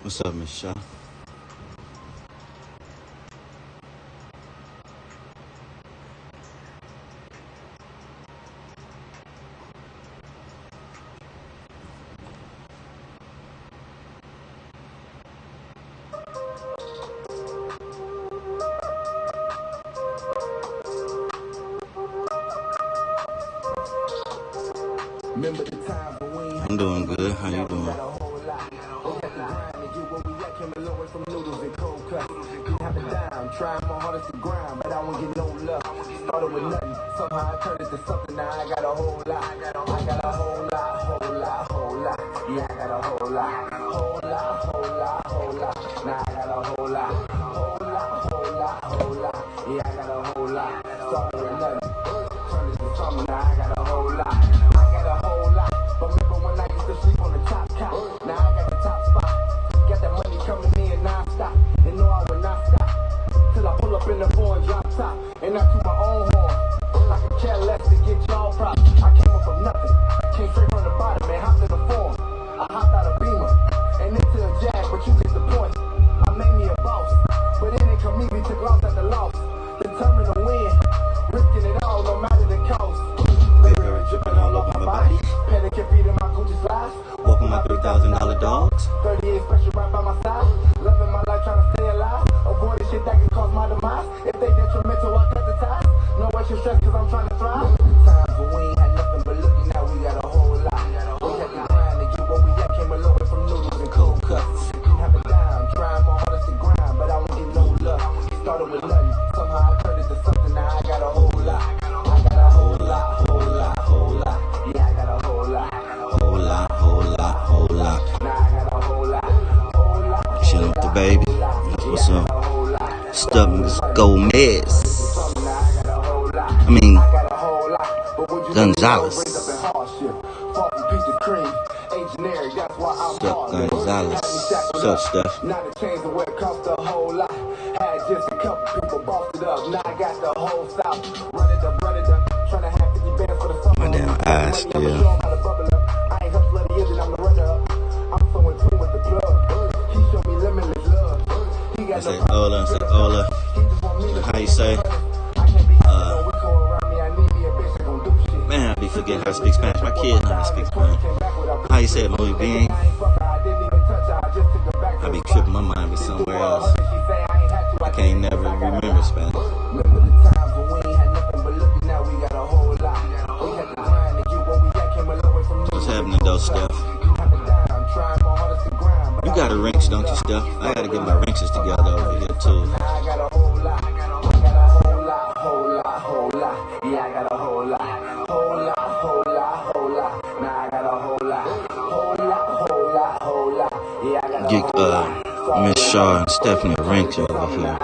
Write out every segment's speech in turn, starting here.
What's up, Miss Shaw? I'm doing good. How you doing? Trying my hardest to grind, but I won't get no love. Started with nothing, somehow I turned it to something. Now I got a whole lot. I got a whole lot. Yeah, I got a whole lot. Now I got a whole lot. Yeah, I got a whole lot. Started with nothing, turned it to something. Now I got a whole lot. But remember when I used to sleep on the top cot? Now I got the top spot. Got that money coming in non-stop. They know I would not stop till I pull up in the foreign drop top, and I to my own horn. I could care less to get y'all props. I came up from nothing, came straight from the bottom and hopped in the form. I hopped out of Beamer and into a Jag, but you get the point. I made me a boss, but it didn't come easy. Took loss at the loss, determined to win, risking it all, no matter the cost. Baby, dripping all over my body, panic and feet in my Gucci slides. Welcome my $3,000 dogs. 38 special right by my side, loving my life, trying to stay alive. Avoid the shit that can cause my demise. If they detrimental, I cut the ties. No extra stress, cause I'm trying to thrive. Times when we ain't had nothing but looking, now we got a whole lot. We had to grind to get what we got, came a long way from noodles and cold cuts. Have it down, trying my hardest to grind, but I won't get no love. Started with nothing, somehow I turned it to something. Now I got a whole lot. Yeah, I got a whole lot. Now I got a whole lot. Chilling with the baby. That's what's up. Stubbs Gomez. Gonzalez. Stuck Gonzalez. What's up, Steph? Not a change the way it cost a whole lot. Had just a couple people bossed it up. Now I got the whole south. Run it up. Trying to have 50 bands for the summer. My damn eyes still. I ain't her bloody is, and I'm the runner up. I'm so in tune with the club. He showed me limitless love. He got Say Ola. How you say? Man, I be forgetting how to speak Spanish. My kids know how to speak Spanish. How you say it, Louis Bean? I be tripping, my mind be somewhere else. I can't never remember Spanish. What's happening though, Steph? You got a wrench, don't you, Steph? I gotta get my wrenches together over here too. Yeah, I got a whole lot. Now I got a whole lot. Yeah, I got a Get Miss Shaw and Stephanie a wrench over here.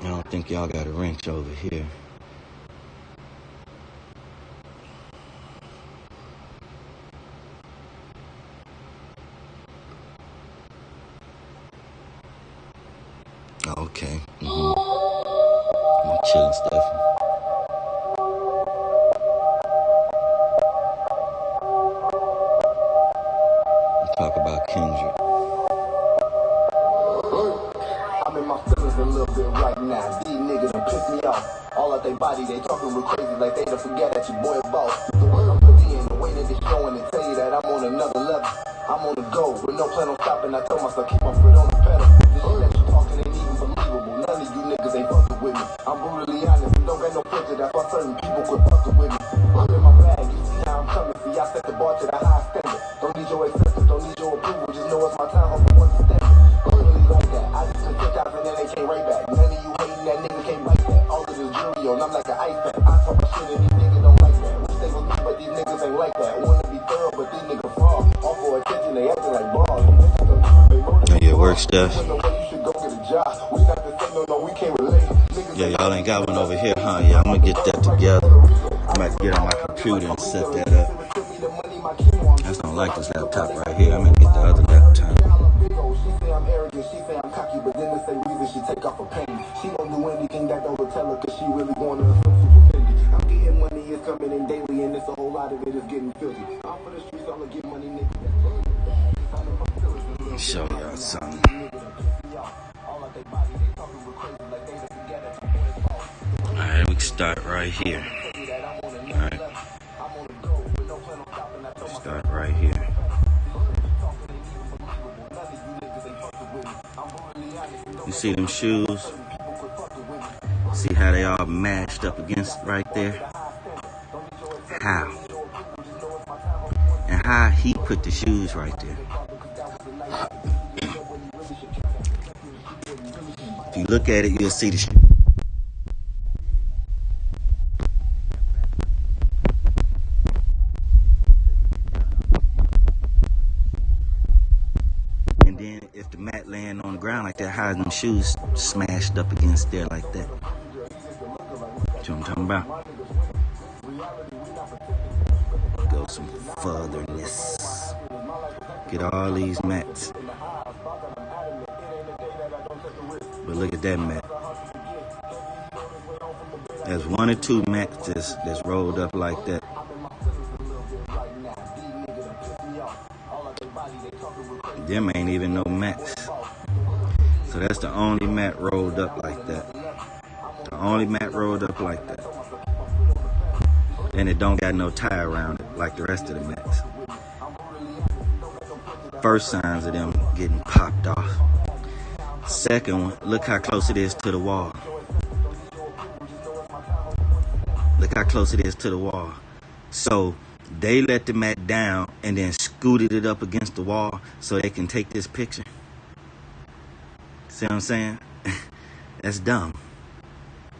I don't think y'all got a wrench over here. Okay. I'm chilling, Stephanie. Let's talk about Kendrick. I'm in my feelings a little bit right now. These niggas done piss me off. All out they body, they talking real crazy like they done forget that your boy a boss. The work I'm putting in, the way that they showing and tell you that I'm on another level. I'm on the go with no plan on stopping. I told myself keep my foot on the pedal. This shit that you talking ain't even believable. None of you niggas ain't fucking with me. I'm brutally honest and don't got no filter. That's why certain people quit fucking with me. I'm in my bag, you see how I'm coming. See, I set the bar to the high standard. Don't need your acceptance, don't need your approval. Just know it's my time, I'm the one to stand it. Don't really like that. I just took 10,000 and they came right back. None of you hating that nigga can't like that. All of this jury on, I'm like an ice pack. I talk my shit and these niggas don't like that. Wish they was me, but these niggas ain't like that. Wanna be thorough, but these niggas fraud. All for attention, they acting like bras. How your work, Steph? Yeah, y'all ain't got one over here, huh? Yeah, I'm gonna get that together. I'm gonna get on my computer and set that up. I just don't like this laptop right here. I'm gonna get the other laptop. I'm arrogant, she say I'm cocky, but then the same reason she take off her panties. She won't do anything that don't tell her, cause she really wanna I'm getting money, it's coming in daily, and it's a whole lot of it is getting filthy. I'm for the streets, I'ma get money, nigga. Show y'all something. Alright, we can start right here. Alright. Start right here. You see them shoes? See how they all matched up against right there? How? And how he put the shoes right there. If you look at it, you'll see the shoe. And then if the mat laying on the ground like that, how are them shoes smashed up against there like that? That's what I'm talking about. Go some furtherness. Get all these mats. But look at that mat. There's one or two mats that's rolled up like that. Them ain't even no mats. So that's the only mat rolled up like that. The only mat rolled up like that. And it don't got no tie around it like the rest of the mats. First signs of them getting popped off. Second one, look how close it is to the wall. Look how close it is to the wall. So they let the mat down and then scooted it up against the wall so they can take this picture. See what I'm saying? That's dumb.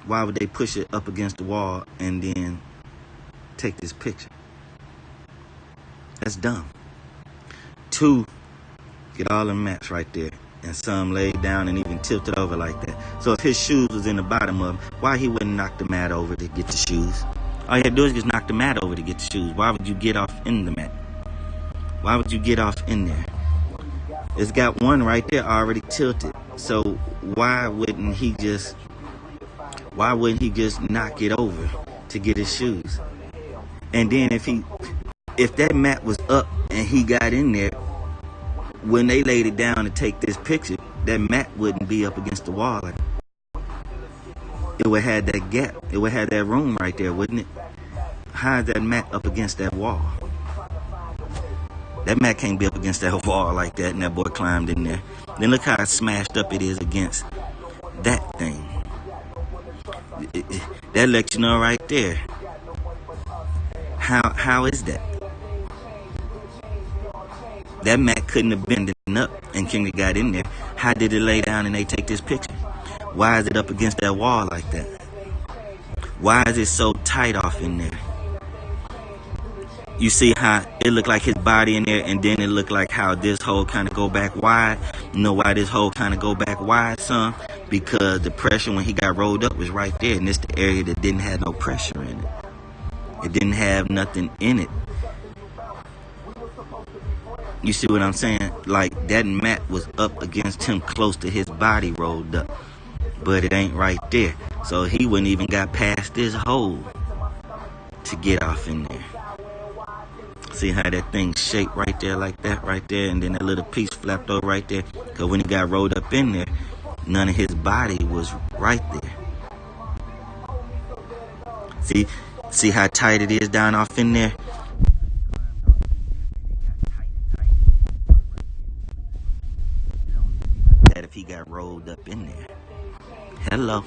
Why would they push it up against the wall and then take this picture? That's dumb. Two, get all the mats right there. And some laid down and even tilted over like that. So if his shoes was in the bottom of him, why he wouldn't knock the mat over to get the shoes? All you had to do is just knock the mat over to get the shoes. Why would you get off in the mat? Why would you get off in there? It's got one right there already tilted. So why wouldn't he just knock it over to get his shoes? And then if that mat was up and he got in there, when they laid it down to take this picture, that mat wouldn't be up against the wall. It would have that gap. It would have that room right there, wouldn't it? How is that mat up against that wall? That mat can't be up against that wall like that, and that boy climbed in there. Then look how smashed up it is against that thing. That lets you know right there. How is that? That mat couldn't have been up and Kendrick got in there. How did it lay down and they take this picture? Why is it up against that wall like that? Why is it so tight off in there? You see how it looked like his body in there, and then it looked like how this hole kind of go back wide. You know why this hole kind of go back wide, son? Because the pressure when he got rolled up was right there, and it's the area that didn't have no pressure in it. It didn't have nothing in it. You see what I'm saying? Like, that mat was up against him close to his body rolled up. But it ain't right there. So he wouldn't even got past this hole to get off in there. See how that thing shaped right there like that right there, and then that little piece flapped over right there? Because when he got rolled up in there, none of his body was right there. See how tight it is down off in there? That if he got rolled up in there. Hello.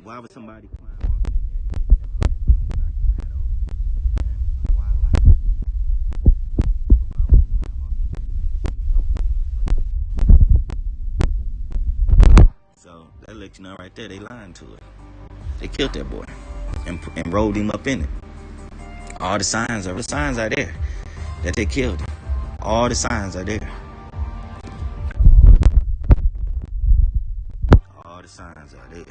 Why would somebody climb off in there to get that? So that lets you know right there, they lying to it. They killed that boy and rolled him up in it. All the signs are there that they killed him. All the signs are there. All the signs are there.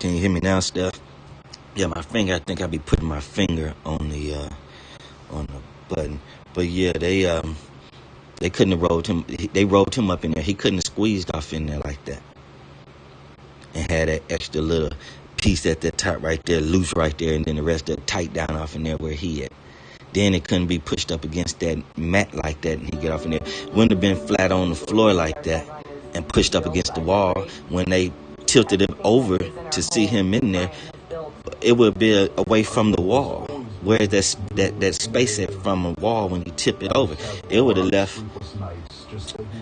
Can you hear me now, Steph? Yeah, my finger. I think I'll be putting my finger on the button. But yeah, they couldn't have rolled him. They rolled him up in there. He couldn't have squeezed off in there like that. And had that extra little piece at the top right there, loose right there, and then the rest of it tight down off in there where he at. Then it couldn't be pushed up against that mat like that and he get off in there. Wouldn't have been flat on the floor like that and pushed up against the wall. When they tilted it over to see him in there, it would be away from the wall. Where that space at from a wall when you tip it over, it would have left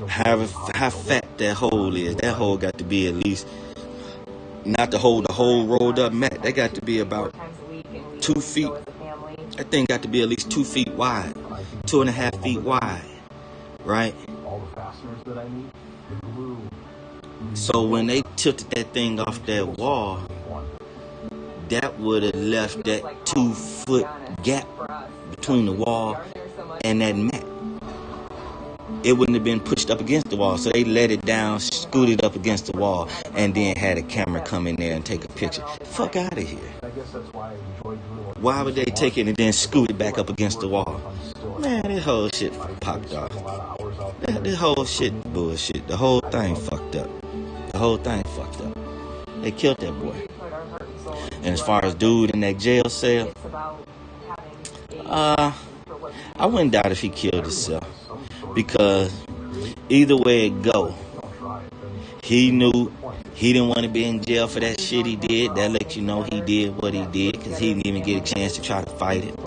how fat that hole is. That hole got to be at least, not to hold the whole rolled up mat, that got to be about 2 feet. That thing got to be at least 2 feet wide, 2.5 feet wide, right? So when they tilted that thing off that wall, that would have left that 2-foot gap between the wall and that mat. It wouldn't have been pushed up against the wall, so they let it down, scooted up against the wall, and then had a camera come in there and take a picture. Fuck out of here. Why would they take it and then scoot it back up against the wall? Man, this whole shit popped off. This whole shit bullshit. The whole thing fucked up. The whole thing fucked up. They killed that boy. And as far as dude in that jail cell, I wouldn't doubt if he killed himself. Because either way it go, he knew he didn't want to be in jail for that shit he did. That let you know he did what he did, because he didn't even get a chance to try to fight it.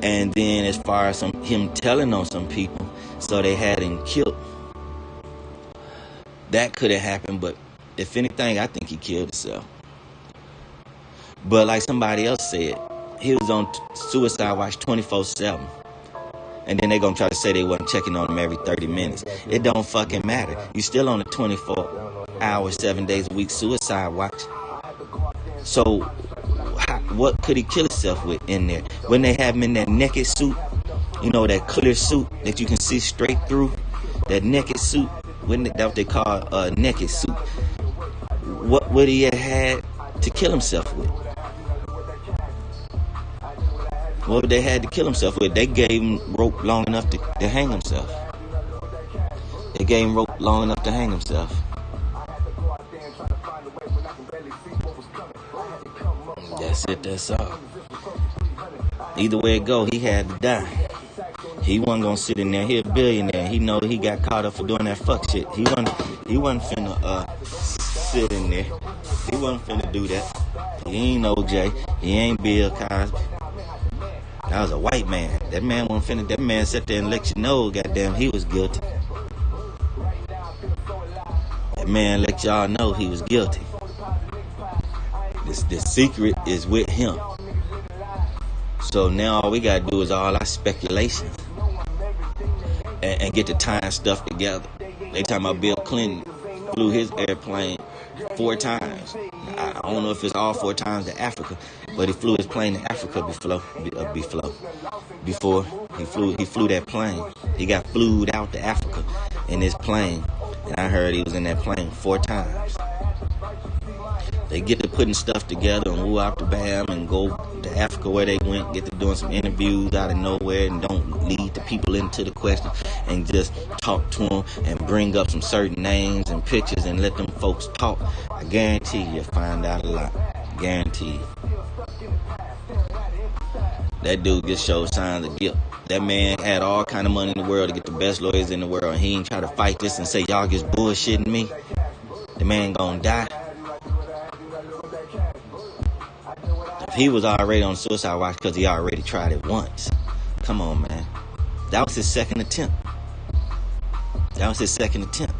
And then as far as him telling on some people, so they had him killed, that could have happened. But if anything, I think he killed himself. But like somebody else said, he was on suicide watch 24/7. And then they're going to try to say they wasn't checking on him every 30 minutes. It don't fucking matter. You still on a 24 hours, 7 days a week suicide watch. So what could he kill himself with in there? When they have him in that naked suit, you know, that clear suit that you can see straight through, that naked suit, that's what they call a naked suit. What would he have had to kill himself with? What would they had to kill himself with? They gave him rope long enough to hang himself. They gave him rope long enough to hang himself. That's it, that's all. Either way it go, he had to die. He wasn't gonna sit in there. He a billionaire. He know he got caught up for doing that fuck shit. He wasn't finna sit in there. He wasn't finna do that. He ain't OJ. He ain't Bill Cosby. That was a white man. That man wasn't finna. That man sat there and let you know, goddamn, he was guilty. That man let y'all know he was guilty. The secret is with him. So now all we gotta do is all our speculations and get the time stuff together. They talking about Bill Clinton flew his airplane 4 times. I don't know if it's all 4 times to Africa, but he flew his plane to Africa before he flew that plane. He got flued out to Africa in his plane, and I heard he was in that plane 4 times. They get to putting stuff together and woo out the bam and go to Africa where they went, get to doing some interviews out of nowhere and don't lead the people into the question and just talk to them and bring up some certain names and pictures and let them folks talk. I guarantee you'll find out a lot. Guarantee you. That dude just showed signs of guilt. That man had all kind of money in the world to get the best lawyers in the world, and he ain't try to fight this and say y'all just bullshitting me. The man gonna die. He was already on suicide watch because he already tried it once. Come on, man. That was his second attempt. That was his second attempt.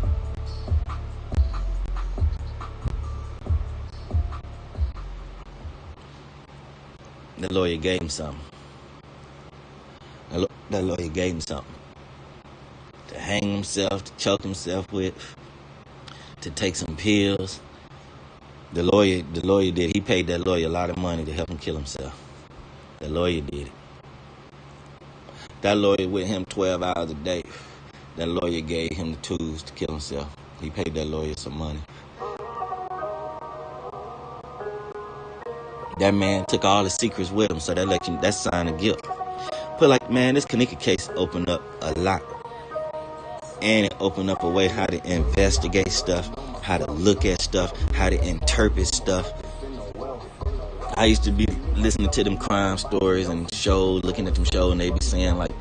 The lawyer gave him something. That lawyer gave him something. To hang himself, to choke himself with, to take some pills. The lawyer did. He paid that lawyer a lot of money to help him kill himself. The lawyer did it. That lawyer with him 12 hours a day. That lawyer gave him the tools to kill himself. He paid that lawyer some money. That man took all the secrets with him, so that let you, that's sign of guilt. But like, man, this KENDRICK case opened up a lot. And it opened up a way how to investigate stuff, how to look at stuff, how to interpret stuff. I used to be listening to them crime stories and shows, looking at them shows, and they be saying like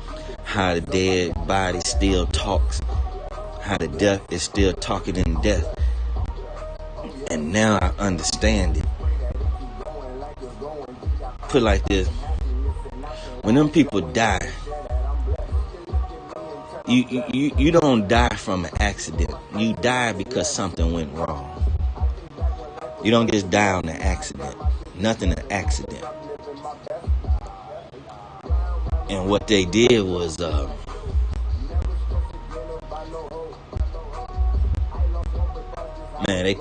how the dead body still talks, how the death is still talking in death. And now I understand it. Put it like this: when them people die, you don't die from an accident. You die because something went wrong. You don't just die on an accident. Nothing an accident. And what they did was man, he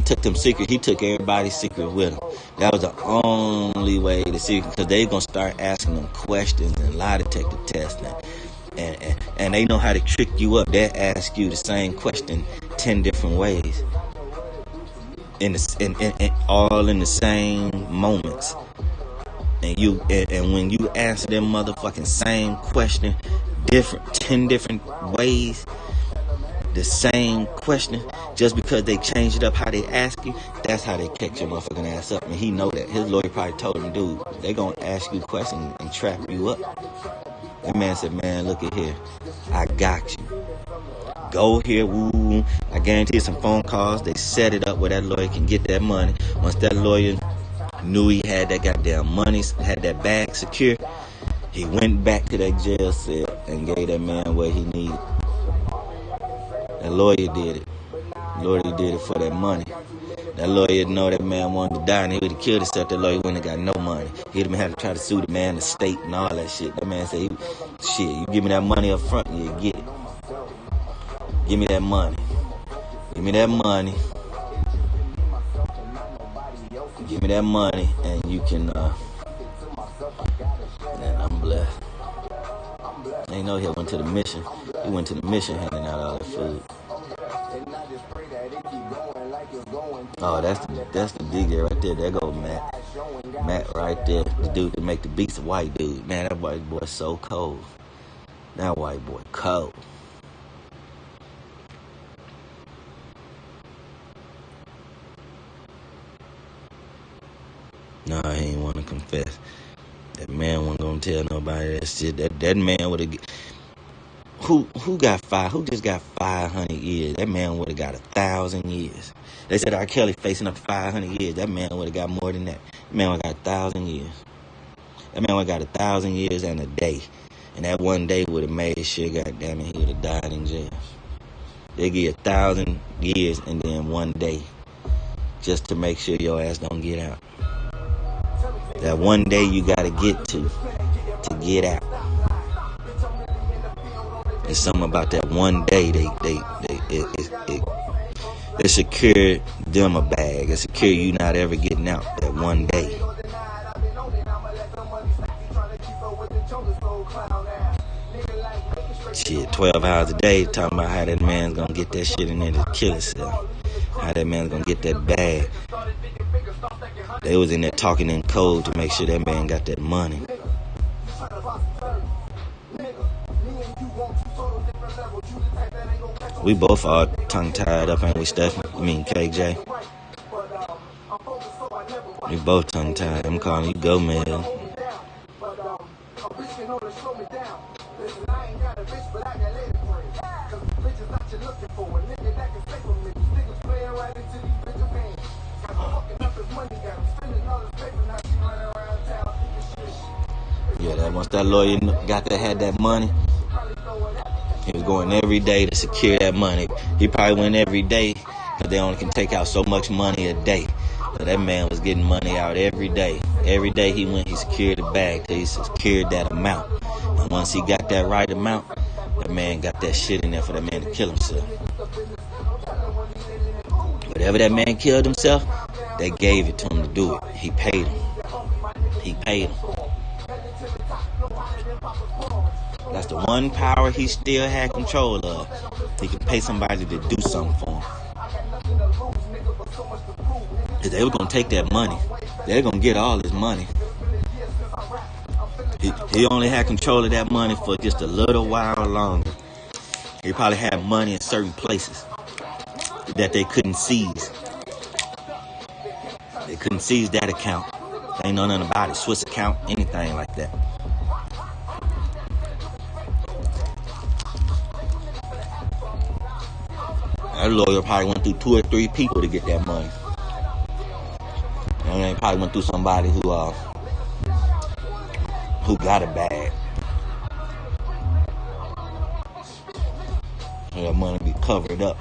took them secret. He took everybody's secret with him. That was the only way to see, because they gonna start asking them questions and lie detector testing. And they know how to trick you up. They ask you the same question 10 different ways, all in the same moments. And when you answer them motherfucking same question, 10 different ways, the same question, just because they changed it up how they ask you, that's how they catch your motherfucking ass up. And he know that. His lawyer probably told him, dude, they gonna ask you questions and trap you up. That man said, man, look at here. I got you. Go here, woo. I guarantee some phone calls. They set it up where that lawyer can get that money. Once that lawyer knew he had that goddamn money, had that bag secure, he went back to that jail cell and gave that man what he needed. That lawyer did it. The lawyer did it for that money. That lawyer know that man wanted to die and he would have killed himself. That lawyer wouldn't have got no money. He'd have had to try to sue the man, the state, and all that shit. That man said, shit, you give me that money up front and you get it. Give me that money. Give me that money. Give me that money and you can, man, I'm blessed. I ain't know he went to the mission. He went to the mission handing out all that food. Oh, that's the DJ right there. There go Matt. Matt right there. The dude that make the beats, a white dude. Man, that white boy so cold. That white boy cold. No, he ain't want to confess. That man wasn't gonna tell nobody that shit. That man would have. Who just got 500 years? That man would have got 1,000 years. They said R. Kelly facing up to 500 years. That man would have got more than that. That man would have got 1,000 years. That man would have got 1,000 years and a day. And that one day would have made sure, goddamn it, he would have died in jail. They give you 1,000 years and then one day, just to make sure your ass don't get out. That one day you gotta get to get out. There's something about that one day. It secured them a bag. It secured you not ever getting out. That one day. Shit, 12 hours a day talking about how that man's gonna get that shit in there to kill himself. How that man's gonna get that bag. They was in there talking in code to make sure that man got that money. We both are tongue-tied up, ain't we, Stephanie? I mean, KJ. We both tongue-tied. I'm calling you Go Man. Yeah, that once that lawyer had that money, he was going every day to secure that money. He probably went every day because they only can take out so much money a day. So that man was getting money out every day. Every day he went, he secured the bag till he secured that amount. And once he got that right amount, that man got that shit in there for that man to kill himself. Whatever that man killed himself, they gave it to him to do it. He paid him. He paid him. That's the one power he still had control of. He could pay somebody to do something for him. Because they were going to take that money. They're gonna get all his money. He only had control of that money for just a little while longer. He probably had money in certain places that they couldn't seize. They couldn't seize that account. They ain't know nothing about it. Swiss account, anything like that. That lawyer probably went through 2 or 3 people to get that money. And they probably went through somebody who got a bag. So that money be covered up.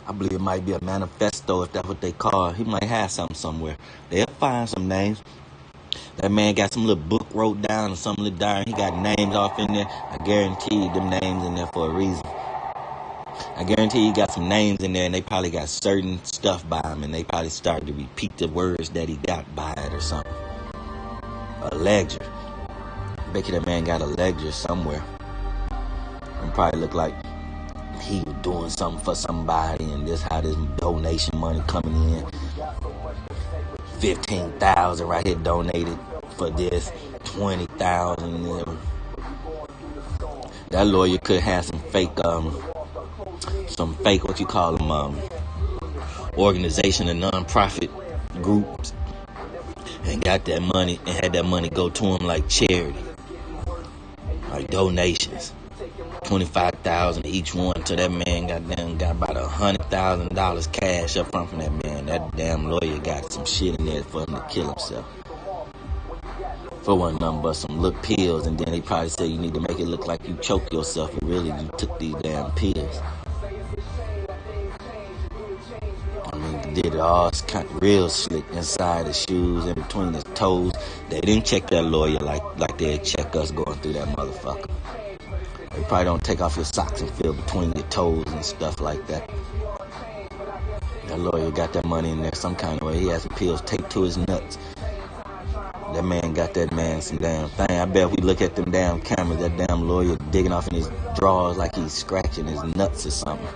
I believe it might be a manifesto, if that's what they call it. He might have something somewhere. They'll find some names. That man got some little book wrote down or something little down. He got names off in there. I guarantee them names in there for a reason. I guarantee he got some names in there, and they probably got certain stuff by him, and they probably started to repeat the words that he got by it or something. A ledger. I bet you that man got a ledger somewhere. And probably look like he was doing something for somebody, and this how this donation money coming in. 15,000 right here donated for this. 20,000. That lawyer could have some fake, what you call them, organization and non-profit groups, and got that money and had that money go to him like charity, like donations. 25,000 each one, so that man got about $100,000 cash up front from that man. That damn lawyer got some shit in there for him to kill himself. For one nothing but some little pills, and then they probably say you need to make it look like you choked yourself, but really you took these damn pills. I mean, did it all kind of real slick inside his shoes, in between his toes. They didn't check that lawyer like they'd check us going through that motherfucker. They probably don't take off your socks and feel between your toes and stuff like that. That lawyer got that money in there some kind of way. He had some pills taped to his nuts. That man got that man some damn thing. I bet if we look at them damn cameras, that damn lawyer digging off in his drawers like he's scratching his nuts or something.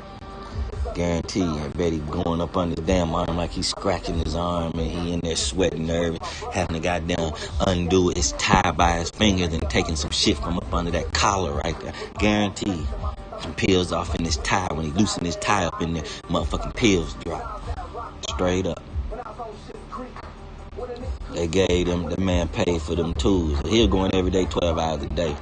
Guarantee. I bet he going up on his damn arm like he's scratching his arm, and he in there sweating nervous, having to goddamn undo his tie by his fingers and taking some shit from up under that collar right there. Guarantee. Some pills off in his tie. When he loosened his tie up in there, motherfucking pills drop. Straight up. They gave him, the man paid for them tools. He was going every day 12 hours a day.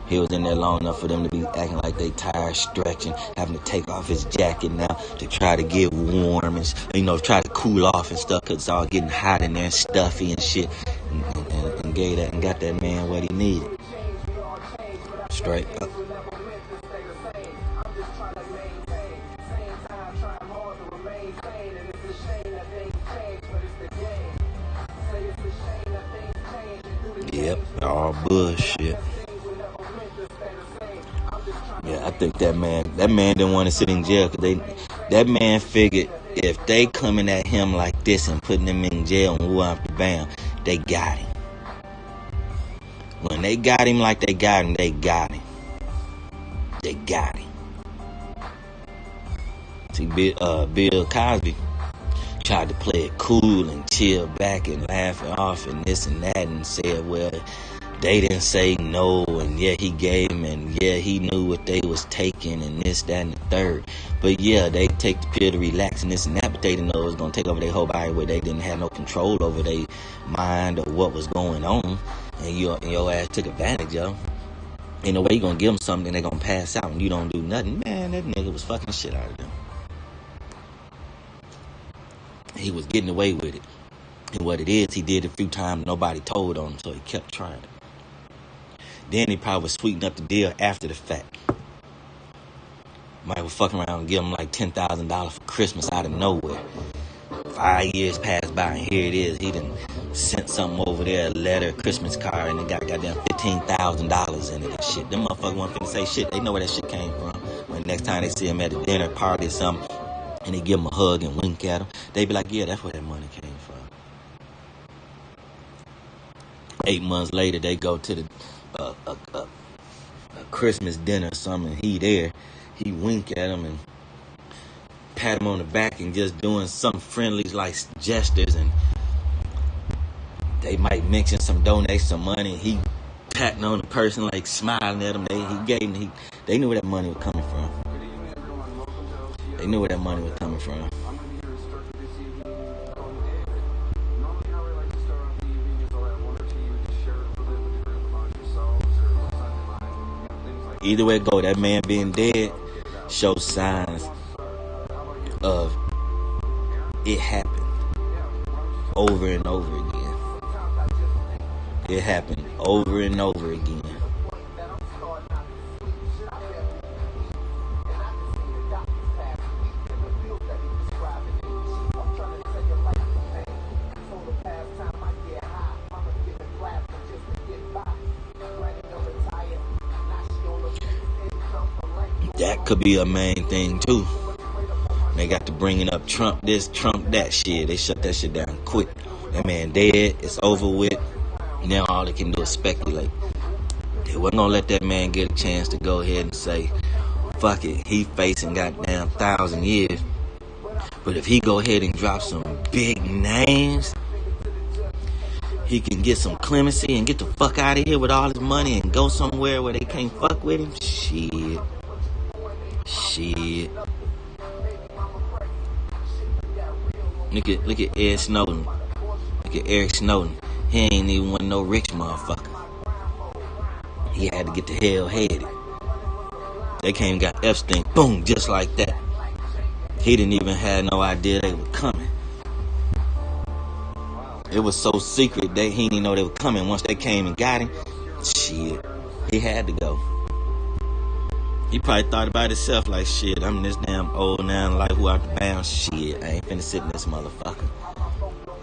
He was in there long enough for them to be acting like they tired, stretching, having to take off his jacket now to try to get warm and, try to cool off and stuff, because it's all getting hot in there and stuffy and shit. And gave that and got that man what he needed. Straight up. Yep, all bullshit. Yeah, I think that man didn't want to sit in jail, because that man figured if they coming at him like this and putting him in jail and whoop the bam, they got him. When they got him like they got him, they got him. They got him. See, Bill Cosby tried to play it cool and chill back and laugh it off and this and that, and said, well, they didn't say no, and yeah, he gave him, and yeah, he knew what they was taking, and this, that, and the third. But yeah, they take the pill to relax and this and that, but they didn't know it was going to take over their whole body, where they didn't have no control over their mind or what was going on, and your ass took advantage of them. Ain't no way you going to give them something and they going to pass out and you don't do nothing. Man, that nigga was fucking shit out of them. He was getting away with it. And what it is, he did it a few times, nobody told on him, so he kept trying it. Then he probably was sweetening up the deal after the fact. Might was fucking around and give him like $10,000 for Christmas out of nowhere. 5 years passed by and here it is. He done sent something over there, a letter, Christmas card, and it got goddamn $15,000 in it and shit. Them motherfuckers want to say shit. They know where that shit came from. When next time they see him at a dinner party or something, and they give him a hug and wink at him, they be like, yeah, that's where that money came from. 8 months later, they go to the a Christmas dinner or something, and he there. He wink at him and pat him on the back and just doing some friendly like gestures, and they might mention some donation some money. He patting on the person like smiling at him. They knew where that money was coming from. They knew where that money was coming from. Either way it go, that man being dead shows signs of it happened over and over again. It happened over and over again. That could be a main thing too. They got to bringing up Trump this, Trump that shit. They shut that shit down quick. That man dead. It's over with. Now all they can do is speculate. They wasn't gonna let that man get a chance to go ahead and say, fuck it, he facing goddamn 1,000 years. But if he go ahead and drop some big names, he can get some clemency and get the fuck out of here with all his money and go somewhere where they can't fuck with him. Shit. Look at Ed Snowden. Look at Eric Snowden. He ain't even want no rich motherfucker. He had to get the hell headed. They came and got Epstein. Boom, just like that. He didn't even have no idea they were coming. It was so secret that he didn't know they were coming. Once they came and got him, shit, he had to go. He probably thought about himself like, shit, I'm this damn old now, like who out the bounds. Shit, I ain't finna sit in this motherfucker.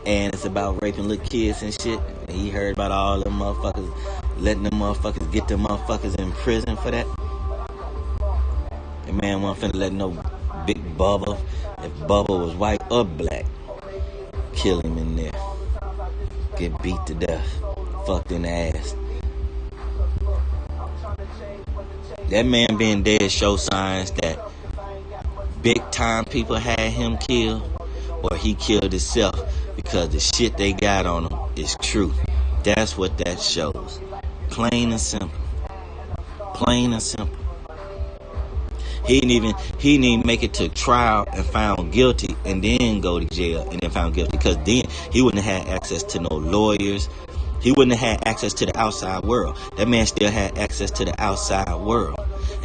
And it's about raping little kids and shit. And he heard about all them motherfuckers, letting them motherfuckers get them motherfuckers in prison for that. The man wasn't finna let no big Bubba, if Bubba was white or black, kill him in there. Get beat to death. Fucked in the ass. That man being dead shows signs that big time people had him killed, or he killed himself, because the shit they got on him is true. That's what that shows. Plain and simple. Plain and simple. He didn't even make it to trial and found guilty and then go to jail and then found guilty, because then he wouldn't have had access to no lawyers. He wouldn't have had access to the outside world. That man still had access to the outside world.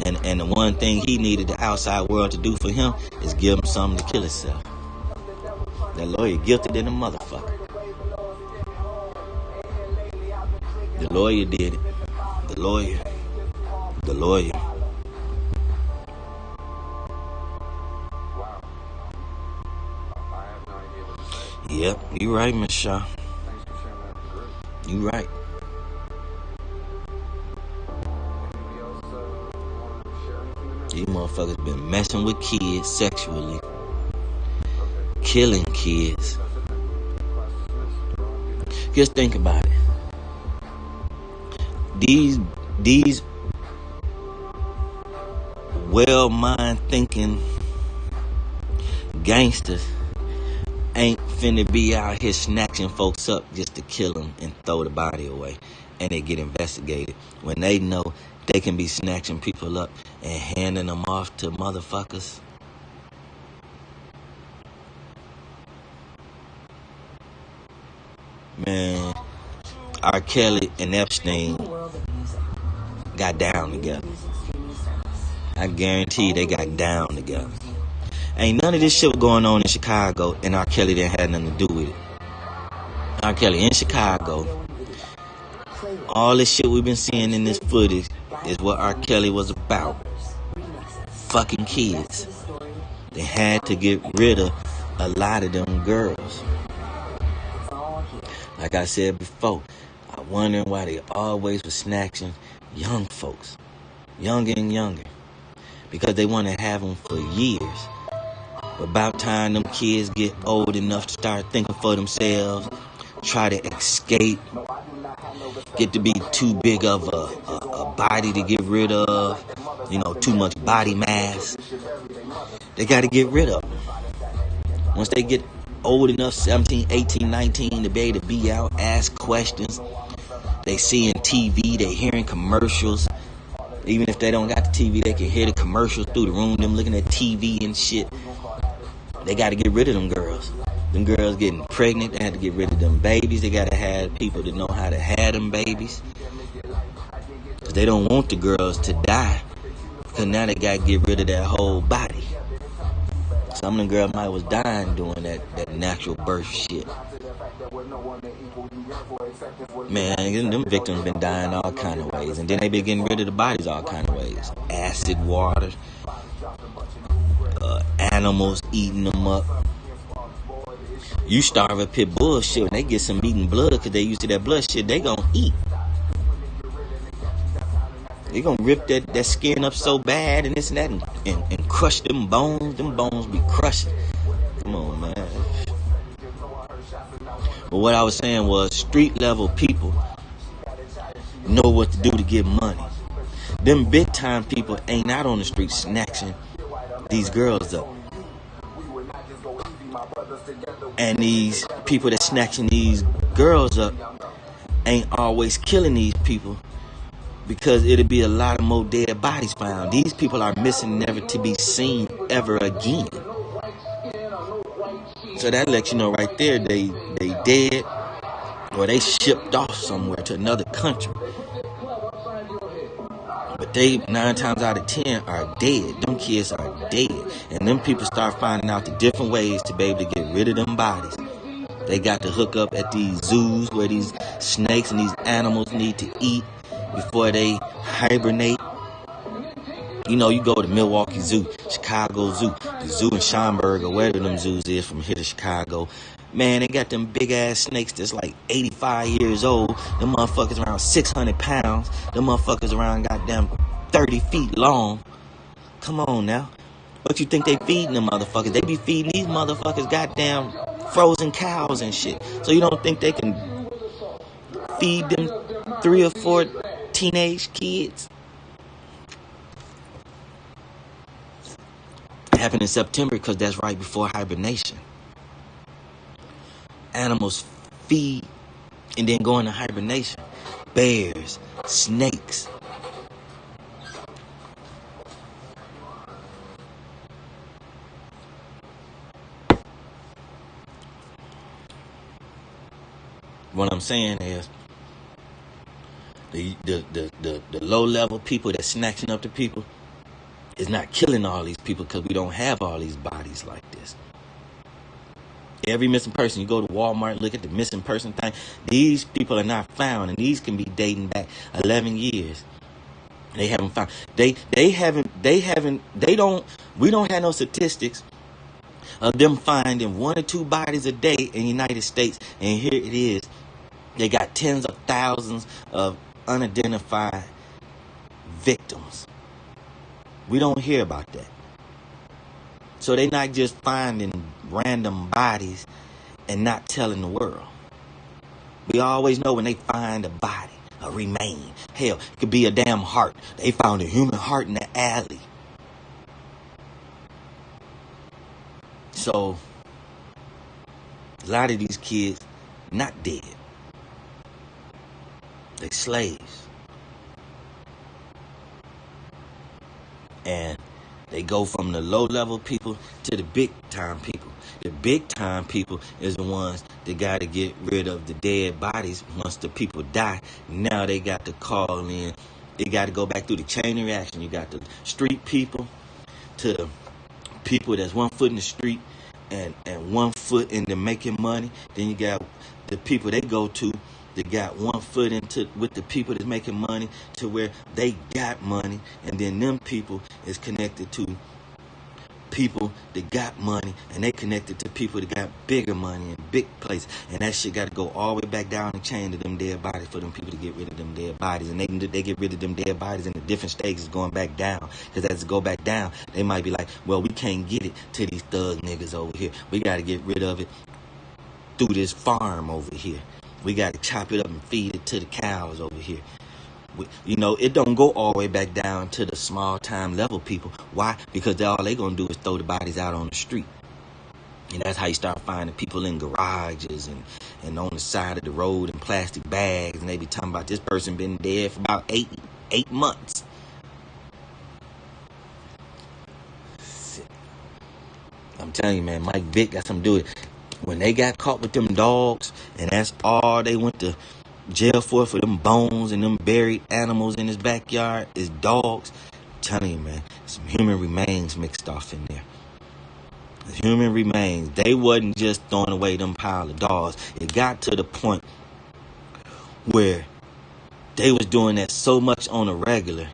And the one thing he needed the outside world to do for him is give him something to kill himself. That lawyer guilty than a motherfucker. The lawyer did it. The lawyer. Yep, you right, Miss Shaw. You right. These motherfuckers been messing with kids sexually, killing kids. Just think about it. These well-mind thinking gangsters ain't finna be out here snatching folks up just to kill them and throw the body away, and they get investigated when they know they can be snatching people up and handing them off to motherfuckers. Man, R. Kelly and Epstein got down together. I guarantee they got down together. Ain't none of this shit going on in Chicago, and R. Kelly didn't have nothing to do with it. R. Kelly in Chicago. All this shit we've been seeing in this footage is what R. Kelly was about. Fucking kids. They had to get rid of a lot of them girls. Like I said before, I wondering why they always was snatching young folks, younger and younger, because they want to have them for years. But about time them kids get old enough to start thinking for themselves, try to escape, get to be too big of a body to get rid of, too much body mass. They got to get rid of them. Once they get old enough, 17, 18, 19, to be able to be out, ask questions, they see in TV, they hearing commercials. Even if they don't got the TV, they can hear the commercials through the room, them looking at TV and shit. They got to get rid of them girls. Them girls getting pregnant, they had to get rid of them babies. They got to have people that know how to have them babies. Because they don't want the girls to die. Because now they got to get rid of that whole body. Some of them girls might was dying doing that natural birth shit. Man, them victims been dying all kind of ways. And then they been getting rid of the bodies all kind of ways. Acid water. Animals eating them up. You starve a pit bull shit, when they get some meat and blood because they used to that blood shit, they gonna eat. They gonna rip that skin up so bad and this and that and crush them bones. Them bones be crushing. Come on, man. But what I was saying was, street level people know what to do to get money. Them big time people ain't out on the street snatching these girls up. And these people that snatching these girls up ain't always killing these people, because it'll be a lot of more dead bodies found. These people are missing, never to be seen ever again. So that lets you know right there, they dead, or they shipped off somewhere to another country. But they 9 times out of 10 are dead. Them kids are dead. And them people start finding out the different ways to be able to get rid of them bodies. They got to hook up at these zoos where these snakes and these animals need to eat before they hibernate. You go to Milwaukee Zoo, Chicago Zoo, the zoo in Schaumburg, or wherever them zoos is from here to Chicago. Man, they got them big ass snakes that's like 85 years old. Them motherfuckers around 600 pounds. Them motherfuckers around goddamn 30 feet long. Come on now. What you think they feeding them motherfuckers? They be feeding these motherfuckers goddamn frozen cows and shit. So you don't think they can feed them 3 or 4 teenage kids? It happened in September because that's right before hibernation. Animals feed and then go into hibernation. Bears, snakes. What I'm saying is, the low level people that's snatching up the people is not killing all these people, because we don't have all these bodies like this. Every missing person, you go to Walmart, look at the missing person thing. These people are not found, and these can be dating back 11 years. They haven't found. We don't have no statistics of them finding 1 or 2 bodies a day in the United States. And here it is. They got tens of thousands of unidentified victims. We don't hear about that. So they not just finding random bodies and not telling the world. We always know when they find a body, a remain. Hell, it could be a damn heart. They found a human heart in the alley. So a lot of these kids not dead. They slaves. And they go from the low-level people to the big-time people. The big-time people is the ones that got to get rid of the dead bodies once the people die. Now they got to call in. They got to go back through the chain of reaction. You got the street people to the people that's 1 foot in the street and 1 foot into making money. Then you got the people they go to that got 1 foot into with the people that's making money to where they got money, and then them people is connected to people that got money, and they connected to people that got bigger money and big places. And that shit got to go all the way back down the chain to them dead bodies for them people to get rid of them dead bodies. And they get rid of them dead bodies in the different stages going back down. Because as it go back down, they might be like, well, we can't get it to these thug niggas over here. We got to get rid of it through this farm over here. We got to chop it up and feed it to the cows over here. You know, it don't go all the way back down to the small time level people. Why? Because all they gonna do is throw the bodies out on the street. And that's how you start finding people in garages and on the side of the road in plastic bags. And they be talking about this person been dead for about eight months. I'm telling you, man, Mike Vick got something to do with it. When they got caught with them dogs, and that's all they went to jail for them bones and them buried animals in his backyard, is dogs. I'm telling you, man, some human remains mixed off in there. Human remains. They wasn't just throwing away them pile of dogs. It got to the point where they was doing that so much on a regular,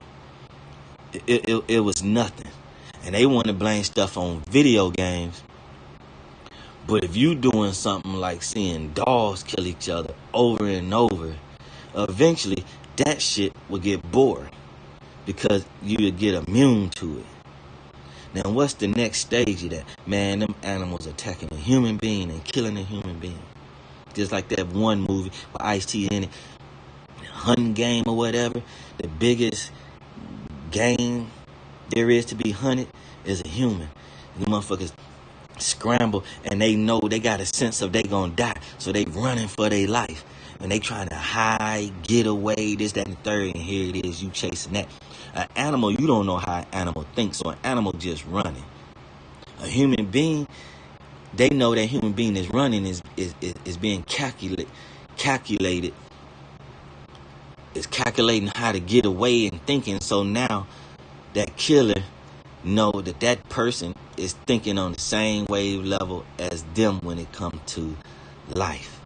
it was nothing. And they want to blame stuff on video games. But if you doing something like seeing dogs kill each other over and over, eventually that shit will get boring because you would get immune to it. Now, what's the next stage of that? Man, them animals attacking a human being and killing a human being. Just like that one movie with Ice-T in it, hunting game or whatever. The biggest game there is to be hunted is a human. And the motherfuckers scramble, and they know they got a sense of they gonna die, so they running for their life, and they trying to hide, get away, this, that, and the third, and here it is, you chasing that. An animal, you don't know how an animal thinks, so an animal just running. A human being, they know that human being is running, is being calculated, is calculating how to get away and thinking. So now that killer know that person is thinking on the same wave level as them when it comes to life.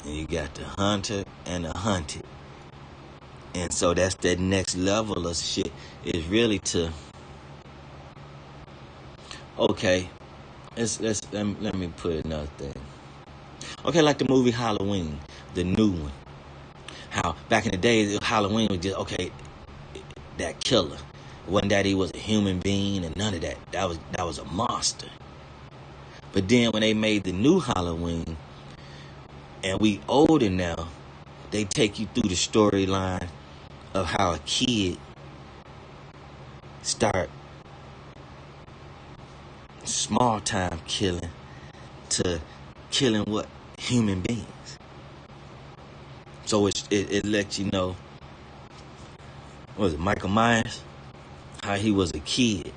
And you got the hunter and the hunted. And so that's that next level of shit, is really to, okay, let me put another thing. Okay, like the movie Halloween, the new one. How back in the days, Halloween was just, okay, that killer. It wasn't that he was a human being and none of that. That was a monster. But then when they made the new Halloween, and we older now, they take you through the storyline of how a kid start small time killing to killing what? Human beings. So it lets you know, what was it, Michael Myers? How he was a kid.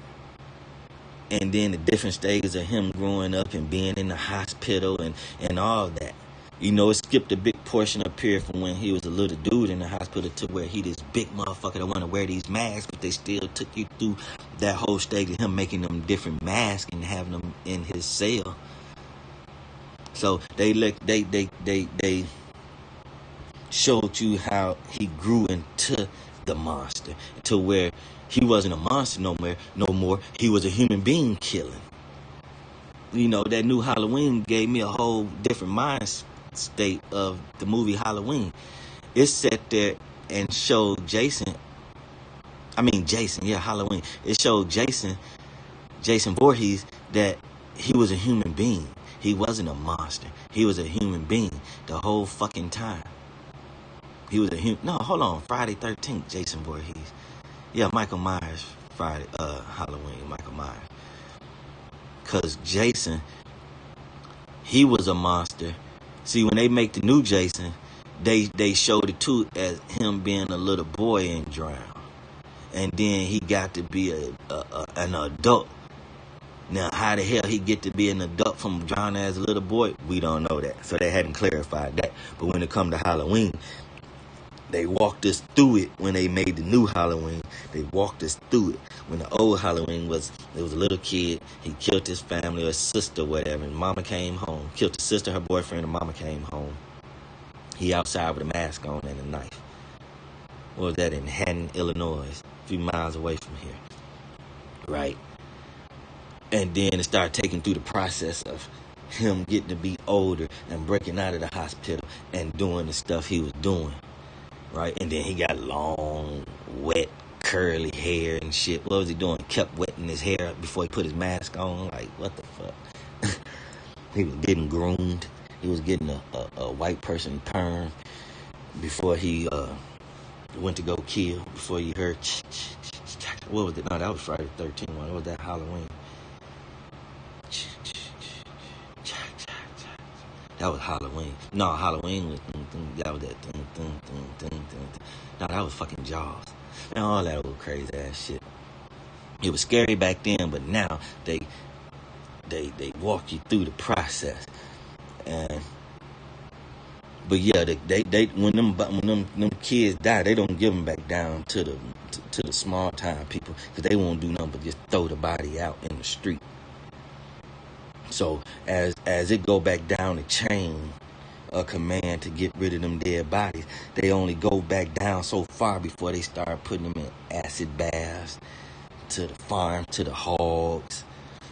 And then the different stages of him growing up and being in the hospital and all that. You know, it skipped a big portion of period from when he was a little dude in the hospital to where he this big motherfucker that want to wear these masks, but they still took you through that whole stage of him making them different masks and having them in his cell. So they showed you how he grew into the monster, to where he wasn't a monster no more. He was a human being killing. You know, that new Halloween gave me a whole different mind state of the movie Halloween. It sat there and showed Halloween. It showed Jason Voorhees, that he was a human being. He wasn't a monster. He was a human being the whole fucking time. He was Friday 13th, Jason Voorhees. Yeah, Michael Myers, Halloween, Michael Myers. Because Jason, he was a monster. See, when they make the new Jason, they showed it too as him being a little boy and drowned. And then he got to be an adult. Now, how the hell he get to be an adult from drowning as a little boy? We don't know that. So they hadn't clarified that. But when it come to Halloween, they walked us through it. When they made the new Halloween, they walked us through it. When the old Halloween was a little kid, he killed his family or his sister or whatever, and mama came home. Killed his sister, her boyfriend, and mama came home. He outside with a mask on and a knife. What was that, in Haddon, Illinois, a few miles away from here. right? And then it started taking through the process of him getting to be older and breaking out of the hospital and doing the stuff he was doing, right? And then he got long, wet, curly hair and shit. What was he doing? Kept wetting his hair up before he put his mask on. Like, what the fuck? He was getting groomed. He was getting a white person perm before he went to go kill. Before he heard, what was it? No, that was Friday the 13th one. What was that? Halloween. That was Halloween. No, Halloween was that was that. No, that was fucking Jaws. And all that old crazy ass shit. It was scary back then, but now they walk you through the process. And but yeah, they when them kids die, they don't give them back down to the small time people, because they won't do nothing but just throw the body out in the street. So as it go back down the chain of command to get rid of them dead bodies, they only go back down so far before they start putting them in acid baths, to the farm, to the hogs,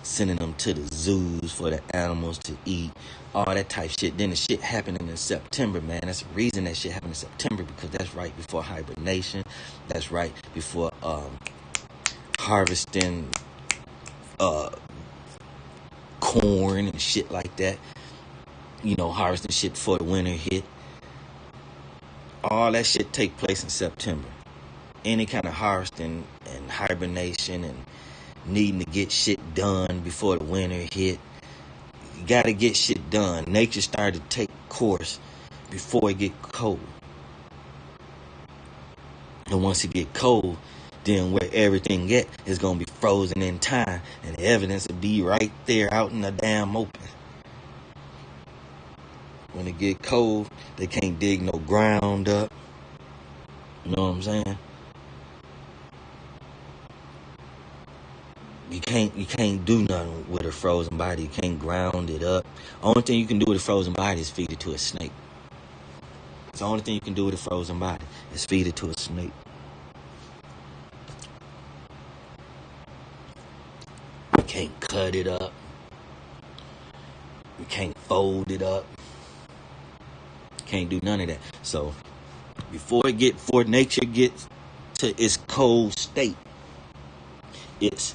sending them to the zoos for the animals to eat, all that type shit. Then the shit happening in September, man. That's the reason that shit happened in September, because that's right before hibernation. That's right before harvesting corn and shit like that. You know, harvesting shit before the winter hit. All that shit take place in September. Any kind of harvesting and hibernation and needing to get shit done before the winter hit. You gotta get shit done. Nature started to take course before it get cold. And once it get cold, then where everything get is gonna be frozen in time, and the evidence will be right there out in the damn open. When it get cold, they can't dig no ground up. You know what I'm saying? You can't do nothing with a frozen body. You can't ground it up. Only thing you can do with a frozen body is feed it to a snake. It's the only thing you can do with a frozen body is feed it to a snake. You can't cut it up. You can't fold it up. You can't do none of that. So before nature gets to its cold state, it's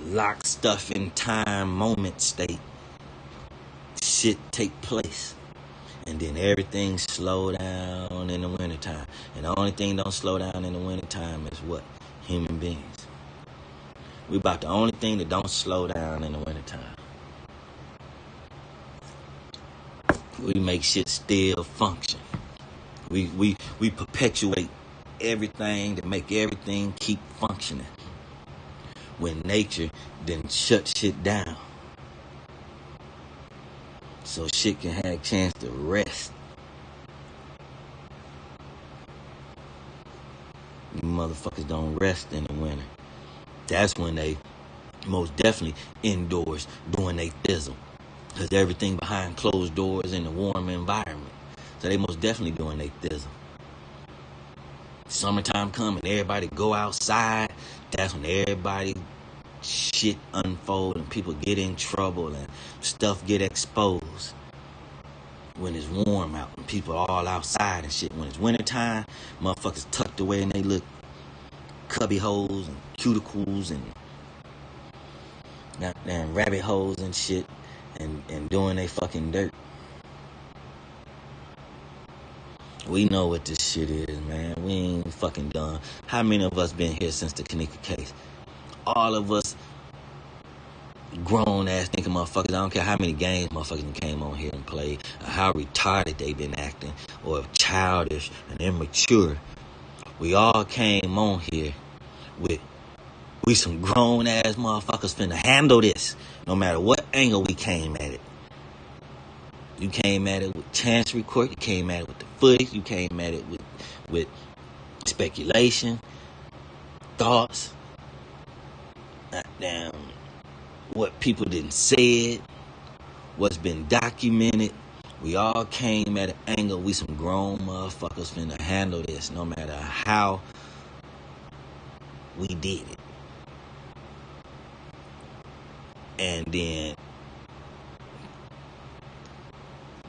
lock stuff in time moment state. Shit take place. And then everything slow down in the wintertime. And the only thing don't slow down in the wintertime is what? Human beings. We about the only thing that don't slow down in the wintertime. We make shit still function. We perpetuate everything to make everything keep functioning. When nature then shut shit down, so shit can have a chance to rest. You motherfuckers don't rest in the winter. That's when they most definitely indoors doing they thizzle, because everything behind closed doors in the warm environment. So they most definitely doing they thizzle. Summertime come and everybody go outside. That's when everybody shit unfold and people get in trouble and stuff get exposed. When it's warm out and people are all outside and shit. When it's wintertime, motherfuckers tucked away in they little cubby holes and cuticles and goddamn rabbit holes and shit, and doing they fucking dirt. We know what this shit is, man. We ain't fucking done. How many of us been here since the Kanika case? All of us grown ass thinking motherfuckers. I don't care how many games motherfuckers came on here and played, or how retarded they been acting, or childish and immature. We all came on here with, we some grown ass motherfuckers finna handle this, no matter what angle we came at it. You came at it with chancery court. You came at it with the footage. You came at it with speculation, thoughts, goddamn, what people didn't say, what's been documented. We all came at an angle. We some grown motherfuckers finna handle this, no matter how we did it. And then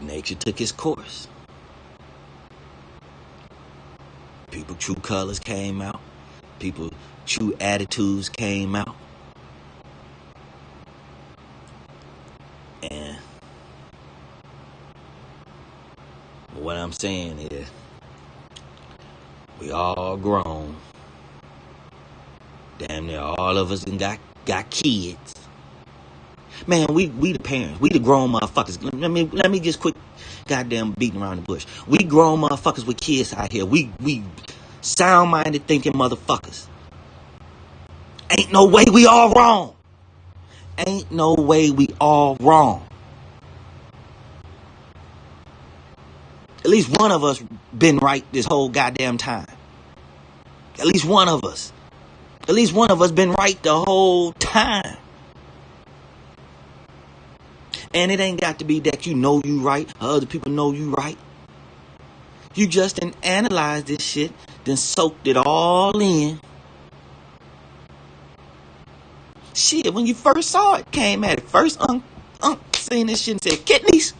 nature took its course. People true colors came out. People true attitudes came out. And what I'm saying is, we all grown. Damn near all of us got kids. Man, we the parents. We the grown motherfuckers. Let me just quick goddamn beating around the bush. We grown motherfuckers with kids out here. We sound-minded thinking motherfuckers. Ain't no way we all wrong. Ain't no way we all wrong. At least one of us been right this whole goddamn time. At least one of us. At least one of us been right the whole time. And it ain't got to be that you know you right or other people know you right. You just didn't analyze this shit, then soaked it all in. Shit, when you first saw it, came at it. First, seen this shit and said, kidneys.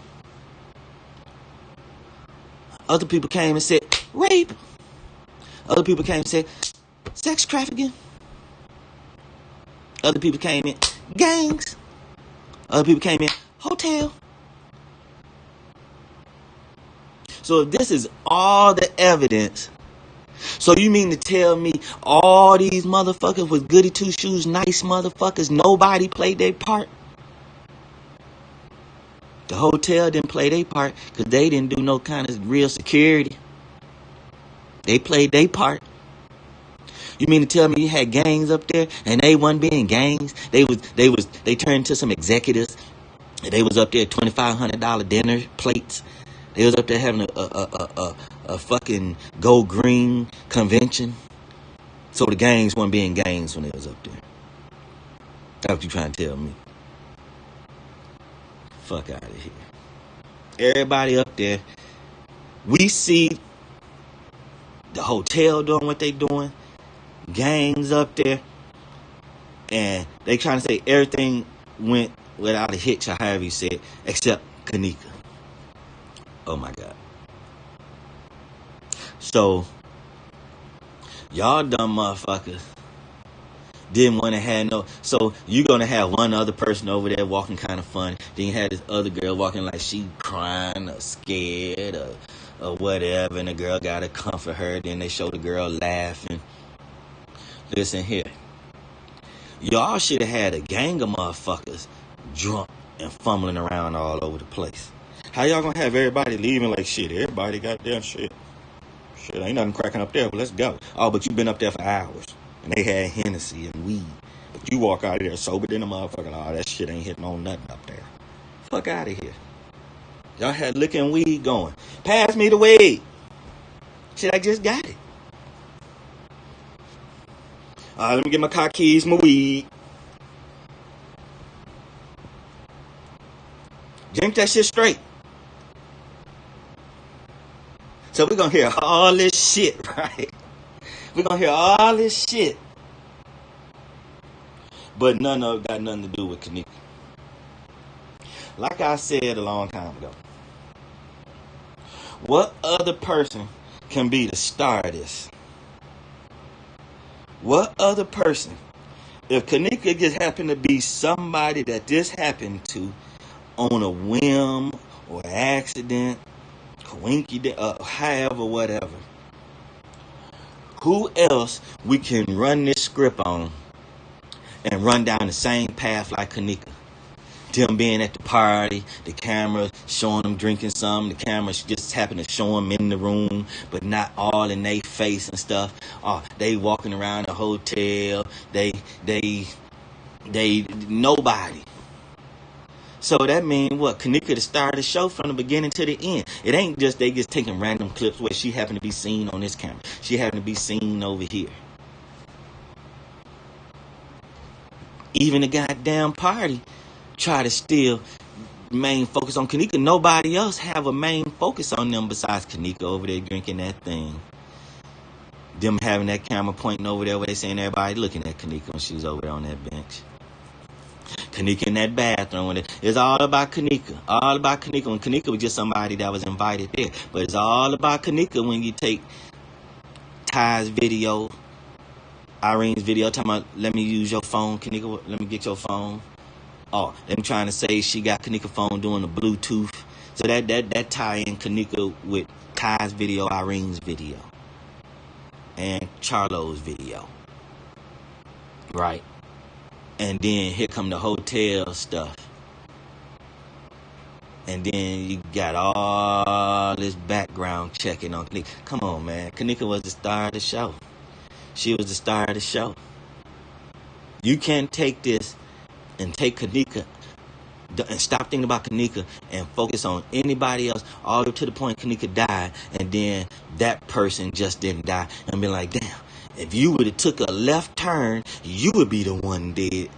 Other people came and said, rape. Other people came and said, sex trafficking. Other people came in, gangs. Other people came in, hotel. So if this is all the evidence, so you mean to tell me all these motherfuckers with goody two shoes, nice motherfuckers, nobody played their part? The hotel didn't play their part because they didn't do no kind of real security. They played their part. You mean to tell me you had gangs up there and they wasn't being gangs? They turned into some executives. They was up there $2,500 dinner plates. They was up there having a fucking go green convention. So the gangs weren't being gangs when they was up there. That's what you trying to tell me. Fuck out of here. Everybody up there, we see the hotel doing what they doing. Gangs up there. And they trying to say everything went without a hitch, or however you said, except Kanika. Oh my God. So, y'all dumb motherfuckers didn't want to have no. So, you're going to have one other person over there walking kind of funny. Then you had this other girl walking like she crying or scared or whatever. And the girl got to comfort her. Then they show the girl laughing. Listen here. Y'all should have had a gang of motherfuckers drunk and fumbling around all over the place. How y'all gonna have everybody leaving like shit? Everybody goddamn shit. Shit, ain't nothing cracking up there, but let's go. Oh, but you been up there for hours. And they had Hennessy and weed. But you walk out of there sober than a motherfucker. Oh, that shit ain't hitting on nothing up there. Fuck out of here. Y'all had liquor and weed going. Pass me the weed. Shit, I just got it. Let me get my car keys, my weed. Drink that shit straight. So we're going to hear all this shit, right? We're going to hear all this shit. But none of it got nothing to do with Kanika. Like I said a long time ago, what other person can be the star of this? What other person? If Kanika just happened to be somebody that this happened to on a whim or accident, coinky, however, whatever, who else we can run this script on and run down the same path like Kanika? Them being at the party, the camera showing them drinking some, the camera just happened to show them in the room, but not all in their face and stuff. They walking around the hotel, they nobody. So that means what? Kanika to start the show from the beginning to the end. It ain't just they just taking random clips where she happened to be seen on this camera. She happened to be seen over here. Even the goddamn party try to still main focus on Kanika. Nobody else have a main focus on them besides Kanika over there drinking that thing. Them having that camera pointing over there where they saying everybody looking at Kanika when she was over there on that bench. Kanika in that bathroom. It's all about Kanika. All about Kanika. When Kanika was just somebody that was invited there. But it's all about Kanika when you take Ty's video, Irene's video, talking about, let me use your phone, Kanika, let me get your phone. Oh, them trying to say she got Kanika phone doing the Bluetooth. So that tie in Kanika with Ty's video, Irene's video, and Charlo's video. Right? And then here come the hotel stuff. And then you got all this background checking on Kanika. Come on, man. Kanika was the star of the show. She was the star of the show. You can't take this and take Kanika and stop thinking about Kanika and focus on anybody else all the way to the point Kanika died, and then that person just didn't die, and be like, damn, if you would have took a left turn, you would be the one dead.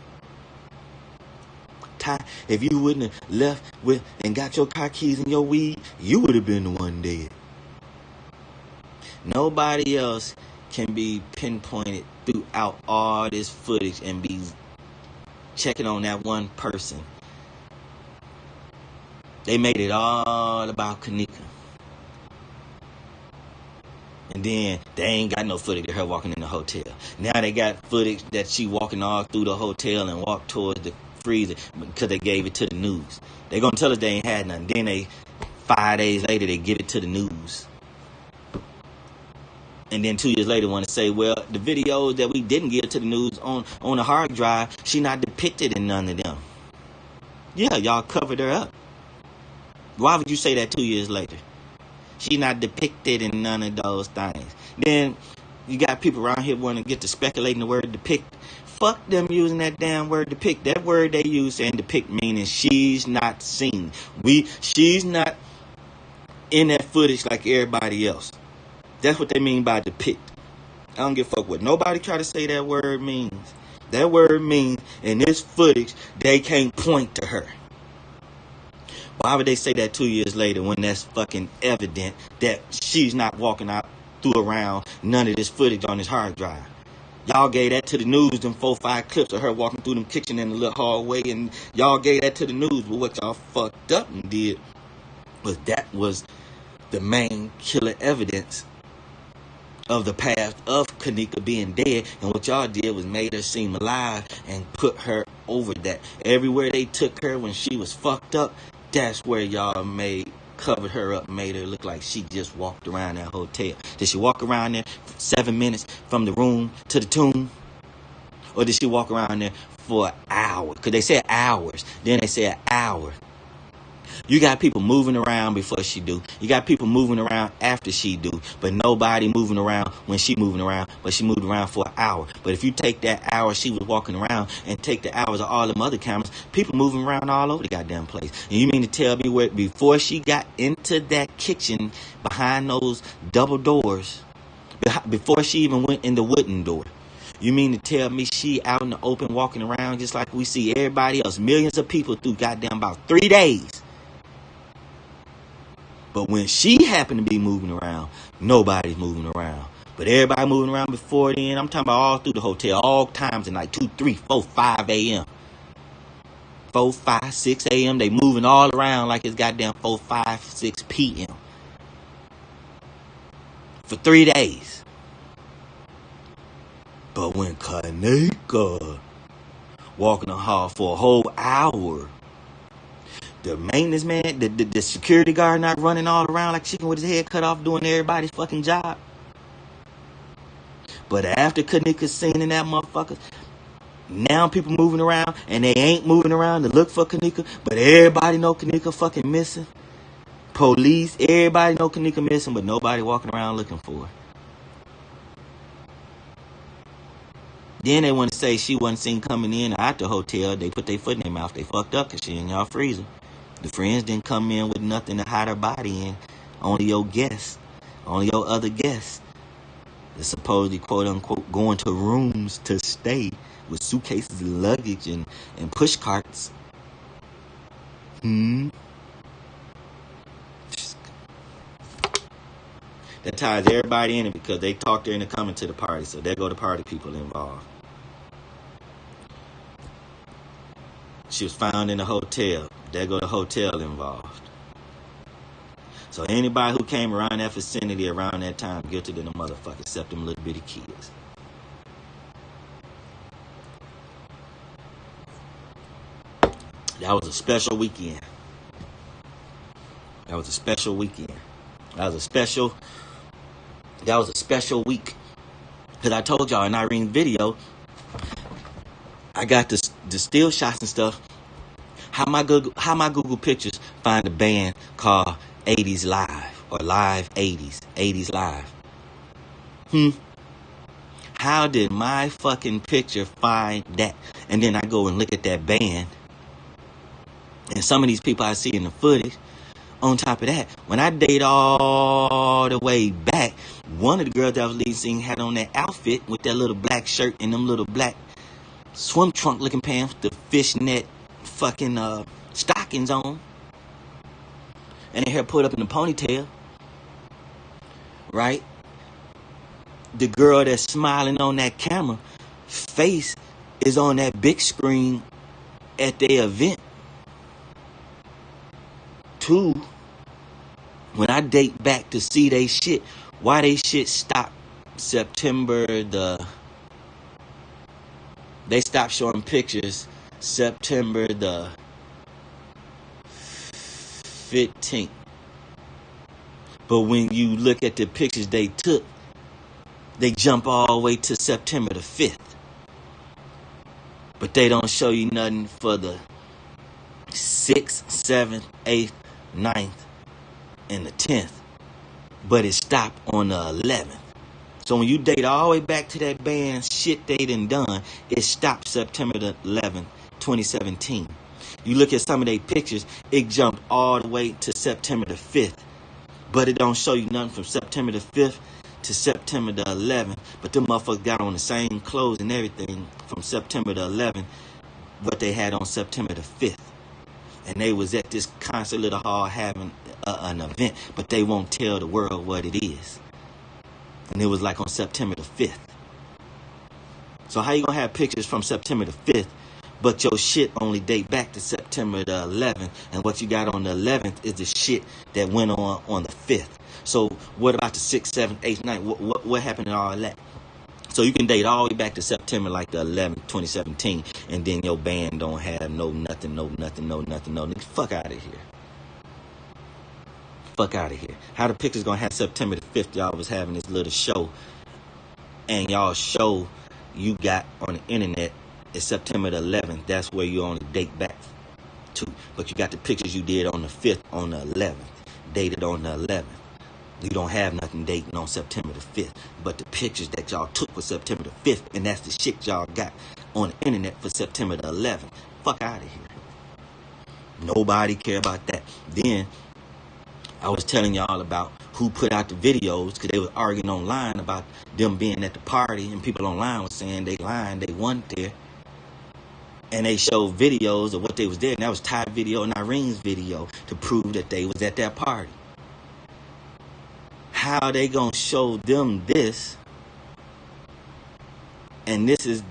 Ty, if you wouldn't have left with and got your car keys and your weed, you would have been the one dead. Nobody else can be pinpointed throughout all this footage and be checking on that one person. They made it all about Kanika. And then they ain't got no footage of her walking in the hotel. Now they got footage that she walking all through the hotel and walked towards the freezer because they gave it to the news. They gonna tell us they ain't had nothing. Then 5 days later, they give it to the news. And then 2 years later want to say, well, the videos that we didn't give to the news on the hard drive, she not depicted in none of them. Yeah, y'all covered her up. Why would you say that 2 years later? She not depicted in none of those things. Then you got people around here wanting to get to speculating the word depict. Fuck them using that damn word depict. That word they use saying depict meaning she's not seen. She's not in that footage like everybody else. That's what they mean by depict. I don't give a fuck what nobody try to say that word means. That word means in this footage they can't point to her. Why would they say that 2 years later when that's fucking evident that she's not walking out through around none of this footage on this hard drive? Y'all gave that to the news, them 4-5 clips of her walking through them kitchen in the little hallway, and y'all gave that to the news. But what y'all fucked up and did was that was the main killer evidence of the past of Kanika being dead, and what y'all did was made her seem alive and put her over that. Everywhere they took her when she was fucked up, that's where y'all covered her up, made her look like she just walked around that hotel. Did she walk around there for 7 minutes from the room to the tomb? Or did she walk around there for an hour? Because they said hours. Then they said an hour. You got people moving around before she do. You got people moving around after she do. But nobody moving around when she moving around. But she moved around for an hour. But if you take that hour she was walking around and take the hours of all them other cameras, people moving around all over the goddamn place. And you mean to tell me where before she got into that kitchen behind those double doors, before she even went in the wooden door, you mean to tell me she out in the open walking around just like we see everybody else, millions of people through goddamn about 3 days? But when she happened to be moving around, nobody's moving around. But everybody moving around before then. I'm talking about all through the hotel, all times in like 2, 3, 4, 5 a.m. 4, 5, 6 a.m. They moving all around like it's goddamn 4, 5, 6 p.m. for 3 days. But when Kanika walking the hall for a whole hour, the maintenance man, the security guard not running all around like chicken with his head cut off doing everybody's fucking job. But after Kanika seen in that motherfucker, now people moving around and they ain't moving around to look for Kanika, but everybody know Kanika fucking missing. Police, everybody know Kanika missing, but nobody walking around looking for her. Then they want to say she wasn't seen coming in or out the hotel. They put their foot in their mouth. They fucked up because she in y'all freezer. The friends didn't come in with nothing to hide her body in. Only your guests. Only your other guests. They're supposedly, quote unquote, going to rooms to stay with suitcases and luggage and push carts. That ties everybody in it because they talked her into coming to the party. So there go the party people involved. She was found in a hotel. There go the hotel involved. So anybody who came around that vicinity around that time guilty than a motherfucker, except them little bitty kids. That was a special weekend. That was a special weekend. That was a special week. Because I told y'all in Irene's video, I got the still shots and stuff. How my Google pictures find a band called 80s Live or Live 80s, 80s Live. How did my fucking picture find that? And then I go and look at that band. And some of these people I see in the footage, on top of that, when I date all the way back, one of the girls that was lead singing had on that outfit with that little black shirt and them little black swim trunk looking pants with the fishnet fucking stockings on. And her hair put up in the ponytail. Right? The girl that's smiling on that camera, face is on that big screen at their event. 2, when I date back to see they shit, why they shit stopped they stopped showing pictures September the 15th. But when you look at the pictures they took, they jump all the way to September the 5th. But they don't show you nothing for the 6th, 7th, 8th, 9th, and the 10th. But it stopped on the 11th. So when you date all the way back to that band shit they done, it stopped September the 11th, 2017. You look at some of their pictures, it jumped all the way to September the 5th. But it don't show you nothing from September the 5th to September the 11th. But them motherfuckers got on the same clothes and everything from September the 11th, what they had on September the 5th. And they was at this concert little hall having an event, but they won't tell the world what it is. And it was like on September the 5th. So how you gonna have pictures from September the 5th, but your shit only date back to September the 11th, and what you got on the 11th is the shit that went on the 5th. So what about the 6th, 7th, 8th, 9th? What happened to all that? So you can date all the way back to September like the 11th, 2017, and then your band don't have no nothing. Nigga, fuck out of here. Fuck out of here. How the pictures gonna have September the 5th? Y'all was having this little show, and y'all show you got on the internet is September the 11th. That's where you only date back to. But you got the pictures you did on the 5th, on the 11th, dated on the 11th. You don't have nothing dating on September the 5th. But the pictures that y'all took for September the 5th, and that's the shit y'all got on the internet for September the 11th. Fuck out of here. Nobody care about that. Then I was telling y'all about who put out the videos, because they was arguing online about them being at the party, and people online was saying they lying, they weren't there. And they showed videos of what they was there, and that was Ty's video and Irene's video to prove that they was at that party. How they gonna show them this, and this is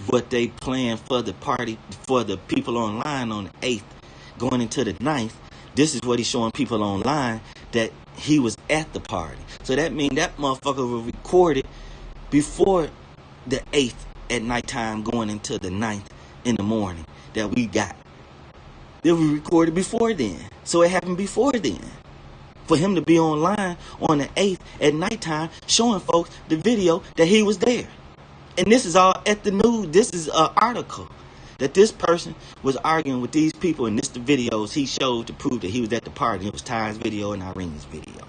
what they plan for the party, for the people online on the 8th, going into the 9th. This is what he's showing people online, that he was at the party. So that means that motherfucker was recorded before the 8th at nighttime going into the 9th in the morning that we got. It was recorded before then. So it happened before then. For him to be online on the 8th at nighttime showing folks the video that he was there. And this is all at the news. This is an article that this person was arguing with these people, and this the videos he showed to prove that he was at the party. It was Ty's video and Irene's video.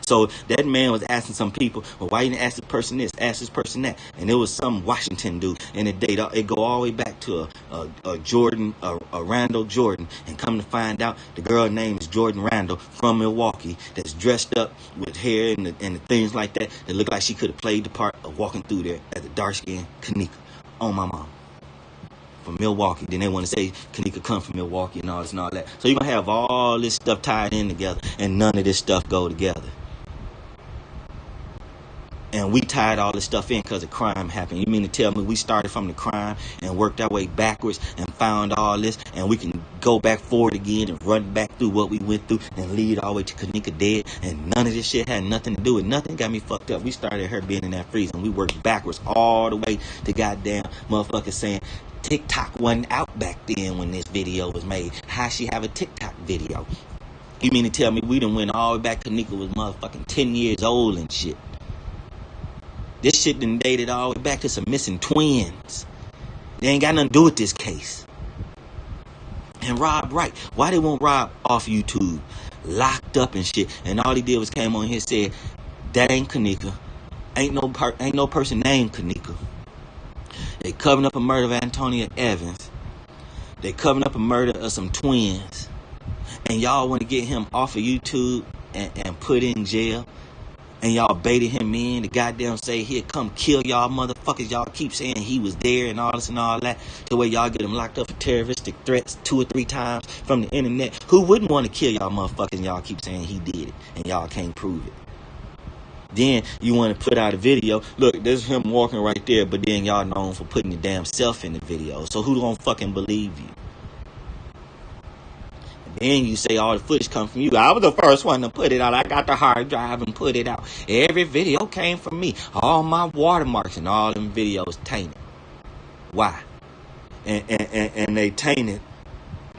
So that man was asking some people, well, why you didn't ask this person this, ask this person that? And it was some Washington dude. And it go all the way back to a Randall Jordan. And come to find out, the girl name is Jordan Randall from Milwaukee, that's dressed up with hair and the things like that look like she could have played the part of walking through there as a dark-skinned Kanika on my mom. From Milwaukee. Then they want to say Kanika come from Milwaukee and all this and all that. So you're going to have all this stuff tied in together, and none of this stuff go together. And we tied all this stuff in because a crime happened. You mean to tell me we started from the crime and worked our way backwards and found all this, and we can go back forward again and run back through what we went through and lead all the way to Kanika dead, and none of this shit had nothing to do with nothing? Got me fucked up. We started her being in that freeze, and we worked backwards all the way to goddamn motherfuckers saying TikTok wasn't out back then when this video was made. How she have a TikTok video? You mean to tell me we done went all the way back? Kanika was motherfucking 10 years old and shit. This shit done dated all the way back to some missing twins. They ain't got nothing to do with this case. And Rob Wright, why they want Rob off YouTube, locked up and shit? And all he did was came on here and said, that ain't Kanika. Ain't no person named Kanika. They covering up a murder of Antonia Evans. They covering up a murder of some twins. And y'all want to get him off of YouTube and put in jail. And y'all baited him in to goddamn say he'll come kill y'all motherfuckers. Y'all keep saying he was there and all this and all that. The way y'all get him locked up for terroristic threats 2 or 3 times from the internet. Who wouldn't want to kill y'all motherfuckers and y'all keep saying he did it and y'all can't prove it? Then you want to put out a video. Look, there's him walking right there, but then y'all known for putting your damn self in the video. So who gonna fucking believe you? Then you say all the footage come from you. I was the first one to put it out. I got the hard drive and put it out. Every video came from me. All my watermarks and all them videos tainted. Why? And they tainted,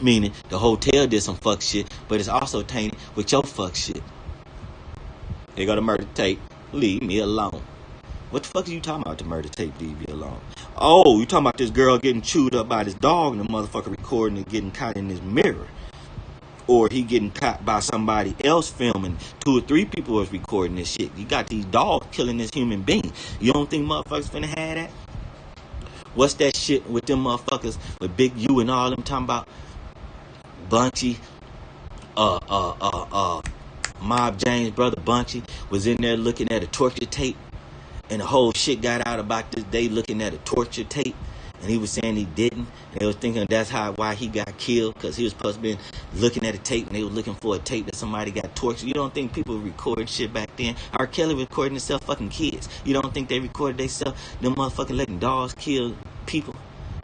meaning the hotel did some fuck shit, but it's also tainted with your fuck shit. They got a murder tape. Leave me alone. What the fuck are you talking about, the murder tape? Leave me alone. Oh, you talking about this girl getting chewed up by this dog and the motherfucker recording and getting caught in this mirror. Or he getting caught by somebody else filming. 2 or 3 people was recording this shit. You got these dogs killing this human being. You don't think motherfuckers finna have that? What's that shit with them motherfuckers with Big U and all them talking about? Bunchy, Mob James' brother Bunchy was in there looking at a torture tape, and the whole shit got out about this day looking at a torture tape. And he was saying he didn't. And they was thinking that's why he got killed, because he was supposed to be looking at a tape, and they were looking for a tape that somebody got tortured. You don't think people recorded shit back then? R. Kelly recording himself fucking kids. You don't think they recorded themselves, them motherfucking letting dogs kill people?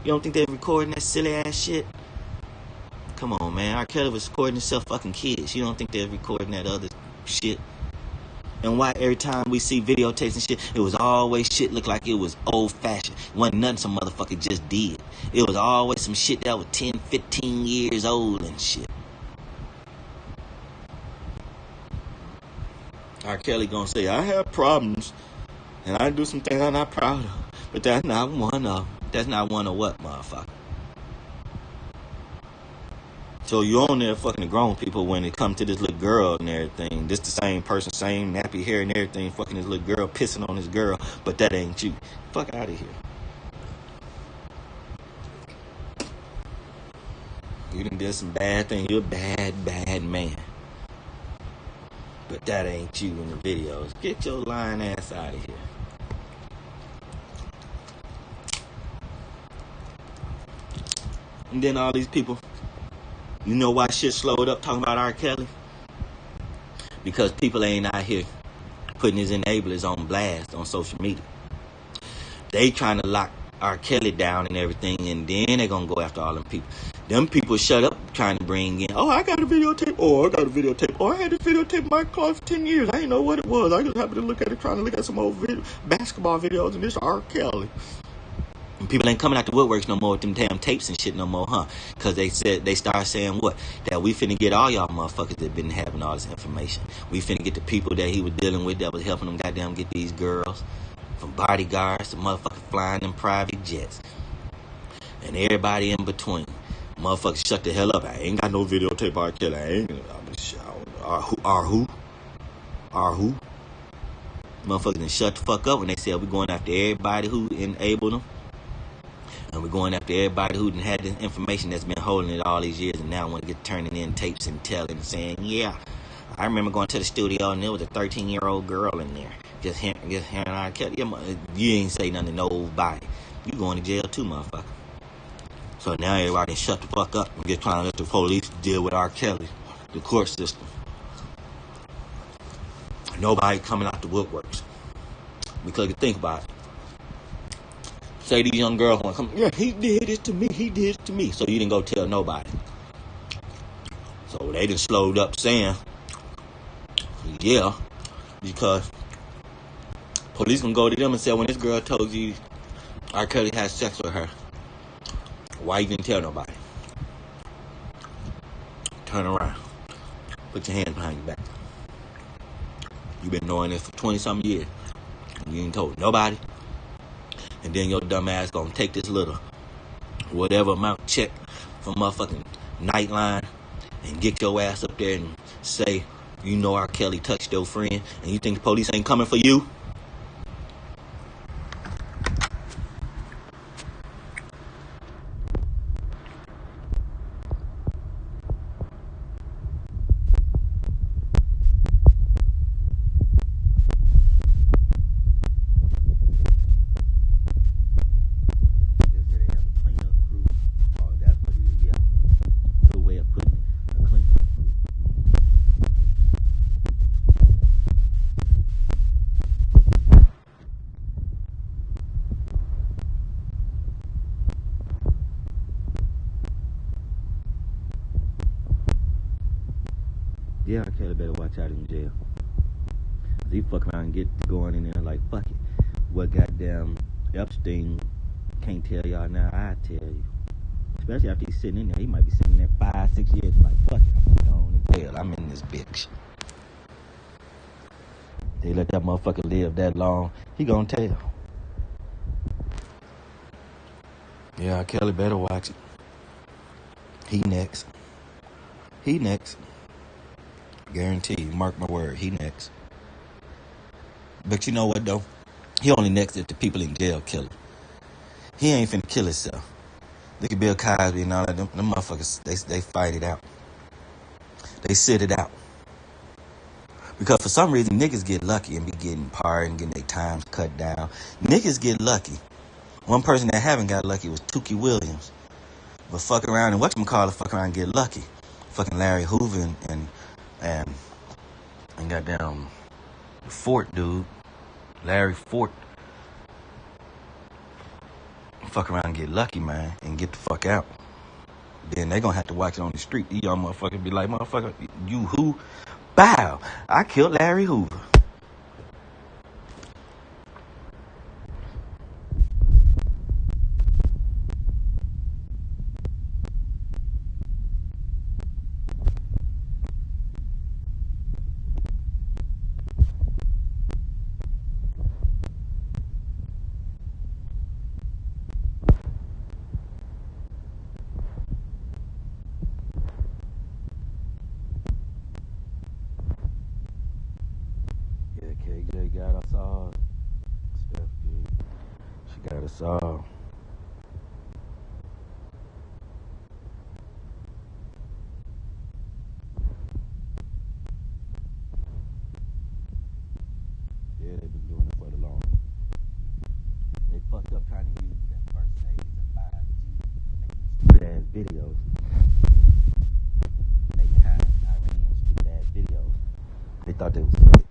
You don't think they recording that silly ass shit? Come on, man. R. Kelly was recording himself fucking kids. You don't think they're recording that other shit? And why every time we see videotapes and shit, it was always shit look like it was old-fashioned. Wasn't nothing some motherfucker just did. It was always some shit that was 10, 15 years old and shit. R. Kelly gonna say, I have problems, and I do some things I'm not proud of. But that's not one of them. That's not one of what, motherfucker? So you on there fucking the grown people when it comes to this little girl and everything. This the same person, same nappy hair and everything, fucking this little girl, pissing on this girl, but that ain't you. Fuck out of here. You done did some bad things. You're a bad, bad man. But that ain't you in the videos. Get your lying ass out of here. And then all these people, you know why shit slowed up talking about R. Kelly? Because people ain't out here putting his enablers on blast on social media. They trying to lock R. Kelly down and everything, and then they gonna go after all them people. Them people shut up trying to bring in, oh, I got a videotape, oh, I got a videotape, oh, I had this videotape in my closet for 10 years. I didn't know what it was. I just happened to look at it, trying to look at some old basketball videos, and this R. Kelly. And people ain't coming out the woodworks no more with them damn tapes and shit no more, huh? Because they started saying what? That we finna get all y'all motherfuckers that been having all this information. We finna get the people that he was dealing with that was helping them goddamn get these girls. From bodyguards to motherfuckers flying them private jets. And everybody in between. Motherfuckers shut the hell up. I ain't got no videotape R. Kelly. I ain't who? Motherfuckers done shut the fuck up when they said we're going after everybody who enabled them. And we're going after everybody who done had the information that's been holding it all these years, and now want to get turning in tapes and telling and saying, yeah, I remember going to the studio and there was a 13-year-old girl in there. Just hearing R. Kelly. You ain't say nothing to nobody. You going to jail too, motherfucker. So now everybody shut the fuck up and get trying to let the police deal with R. Kelly, the court system. Nobody coming out the woodworks. Because you think about it. Say these young girls want to come, yeah, he did this to me, he did it to me. So you didn't go tell nobody. So they just slowed up saying, yeah, because police can go to them and say, when this girl told you R. Kelly had sex with her, why you didn't tell nobody? Turn around. Put your hands behind your back. You've been knowing this for 20-something years. You ain't told nobody. And then your dumb ass gonna take this little whatever amount check from motherfucking Nightline and get your ass up there and say, you know R. Kelly touched your friend, and you think the police ain't coming for you? Yeah, R. Kelly better watch out in jail. He fuck around and get going in there like, fuck it. What goddamn Epstein can't tell y'all now, I tell you. Especially after he's sitting in there. He might be sitting there 5-6 years like, fuck it, I'm going to jail. I'm in this bitch. They let that motherfucker live that long, he gonna tell. Yeah, R. Kelly better watch it. He next. He next. Guarantee you, mark my word, he next. But you know what though? He only next if the people in jail kill him. He ain't finna kill himself. Look at Bill Cosby and all that. Them motherfuckers, they fight it out. They sit it out. Because for some reason, niggas get lucky and be getting pardoned and getting their times cut down. Niggas get lucky. One person that haven't got lucky was Tukey Williams. But fuck around and whatchamacallit fuck around and get lucky. Fucking Larry Hoover and goddamn Fort dude. Larry Fort. Fuck around and get lucky, man, and get the fuck out. Then they gonna have to watch it on the street. These young motherfuckers be like, motherfucker, you who? Bow, I killed Larry Hoover. KJ got us all. Steph G. She got us all. Yeah, they've been doing it for the long. They fucked up trying to use that first stage of 5G and make stupid ass videos. Make time Iranian stupid ass videos. They thought they was slick.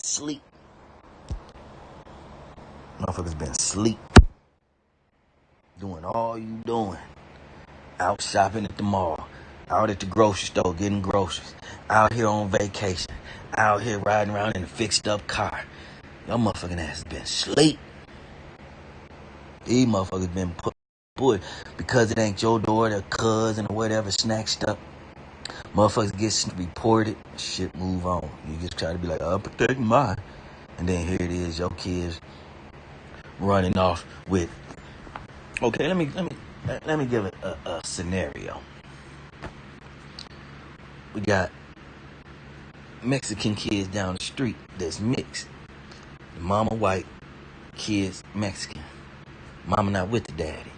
asleep. Motherfuckers been asleep. Doing all you doing. Out shopping at the mall. Out at the grocery store getting groceries. Out here on vacation. Out here riding around in a fixed up car. Your motherfucking ass has been asleep. These motherfuckers been put because it ain't your door, their cousin or whatever snatched up. Motherfuckers get reported, shit move on. You just try to be like, I'm protecting mine. And then here it is, your kids running off with. Okay, let me give it a scenario. We got Mexican kids down the street that's mixed. The mama white, kids Mexican. Mama not with the daddy.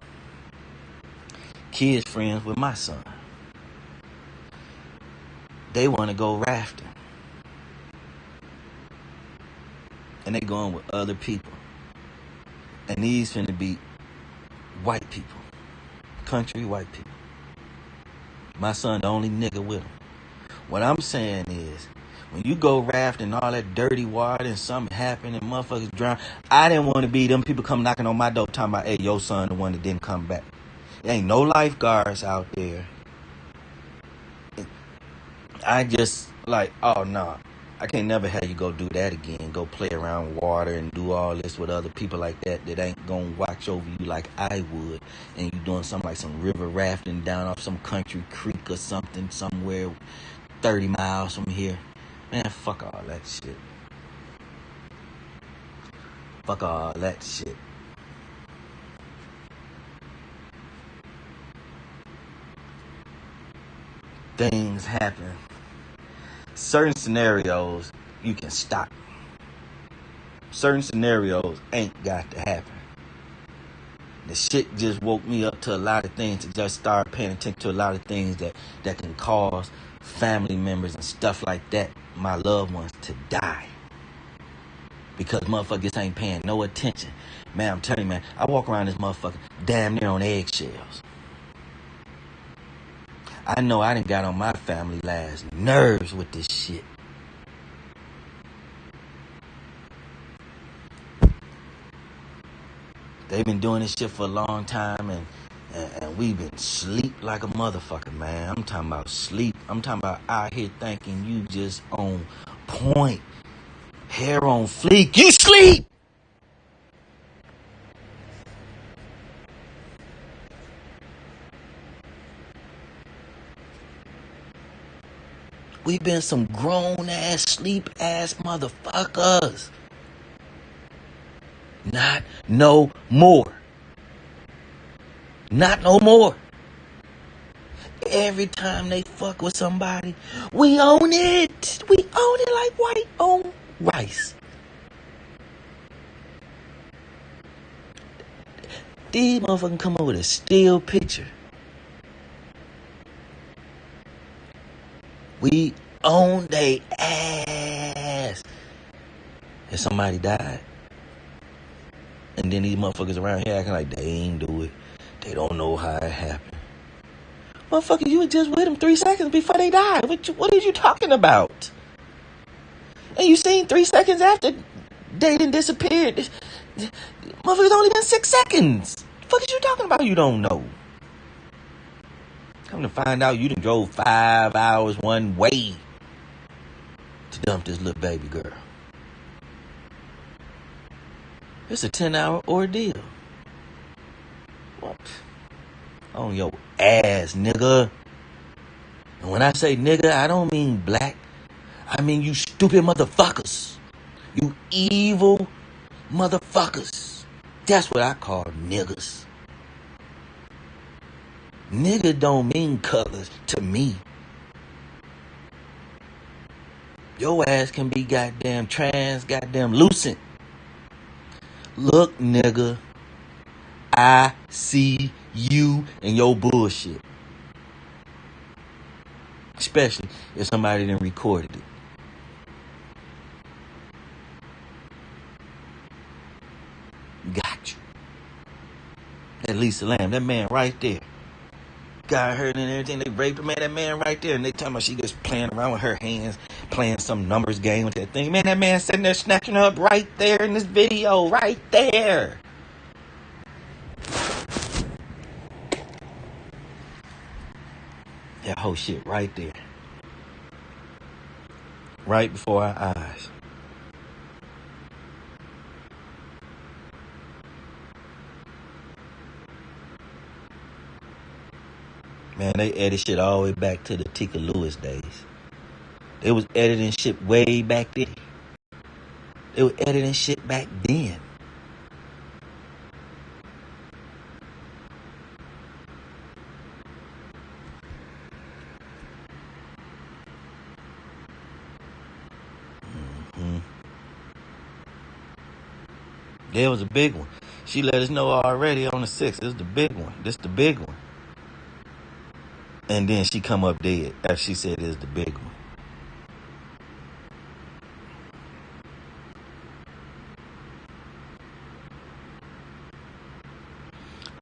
Kids friends with my son. They want to go rafting. And they going with other people. And these finna be white people. Country white people. My son the only nigga with him. What I'm saying is, when you go rafting, all that dirty water and something happen and motherfuckers drown, I didn't want to be them people come knocking on my door talking about, hey, your son the one that didn't come back. There ain't no lifeguards out there. I just like, oh no, I can't never have you go do that again. Go play around water and do all this with other people like that ain't gonna watch over you like I would. And you doing something like some river rafting down off some country creek or something somewhere 30 miles from here. Man, fuck all that shit. Fuck all that shit. Things happen. Certain scenarios you can stop. Certain scenarios ain't got to happen. The shit just woke me up to a lot of things, to just start paying attention to a lot of things that can cause family members and stuff like that, my loved ones, to die. Because motherfuckers ain't paying no attention. Man, I'm telling you, man, I walk around this motherfucker damn near on eggshells. I know I done got on my family last nerves with this shit. They've been doing this shit for a long time, and we've been sleep like a motherfucker, man. I'm talking about sleep. I'm talking about out here thinking you just on point. Hair on fleek. You sleep! We been some grown-ass, sleep-ass motherfuckers. Not no more. Not no more. Every time they fuck with somebody, we own it. We own it like white on rice. These motherfuckers come up with a still picture. We own they ass. And somebody died. And then these motherfuckers around here acting like they ain't do it. They don't know how it happened. Motherfucker, you were just with them 3 seconds before they died. What are you talking about? And you seen 3 seconds after they done disappeared. Motherfuckers only been 6 seconds. The fuck is you talking about? You don't know. Come to find out, you done drove 5 hours one way to dump this little baby girl. It's a 10-hour ordeal. What? On your ass, nigga. And when I say nigga, I don't mean black. I mean you stupid motherfuckers. You evil motherfuckers. That's what I call niggas. Nigga don't mean colors to me. Your ass can be goddamn trans, goddamn lucent. Look, nigga, I see you and your bullshit. Especially if somebody done recorded it. Got you. That Lisa Lamb, that man right there. Got hurt and everything. They raped him, man. That man right there. And they talking about she just playing around with her hands, playing some numbers game with that thing. Man, that man sitting there snatching up right there in this video, right there. That whole shit right there. Right before our eyes. Man, they edit shit all the way back to the Tika Lewis days. They was editing shit way back then. They were editing shit back then. There was a big one. She let us know already on the 6th. This is the big one. This the big one. And then she come up dead after she said it's the big one.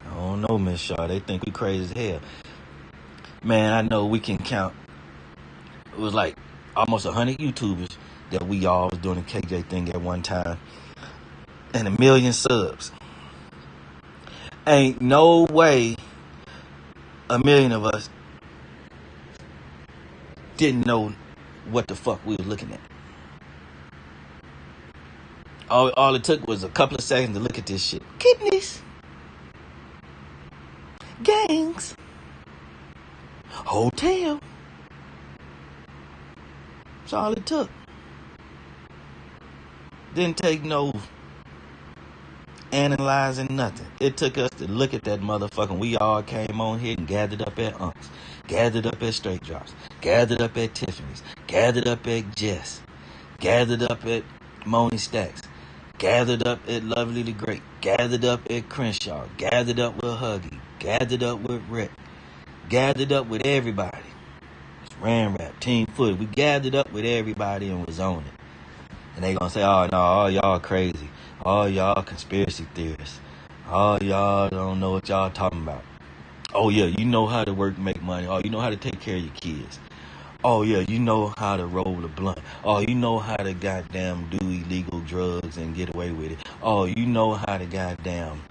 I don't know, Miss Shaw. They think we crazy as hell. Man, I know we can count. It was like almost 100 YouTubers that we all was doing the KJ thing at one time. And 1 million subs. Ain't no way 1 million of us didn't know what the fuck we was looking at. All it took was a couple of seconds to look at this shit. Kidneys. Gangs. Hotel. That's all it took. Didn't take no analyzing nothing. It took us to look at that motherfucker. We all came on here and gathered up at Unc's, gathered up at Straight Drops, gathered up at Tiffany's, gathered up at Jess, gathered up at Moni Stacks, gathered up at Lovely the Great, gathered up at Crenshaw, gathered up with Huggy, gathered up with Rick, gathered up with everybody. It's Ran Rap, Team Foot. We gathered up with everybody and was on it. And they gonna say, oh no, all y'all crazy. All y'all conspiracy theorists. All y'all don't know what y'all talking about. Oh yeah, you know how to work, make money. Oh, you know how to take care of your kids. Oh yeah, you know how to roll a blunt. Oh, you know how to goddamn do illegal drugs and get away with it. Oh, you know how to goddamn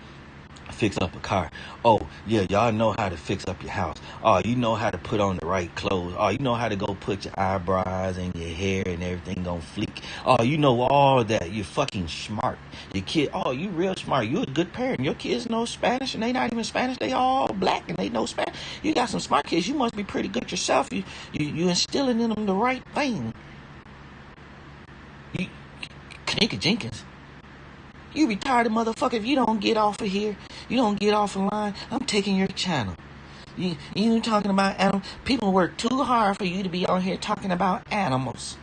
fix up a car. Oh yeah, y'all know how to fix up your house. Oh, you know how to put on the right clothes. Oh, you know how to go put your eyebrows and your hair and everything on fleek. Oh, you know all that. You're fucking smart. Your kid, oh, you real smart. You a good parent. Your kids know Spanish and they not even Spanish. They all black and they know Spanish. You got some smart kids. You must be pretty good yourself. You instilling in them the right thing. Kanika Jenkins. You retarded motherfucker. If you don't get off of here, you don't get off the line, I'm taking your channel. You talking about animals. People work too hard for you to be on here talking about animals.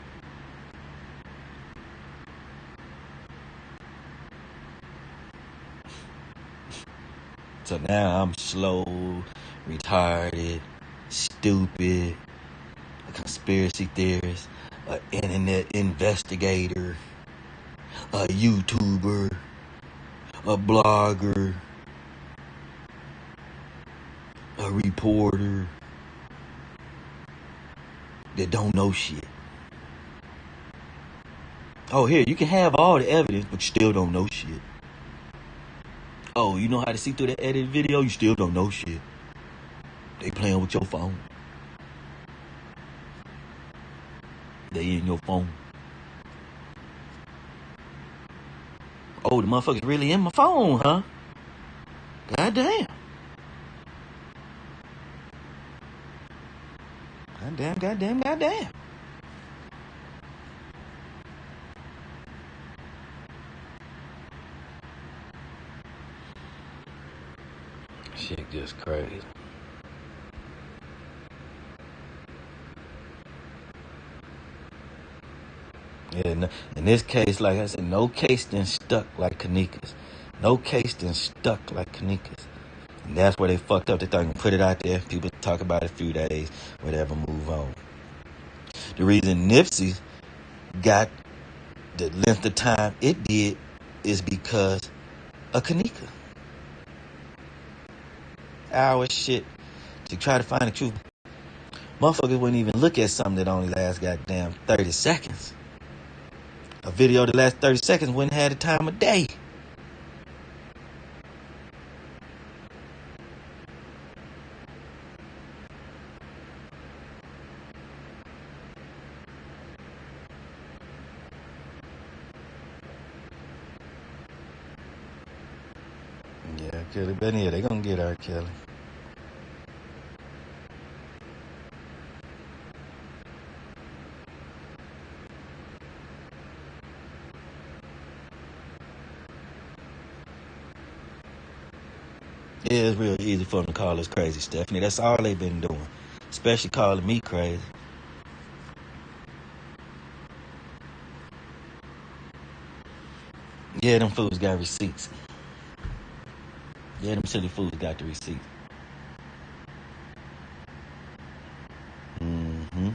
So now I'm slow, retarded, stupid, a conspiracy theorist, an internet investigator, a YouTuber, a blogger, a reporter that don't know shit. Oh, here, you can have all the evidence, but you still don't know shit. Oh, you know how to see through the edited video? You still don't know shit. They playing with your phone. They in your phone. Oh, the motherfucker's really in my phone, huh? Goddamn. Goddamn. Shit just crazy. Yeah, in this case, like I said, no case done stuck like Kanika's. No case done stuck like Kanika's. And that's where they fucked up. They thought they could put it out there. People talk about it a few days, whatever, move on. The reason Nipsey got the length of time it did is because of Kanika. Our shit to try to find the truth. Motherfuckers wouldn't even look at something that only lasts goddamn 30 seconds. A video that lasts 30 seconds wouldn't have the time of day. Yeah, Kelly, but yeah, they gonna get R. Kelly. Yeah, it's real easy for them to call us crazy, Stephanie. That's all they've been doing. Especially calling me crazy. Yeah, them fools got receipts. Yeah, them silly fools got the receipts. Mm-hmm.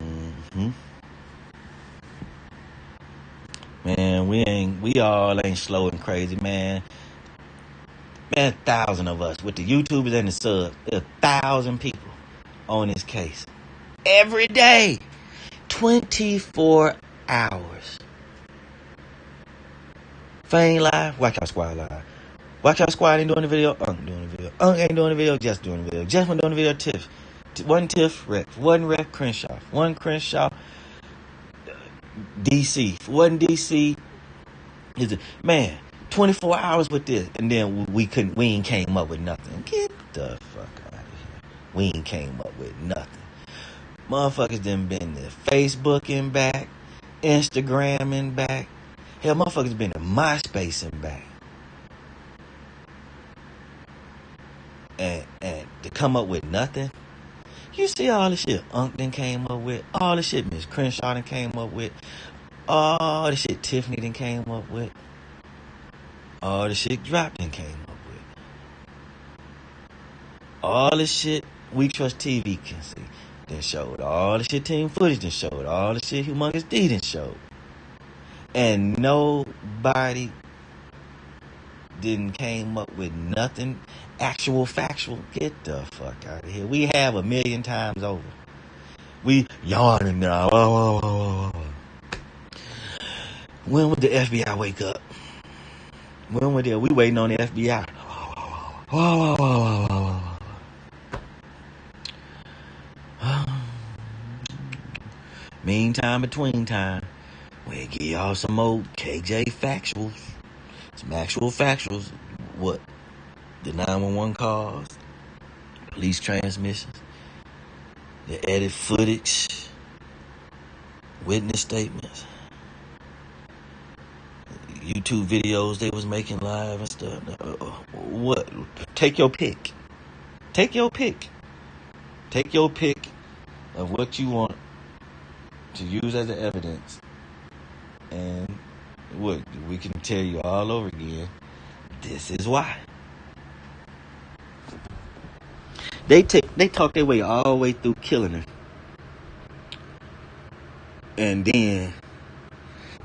Mm-hmm. Man, we all ain't slow and crazy, man. Man, 1,000 of us with the YouTubers and the subs. 1,000 people on this case. Every day. 24 hours. Fame live, Watch Out Squad live. Watch Out Squad ain't doing the video, Unk doing the video. Unk ain't doing the video, Just doing the video. Just doing the video, Tiff. One Tiff, Rex. One Rex, Crenshaw. One Crenshaw, DC. One DC. Man, 24 hours with this. And then we ain't came up with nothing. Get the fuck out of here. We ain't came up with nothing. Motherfuckers done been there. Facebook and back. Instagram and back. Hell, motherfuckers been to MySpace and back. And to come up with nothing. You see all the shit Unk done came up with. All the shit Miss Crenshaw done came up with. All the shit Tiffany done came up with. All the shit Drop done came up with. All the shit We Trust TV can see done showed. All the shit Team Footage done showed. All the shit Humongous D done showed. And nobody didn't came up with nothing actual factual. Get the fuck out of here. We have 1,000,000 times over. We yawning now. When would the FBI wake up? When would we waiting on the FBI? Meantime, between time, we'll give y'all some old KJ factuals. Some actual factuals. What? The 911 calls, police transmissions, the edit footage, witness statements, YouTube videos they was making live and stuff. What? Take your pick. Take your pick. Take your pick of what you want to use as the evidence. And what? We can tell you all over again, this is why. They talk their way all the way through killing her. And then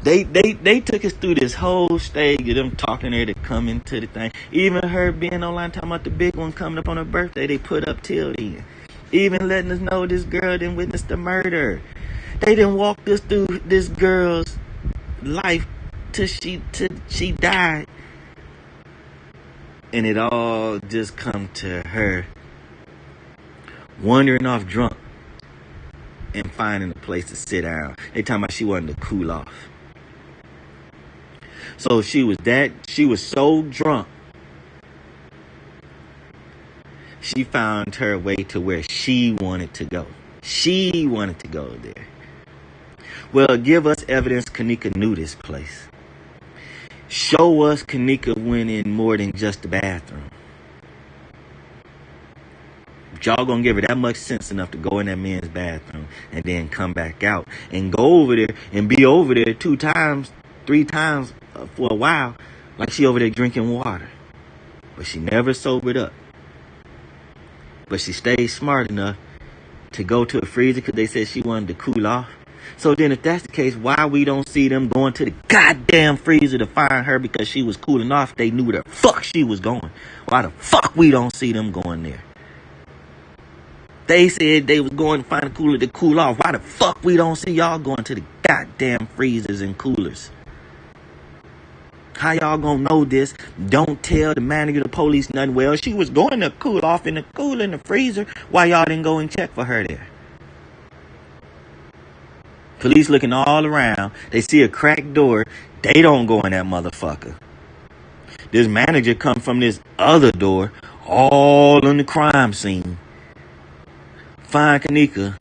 they took us through this whole stage of them talking to her to come into the thing. Even her being online talking about the big one coming up on her birthday, they put up till then. Even letting us know this girl didn't witness the murder. They didn't walk us through this girl's life till she died. And it all just come to her wandering off drunk and finding a place to sit down. They talking about she wanted to cool off. So she was so drunk. She found her way to where she wanted to go. She wanted to go there. Well, give us evidence Kanika knew this place. Show us Kanika went in more than just the bathroom. Y'all gonna give her that much sense enough to go in that man's bathroom and then come back out and go over there and be over there 2 times, 3 times for a while, like she over there drinking water. But she never sobered up. But she stayed smart enough to go to a freezer because they said she wanted to cool off. So then if that's the case, why we don't see them going to the goddamn freezer to find her because she was cooling off? They knew where the fuck she was going. Why the fuck we don't see them going there? They said they was going to find a cooler to cool off. Why the fuck we don't see y'all going to the goddamn freezers and coolers? How y'all gonna know this? Don't tell the manager of the police nothing. Well, she was going to cool off in the cooler in the freezer. Why y'all didn't go and check for her there? Police looking all around. They see a cracked door. They don't go in that motherfucker. This manager come from this other door, all in the crime scene. Find Kanika,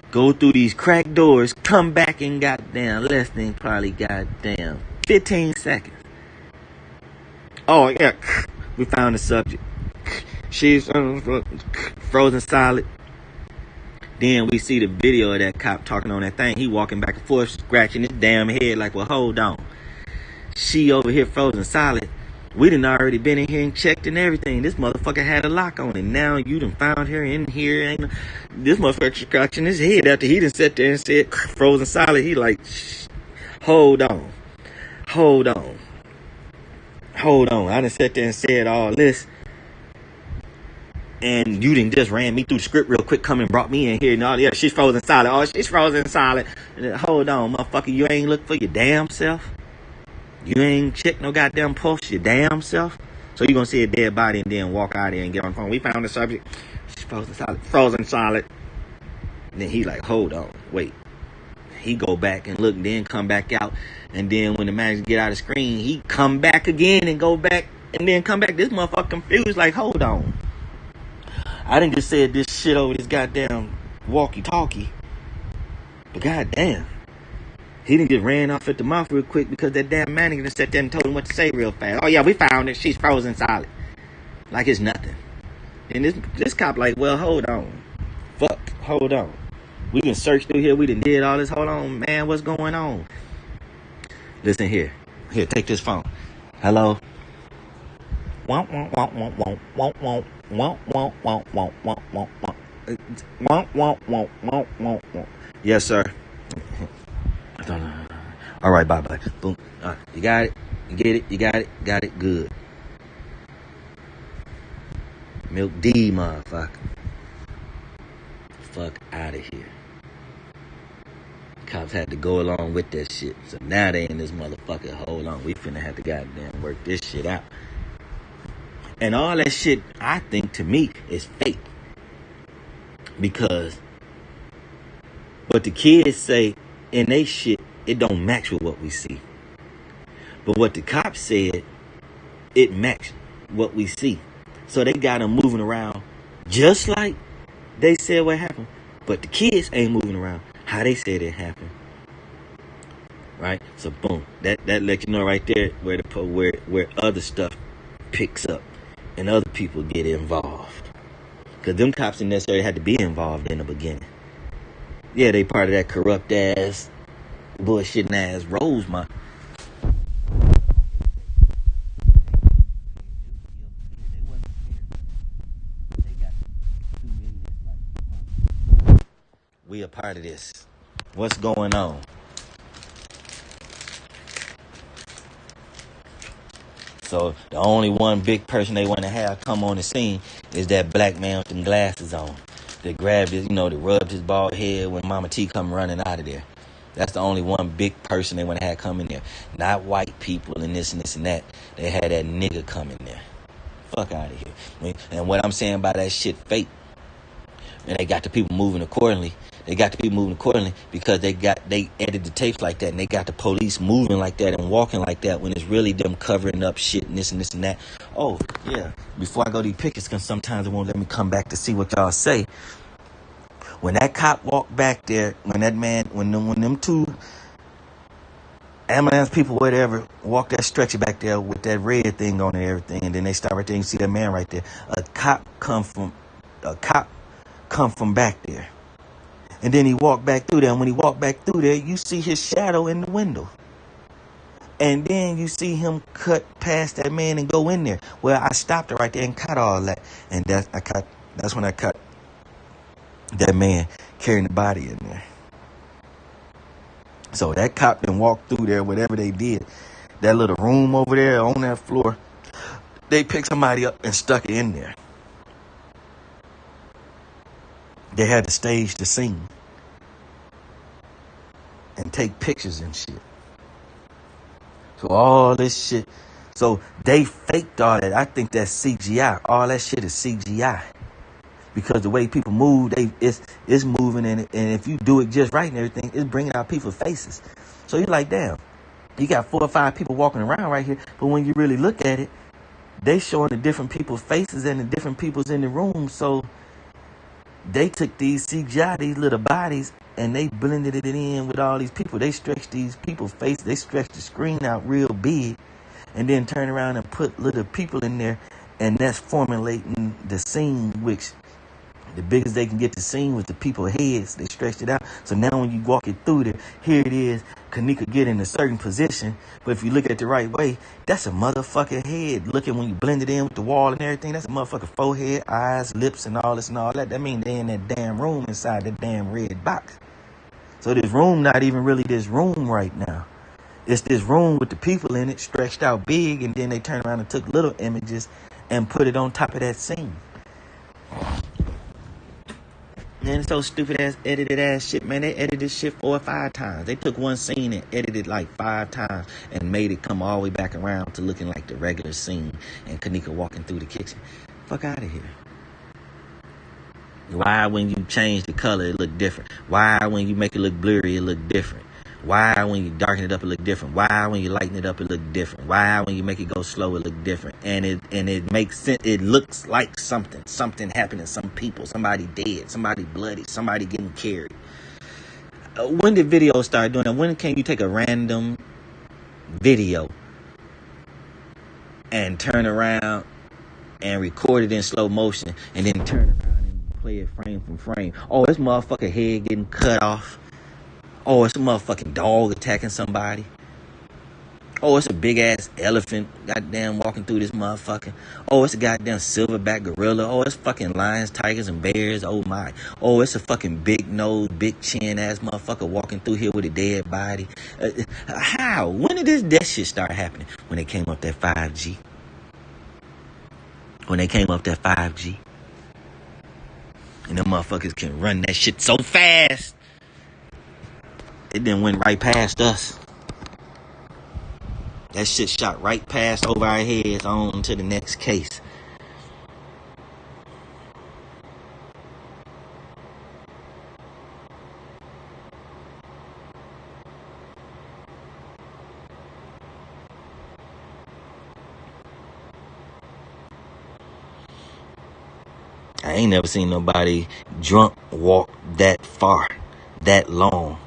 go through these cracked doors, come back in goddamn less than probably goddamn 15 seconds. Oh yeah, we found the subject. She's frozen solid. Then we see the video of that cop talking on that thing. He walking back and forth, scratching his damn head like, well, hold on. She over here frozen solid. We done already been in here and checked and everything. This motherfucker had a lock on it. Now you done found her in here. Ain't this motherfucker scratching his head after he done sat there and said frozen solid. He like, hold on. Hold on. Hold on. I done sat there and said all this. And you done just ran me through the script real quick, come and brought me in here and all. Yeah, she's frozen solid. Oh, she's frozen solid. Hold on, motherfucker. You ain't look for your damn self. You ain't check no goddamn pulse your damn self. So you gonna see a dead body and then walk out there and get on the phone. We found the subject. She's frozen solid. Frozen solid. And then he like, hold on, wait. He go back and look, and then come back out. And then when the manager get out of the screen, he come back again and go back and then come back. This motherfucker confused like, hold on. I didn't just said this shit over this goddamn walkie-talkie. But goddamn. He didn't get ran off at the mouth real quick because that damn manager just sat there and told him what to say real fast. Oh yeah, we found it. She's frozen solid. Like it's nothing. And this cop like, well, hold on. Fuck, hold on. We can search through here. We done did all this. Hold on, man. What's going on? Listen here. Here, take this phone. Hello? Womp, womp, womp, womp, womp, womp, womp. Womp, womp, womp, womp, womp, womp, womp. Womp, womp, womp, womp, womp, womp. Yes, sir. All right, bye-bye. Boom. All right, you got it? You get it? You got it? Got it? Good. Milk D, motherfucker. Fuck out of here. Cops had to go along with that shit. So now they in this motherfucker. Hold on. We finna have to goddamn work this shit out. And all that shit, I think, to me, is fake. Because what the kids say in they shit, it don't match with what we see. But what the cops said, it matched what we see. So they got them moving around just like they said what happened. But the kids ain't moving around how they said it happened. Right? So boom. That lets you know right there where other stuff picks up. And other people get involved. Because them cops didn't necessarily have to be involved in the beginning. Yeah, they part of that corrupt ass, bullshitting ass Rosemont. We a part of this. What's going on? So the only one big person they want to have come on the scene is that black man with them glasses on. That grabbed his, that rubbed his bald head when Mama T come running out of there. That's the only one big person they want to have come in there. Not white people and this and this and that. They had that nigga come in there. Fuck out of here. And what I'm saying by that shit fake. And they got the people moving accordingly. They got the people moving accordingly because they edited the tapes like that, and they got the police moving like that and walking like that when it's really them covering up shit and this and this and that. Oh, yeah. Before I go to these pictures, because sometimes it won't let me come back to see what y'all say. When that cop walked back there, when them two ambulance people, whatever, walked that stretcher back there with that red thing on and everything, and then they stop right there and you see that man right there. A cop come from back there. And then he walked back through there. And when he walked back through there, you see his shadow in the window. And then you see him cut past that man and go in there. Well, I stopped it right there and cut all that. And that's when I cut that man carrying the body in there. So that cop then walked through there, whatever they did, that little room over there on that floor, they picked somebody up and stuck it in there. They had to stage the scene and take pictures and shit. So all this shit, so they faked all that. I think that's CGI. All that shit is CGI. Because the way people move, it's moving, and if you do it just right and everything, it's bringing out people's faces. So you're like, damn, you got 4 or 5 people walking around right here, but when you really look at it, they showing the different people's faces and the different people's in the room. So they took these CGI, these little bodies, and they blended it in with all these people. They stretched these people's faces. They stretched the screen out real big, and then turn around and put little people in there, and that's formulating the scene, which the biggest they can get the scene was the people's heads. They stretched it out. So now when you walk it through there, here it is. Kanika get in a certain position. But if you look at it the right way, that's a motherfucking head. Looking when you blend it in with the wall and everything, that's a motherfucking forehead, eyes, lips, and all this and all that. That means they in that damn room inside that damn red box. So this room not even really this room right now. It's this room with the people in it stretched out big, and then they turned around and took little images and put it on top of that scene. Man, it's so stupid ass, edited ass shit, man. They edited this shit 4 or 5 times. They took one scene and edited like 5 times and made it come all the way back around to looking like the regular scene and Kanika walking through the kitchen. Fuck out of here. Why when you change the color it look different? Why when you make it look blurry it look different? Why when you darken it up it look different? Why when you lighten it up it look different? Why when you make it go slow it look different? And it makes sense. It looks like something happened to some people. Somebody dead, somebody bloody, somebody getting carried. When did video start doing that? When can you take a random video and turn around and record it in slow motion and then turn around and play it frame from frame? Oh, this motherfucker head getting cut off. Oh, it's a motherfucking dog attacking somebody. Oh, it's a big ass elephant goddamn walking through this motherfucker. Oh, it's a goddamn silverback gorilla. Oh, it's fucking lions, tigers, and bears. Oh my. Oh, it's a fucking big nose, big chin ass motherfucker walking through here with a dead body. How? When did that shit start happening? When they came up that 5G. When they came up that 5G. And them motherfuckers can run that shit so fast. It then went right past us. That shit shot right past over our heads on to the next case. I ain't never seen nobody drunk walk that far, that long.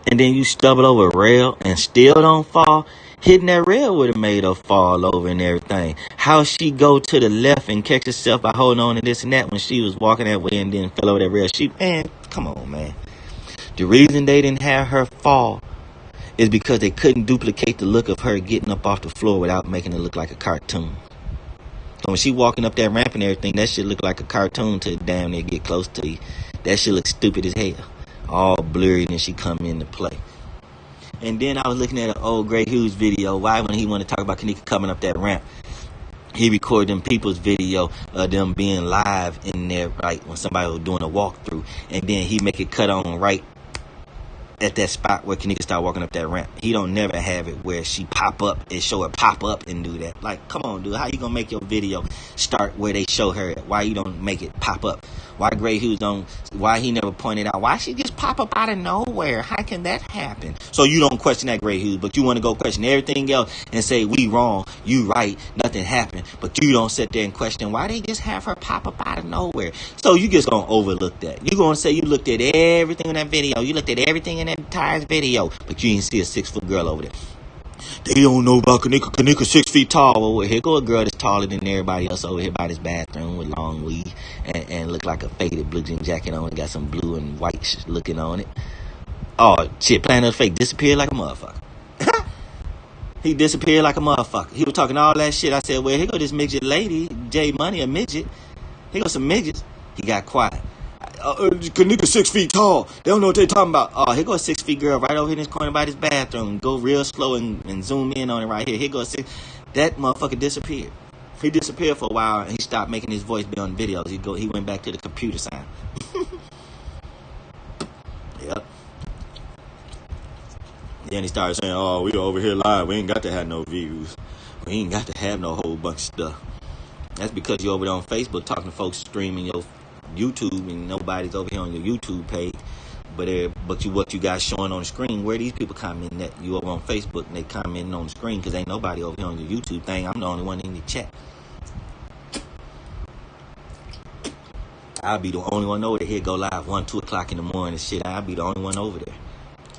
And then you stumble over a rail and still don't fall. Hitting that rail would have made her fall over and everything. How she go to the left and catch herself by holding on to this and that when she was walking that way and then fell over that rail? Man, come on, man. The reason they didn't have her fall is because they couldn't duplicate the look of her getting up off the floor without making it look like a cartoon. So when she walking up that ramp and everything, that shit look like a cartoon till damn near get close to you. That shit look stupid as hell. All blurry, and then she come into play. And then I was looking at an old Gray Hughes video. Why when he wanted to talk about Kanika coming up that ramp, he recorded them people's video of them being live in there, right, when somebody was doing a walkthrough. And then he make it cut on right at that spot where Kanika start walking up that ramp. He don't never have it where she pop up and show her pop up and do that. Like, come on, dude. How you gonna make your video start where they show her at? Why you don't make it pop up? Why Gray Hughes don't, why he never pointed out, why she just pop up out of nowhere? How can that happen? So you don't question that, Gray Hughes, but you want to go question everything else and say, we wrong, you right, nothing happened. But you don't sit there and question why they just have her pop up out of nowhere. So you just gonna overlook that. You gonna say you looked at everything in that video, you looked at everything in that entire video, but you didn't see a 6-foot girl over there. They don't know about Kanika. Kanika 6 feet tall. Well, here go a girl that's taller than everybody else over here by this bathroom with long weave and look like a faded blue jean jacket on. Got some blue and white looking on it. Oh, shit, Planet of the Fake disappeared like a motherfucker. He disappeared like a motherfucker. He was talking all that shit. I said, well, here go this midget lady, J Money, a midget. Here go some midgets. He got quiet. Kanika 6 feet tall. They don't know what they talking about. Oh, here goes a 6 feet girl right over here in this corner by this bathroom. Go real slow and zoom in on it right here. Here goes 6. That motherfucker disappeared. He disappeared for a while and he stopped making his voice be on videos. He went back to the computer sound. Yep. Then he started saying, oh, we over here live. We ain't got to have no views. We ain't got to have no whole bunch of stuff. That's because you're over there on Facebook talking to folks streaming your YouTube and nobody's over here on your YouTube page. But what you got showing on the screen, where these people commenting at? You over on Facebook and they commenting on the screen because ain't nobody over here on your YouTube thing. I'm the only one in the chat. I'll be the only one over there. Here go live 1, 2 o'clock in the morning and shit. I'll be the only one over there.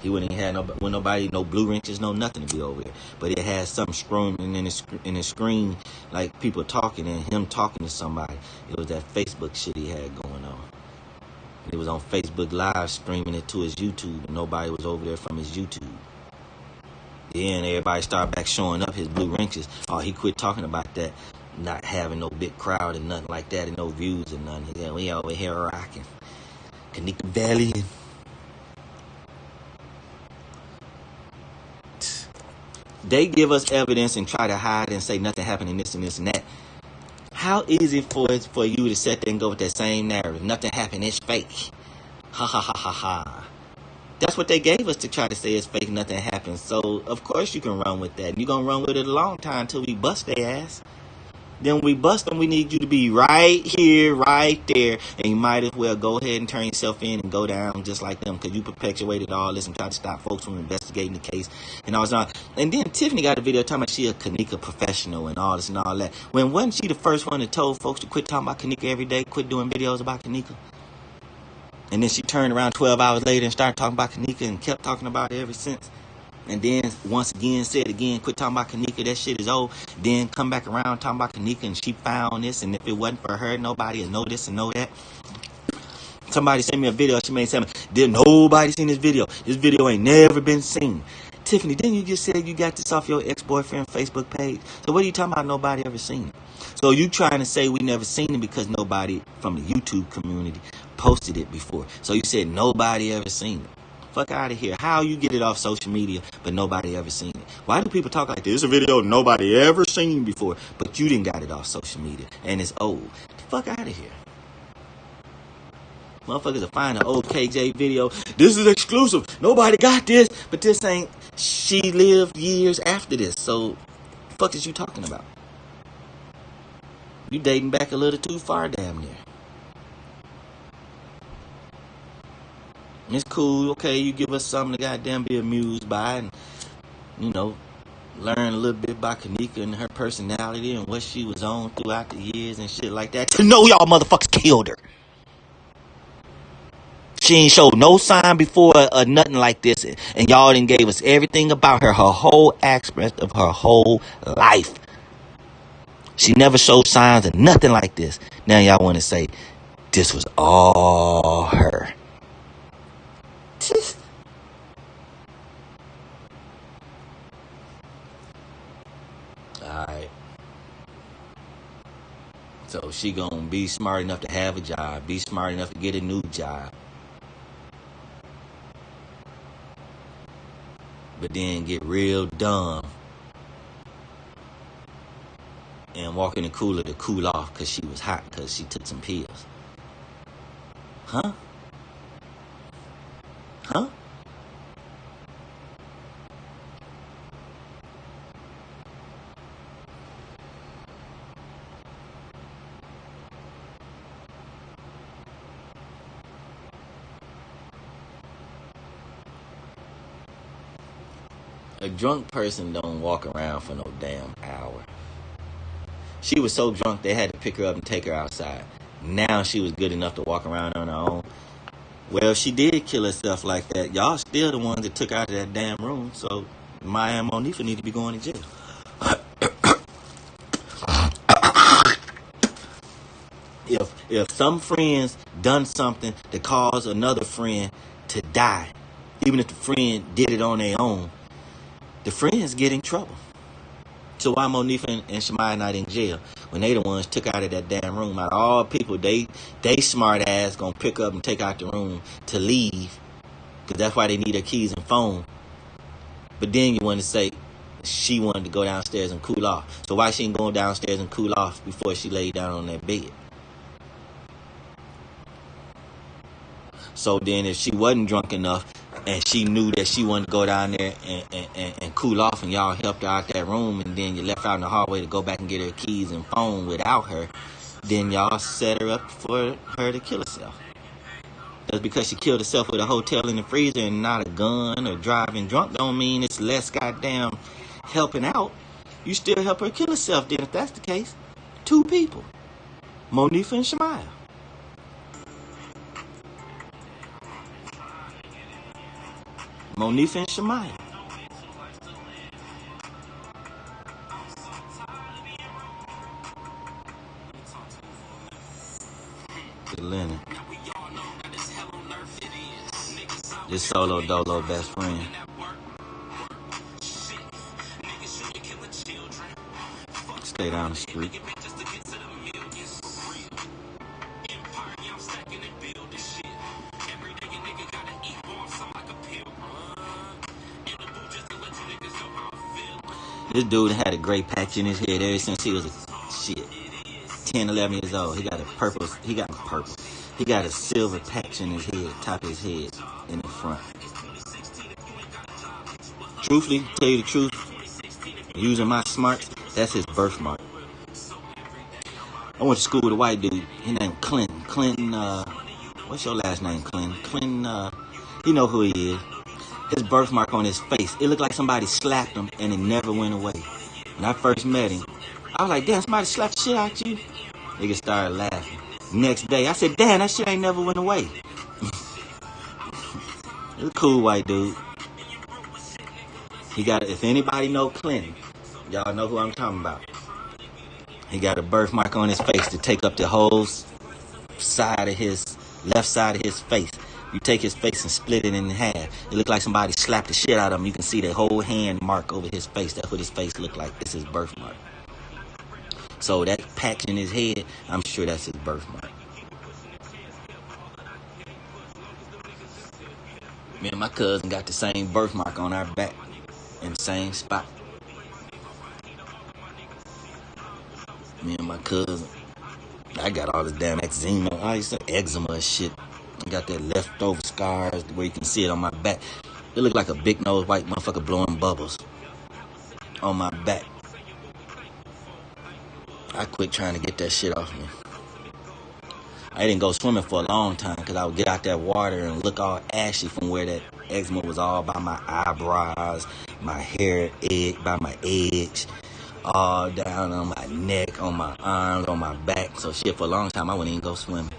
He wouldn't have nobody, no blue wrenches, no nothing to be over there. But it has something scrolling in the screen, like people talking and him talking to somebody. It was that Facebook shit he had going on. He was on Facebook Live streaming it to his YouTube, and nobody was over there from his YouTube. Then everybody started back showing up his blue wrenches. Oh, he quit talking about that, not having no big crowd and nothing like that, and no views and nothing. He said, we over here rocking Kanika Valley. They give us evidence and try to hide and say nothing happened and this and this and that. How easy for you to sit there and go with that same narrative? Nothing happened, it's fake. Ha ha ha ha ha. That's what they gave us to try to say it's fake, nothing happened. So, of course you can run with that. And you're going to run with it a long time until we bust their ass. Then when we bust them, we need you to be right here, right there. And you might as well go ahead and turn yourself in and go down just like them. Because you perpetuated all this and tried to stop folks from investigating the case. And all that. And then Tiffany got a video talking about she a Kanika professional and all this and all that. When wasn't she the first one that told folks to quit talking about Kanika every day? Quit doing videos about Kanika? And then she turned around 12 hours later and started talking about Kanika and kept talking about it ever since. And then once again said again, quit talking about Kanika, that shit is old. Then come back around talking about Kanika and she found this, and if it wasn't for her, nobody would know this and know that. Somebody sent me a video, she made something, did nobody seen this video? This video ain't never been seen. Tiffany, didn't you just say you got this off your ex-boyfriend Facebook page? So what are you talking about nobody ever seen it? So you trying to say we never seen it because nobody from the YouTube community posted it before. So you said nobody ever seen it. Fuck out of here. How you get it off social media, but nobody ever seen it? Why do people talk like this? It's a video nobody ever seen before, but you didn't got it off social media, and it's old. Fuck out of here. Motherfuckers will find an old KJ video. This is exclusive. Nobody got this, but this ain't. She lived years after this, so fuck is you talking about? You dating back a little too far, damn near. It's cool, okay, you give us something to goddamn be amused by and, you know, learn a little bit about Kanika and her personality and what she was on throughout the years and shit like that. To know y'all motherfuckers killed her. She ain't showed no sign before or nothing like this. And y'all done gave us everything about her whole aspect of her whole life. She never showed signs of nothing like this. Now y'all want to say this was all her. Alright. So she gonna be smart enough to have a job, be smart enough to get a new job, but then get real dumb and walk in the cooler to cool off because she was hot because she took some pills. Huh? Huh? A drunk person don't walk around for no damn hour. She was so drunk they had to pick her up and take her outside. Now she was good enough to walk around on her own. Well, if she did kill herself like that, y'all still the ones that took her out of that damn room. So Maya and Monifa need to be going to jail. If some friends done something to cause another friend to die, even if the friend did it on their own, the friends get in trouble. So why Monifa and Shemaya not in jail? when they the ones took out of that damn room. Out of all people, they smart ass gonna pick up and take out the room to leave, because that's why they need their keys and phone. But then you want to say she wanted to go downstairs and cool off. So why she ain't going downstairs and cool off before she laid down on that bed? So then if she wasn't drunk enough and she knew that she wanted to go down there and cool off, and y'all helped her out that room, and then you left her out in the hallway to go back and get her keys and phone without her, then y'all set her up for her to kill herself. Just because she killed herself with a hotel in the freezer and not a gun or driving drunk don't mean it's less goddamn helping out. You still help her kill herself then if that's the case. 2 people. Monifa and Shamaya. Monifa and Shamaya. Good Lennon. This solo dolo best friend. Stay down the street. This dude had a gray patch in his head ever since he was a 10, 11 years old. He got a silver patch in his head, top of his head, in the front. Truthfully, tell you the truth, using my smarts, that's his birthmark. I went to school with a white dude. His name Clinton. What's your last name, Clinton? Clinton, you know who he is. His birthmark on his face, it looked like somebody slapped him and it never went away. When I first met him, I was like, damn, somebody slapped the shit out you? Nigga started laughing. Next day, I said, damn, that shit ain't never went away. He's a cool white dude. He got, if anybody know Clinton, y'all know who I'm talking about. He got a birthmark on his face to take up the whole side of his, left side of his face. You take his face and split it in half. It looked like somebody slapped the shit out of him. You can see the whole hand mark over his face. That's what his face looked like. It's his birthmark. So that patch in his head, I'm sure that's his birthmark. Me and my cousin got the same birthmark on our back in the same spot. Me and my cousin, I got all this damn eczema. I used to say eczema and shit. I got that leftover scars where you can see it on my back. It looked like a big nose white motherfucker blowing bubbles on my back. I quit trying to get that shit off me. I didn't go swimming for a long time because I would get out that water and look all ashy from where that eczema was all by my eyebrows, my hair edge, by my edge, all down on my neck, on my arms, on my back. So shit, for a long time I wouldn't even go swimming.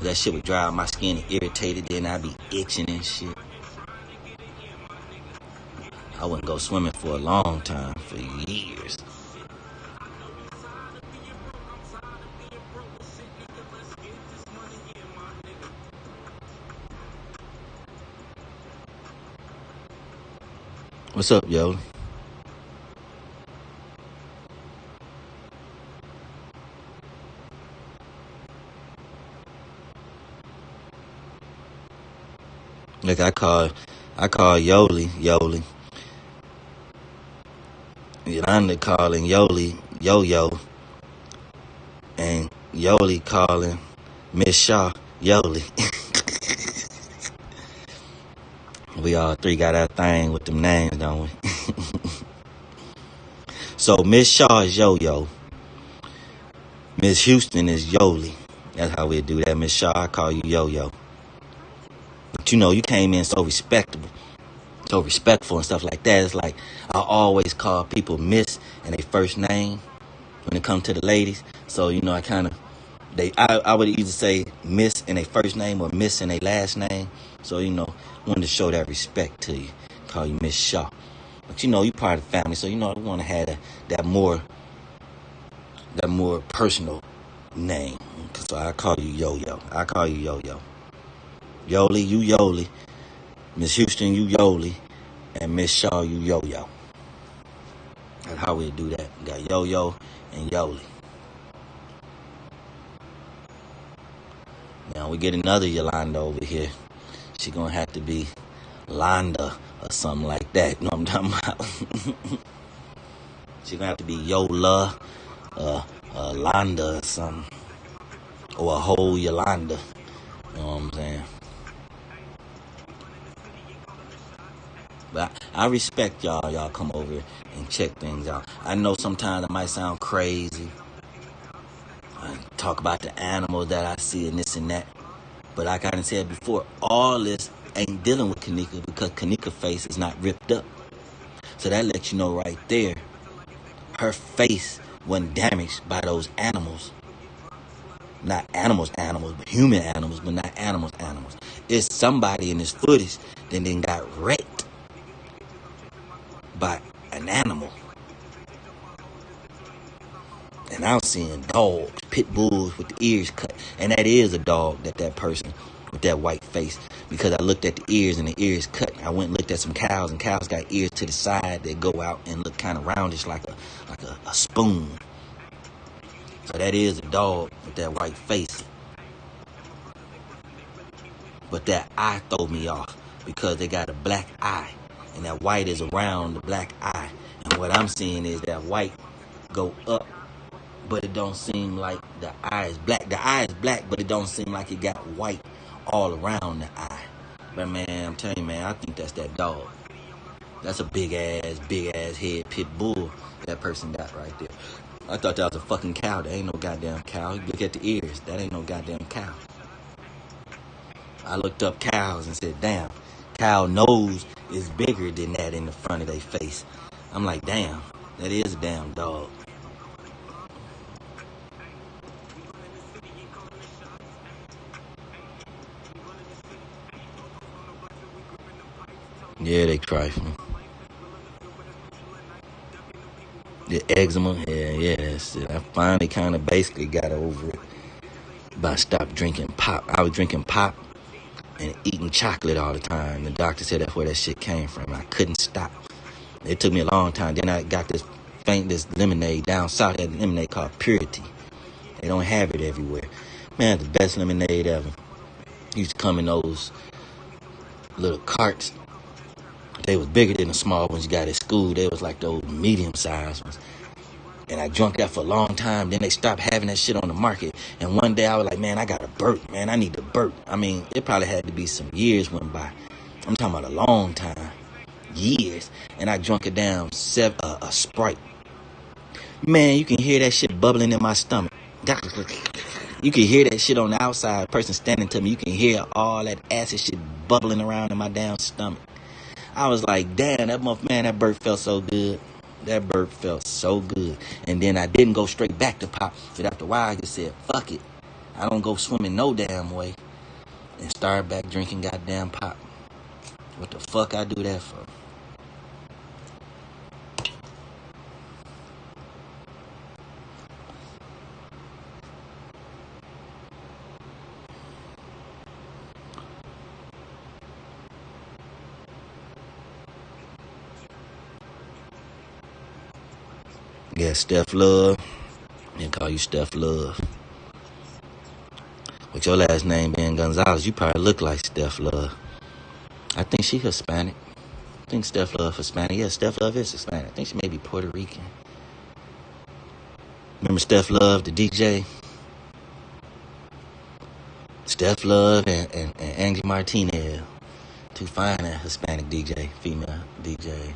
That shit would dry out my skin and irritated, then I'd be itching and shit. I wouldn't go swimming for a long time, for years. What's up, yo? Like I call Yoli. Yolanda calling Yoli Yo-Yo. And Yoli calling Miss Shaw Yoli. We all three got our thing with them names, don't we? So Miss Shaw is Yo-Yo. Miss Houston is Yoli. That's how we do that. Miss Shaw, I call you Yo-Yo. But you know, you came in so respectful and stuff like that. It's like I always call people Miss and their first name when it comes to the ladies. So, you know, I would either say Miss in their first name or Miss in their last name. So, you know, wanted to show that respect to you. Call you Miss Shaw. But, you know, you part of the family. So, you know, I want to have that more personal name. So I call you Yo-Yo. I call you Yo-Yo. Yoli, you Yoli. Miss Houston, you Yoli. And Miss Shaw, you Yo-Yo. That's how we do that. We got Yo-Yo and Yoli. Now we get another Yolanda over here. She gonna have to be Londa or something like that. You know what I'm talking about? She gonna have to be Yola, Londa or something. Or a whole Yolanda. You know what I'm saying? But I respect y'all. Y'all come over and check things out. I know sometimes it might sound crazy. I talk about the animals that I see and this and that. But like I said before, all this ain't dealing with Kanika because Kanika's face is not ripped up. So that lets you know right there, her face wasn't damaged by those animals. Not animals, but human animals, but not animals. It's somebody in this footage that then got wrecked by an animal. And I'm seeing dogs, pit bulls with the ears cut. And that is a dog, that person with that white face. Because I looked at the ears and the ears cut. I went and looked at some cows and cows got ears to the side that go out and look kind of roundish like a spoon. So that is a dog with that white face. But that eye throw me off because they got a black eye. And that white is around the black eye. And what I'm seeing is that white go up, but it don't seem like the eye is black. The eye is black, but it don't seem like it got white all around the eye. But man, I'm telling you, man, I think that's that dog. That's a big ass head pit bull that person got right there. I thought that was a fucking cow. That ain't no goddamn cow. You look at the ears. That ain't no goddamn cow. I looked up cows and said, damn, cow nose is bigger than that in the front of their face. I'm like, damn, that is a damn dog. Yeah, they trifling. The eczema, yeah, that's it. I finally kind of basically got over it. But I stopped drinking pop. I was drinking pop and eating chocolate all the time. The doctor said that's where that shit came from. I couldn't stop. It took me a long time. Then I got this lemonade down south. That lemonade called Purity. They don't have it everywhere. Man, the best lemonade ever. Used to come in those little carts. They was bigger than the small ones you got at school. They was like those medium-sized ones. And I drunk that for a long time. Then they stopped having that shit on the market. And one day I was like, man, I got to burp. Man, I need to burp. I mean, it probably had to be some years went by. I'm talking about a long time. Years. And I drunk it down, a Sprite. Man, you can hear that shit bubbling in my stomach. You can hear that shit on the outside. Person standing to me, you can hear all that acid shit bubbling around in my damn stomach. I was like, damn, that burp felt so good. That burp felt so good. And then I didn't go straight back to pop. But after a while, I just said, fuck it. I don't go swimming no damn way. And started back drinking goddamn pop. What the fuck I do that for? Yeah, Steph Love. They call you Steph Love. With your last name being Gonzalez, you probably look like Steph Love. I think she Hispanic. I think Steph Love Hispanic. Yeah, Steph Love is Hispanic. I think she may be Puerto Rican. Remember Steph Love, the DJ? Steph Love and Angie Martinez. Too fine a Hispanic DJ, female DJ.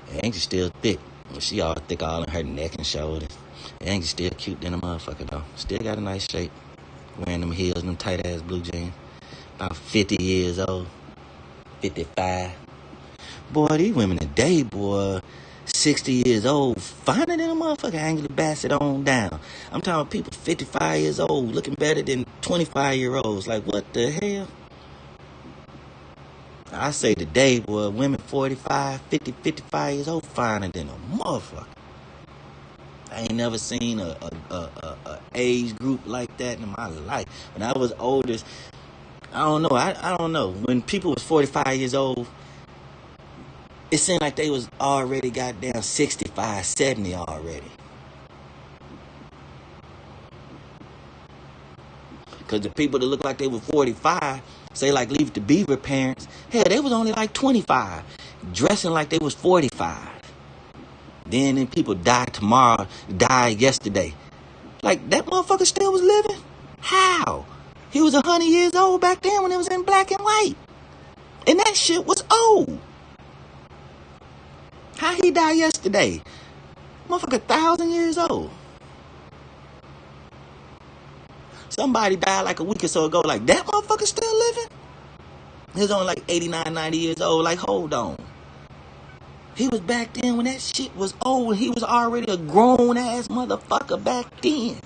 And Angie's still thick. She all thick all in her neck and shoulders. Angie's still cute than a motherfucker though. Still got a nice shape. Wearing them heels, them tight ass blue jeans. About 50 years old. 55. Boy, these women today, boy, 60 years old, finer than a motherfucker Angela Bassett on down. I'm talking about people 55 years old looking better than 25-year-olds. Like, what the hell? I say today, boy, women 45, 50, 55 years old finer than a motherfucker. I ain't never seen a age group like that in my life. When I was oldest, I don't know. I don't know. When people was 45 years old, it seemed like they was already goddamn 65, 70 already. Because the people that look like they were 45, say like Leave It to Beaver parents, hell, they was only like 25, dressing like they was 45. Then people died tomorrow, died yesterday. Like, that motherfucker still was living? How? He was 100 years old back then when it was in black and white. And that shit was old. How he died yesterday? Motherfucker 1,000 years old. Somebody died like a week or so ago. Like, that motherfucker still living? He was only like 89, 90 years old. Like, hold on. He was back then when that shit was old. He was already a grown-ass motherfucker back then.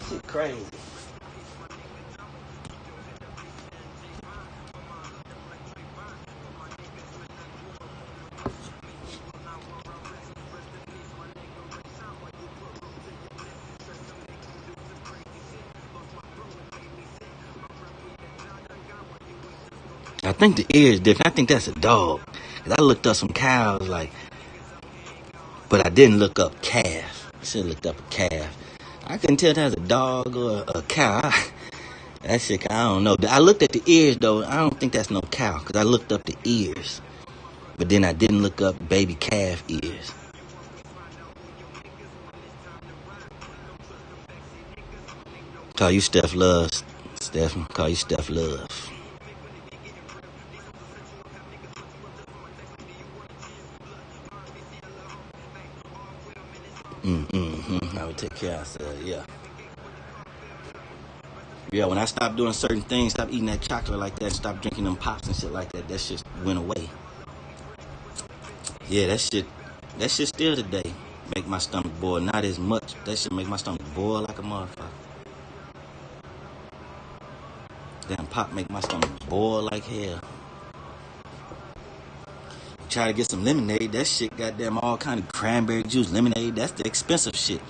Shit crazy. I think the ear is different. I think that's a dog. Cause I looked up some cows, like, but I didn't look up calf. I should have looked up a calf. I couldn't tell if that was a dog or a cow. That shit, I don't know. I looked at the ears, though. I don't think that's no cow, because I looked up the ears. But then I didn't look up baby calf ears. Call you Steph Love, Steph. Call you Steph Love. I would take care of ourselves, yeah. Yeah, when I stopped doing certain things, stopped eating that chocolate like that, stopped drinking them pops and shit like that, that shit went away. Yeah, that shit still today make my stomach boil. Not as much. That shit make my stomach boil like a motherfucker. Damn pop make my stomach boil like hell. Try to get some lemonade. That shit goddamn all kind of cranberry juice. Lemonade, that's the expensive shit.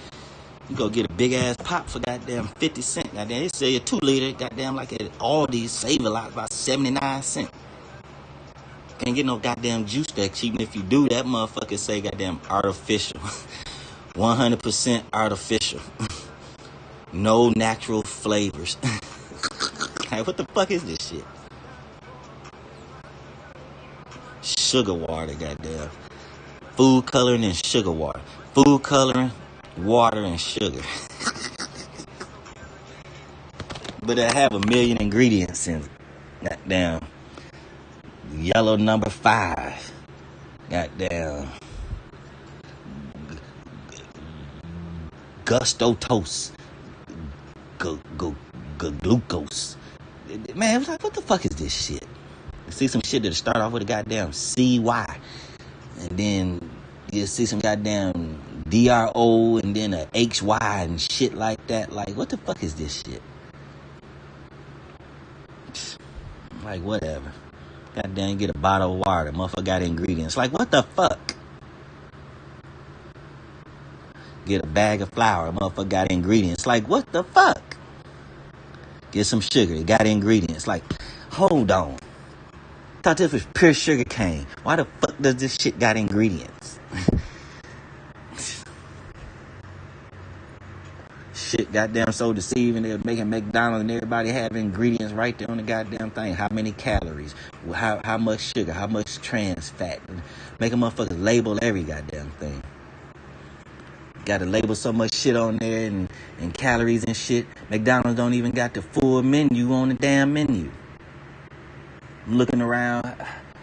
You go get a big ass pop for goddamn 50 cents. Goddamn, they say a 2 liter, goddamn, like at Aldi, save a lot, about 79 cents. Can't get no goddamn juice that cheap. And if you do, that motherfucker say goddamn artificial. 100% artificial. No natural flavors. Like, what the fuck is this shit? Sugar water, goddamn. Food coloring and sugar water. Food coloring, water, and sugar. But I have 1 million ingredients in it. Goddamn. Yellow number 5. Goddamn. Gusto toast. Glucose. Man, like, what the fuck is this shit? You see some shit that'll start off with a goddamn CY. And then you see some goddamn DRO and then a HY and shit like that. Like, what the fuck is this shit? Like, whatever. Goddamn, get a bottle of water. Motherfucker got ingredients. Like, what the fuck? Get a bag of flour. Motherfucker got ingredients. Like, what the fuck? Get some sugar. It got ingredients. Like, hold on. Thought this was pure sugar cane. Why the fuck does this shit got ingredients? Shit goddamn so deceiving. They're making McDonald's and everybody have ingredients right there on the goddamn thing. How many calories? How much sugar? How much trans fat? Make a motherfucker label every goddamn thing. Got to label so much shit on there and calories and shit. McDonald's don't even got the full menu on the damn menu. I'm looking around.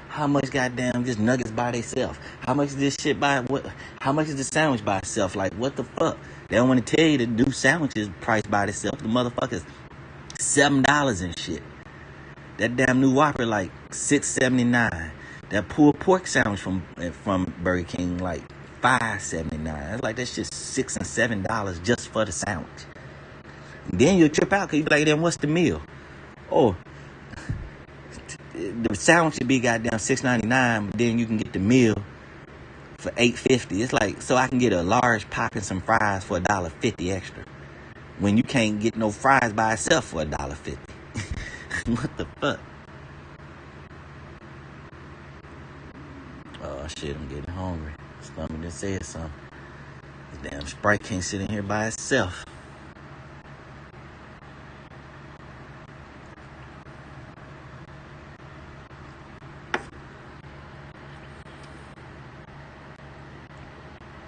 How much goddamn just nuggets by themselves? How much is this shit by what? How much is the sandwich by itself? Like, what the fuck? They don't want to tell you to do sandwiches priced by itself. The motherfuckers $7 and shit. That damn new Whopper like $6.79. That pulled pork sandwich from Burger King like $5.79. It's like that's just $6 and $7 just for the sandwich. And then you'll trip out because you be like, then what's the meal? Oh, the sandwich should be goddamn $6.99, but then you can get the meal for $8.50. It's like, so I can get a large pop and some fries for $1.50 extra. When you can't get no fries by itself for $1.50. What the fuck? Oh shit, I'm getting hungry. Stomach just said something. The damn Sprite can't sit in here by itself.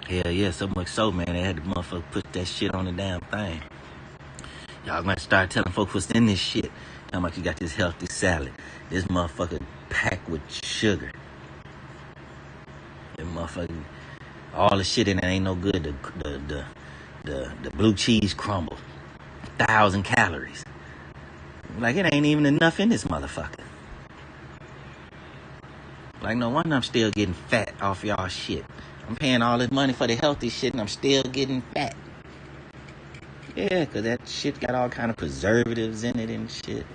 Hell yeah, so much so, man, they had the motherfucker put that shit on the damn thing. Y'all gonna start telling folks what's in this shit. How much you got this healthy salad. This motherfucker packed with sugar. That motherfucker, all the shit in it ain't no good. The blue cheese crumble. 1,000 calories. Like, it ain't even enough in this motherfucker. Like, no wonder I'm still getting fat off y'all shit. I'm paying all this money for the healthy shit and I'm still getting fat. Yeah, because that shit got all kind of preservatives in it and shit.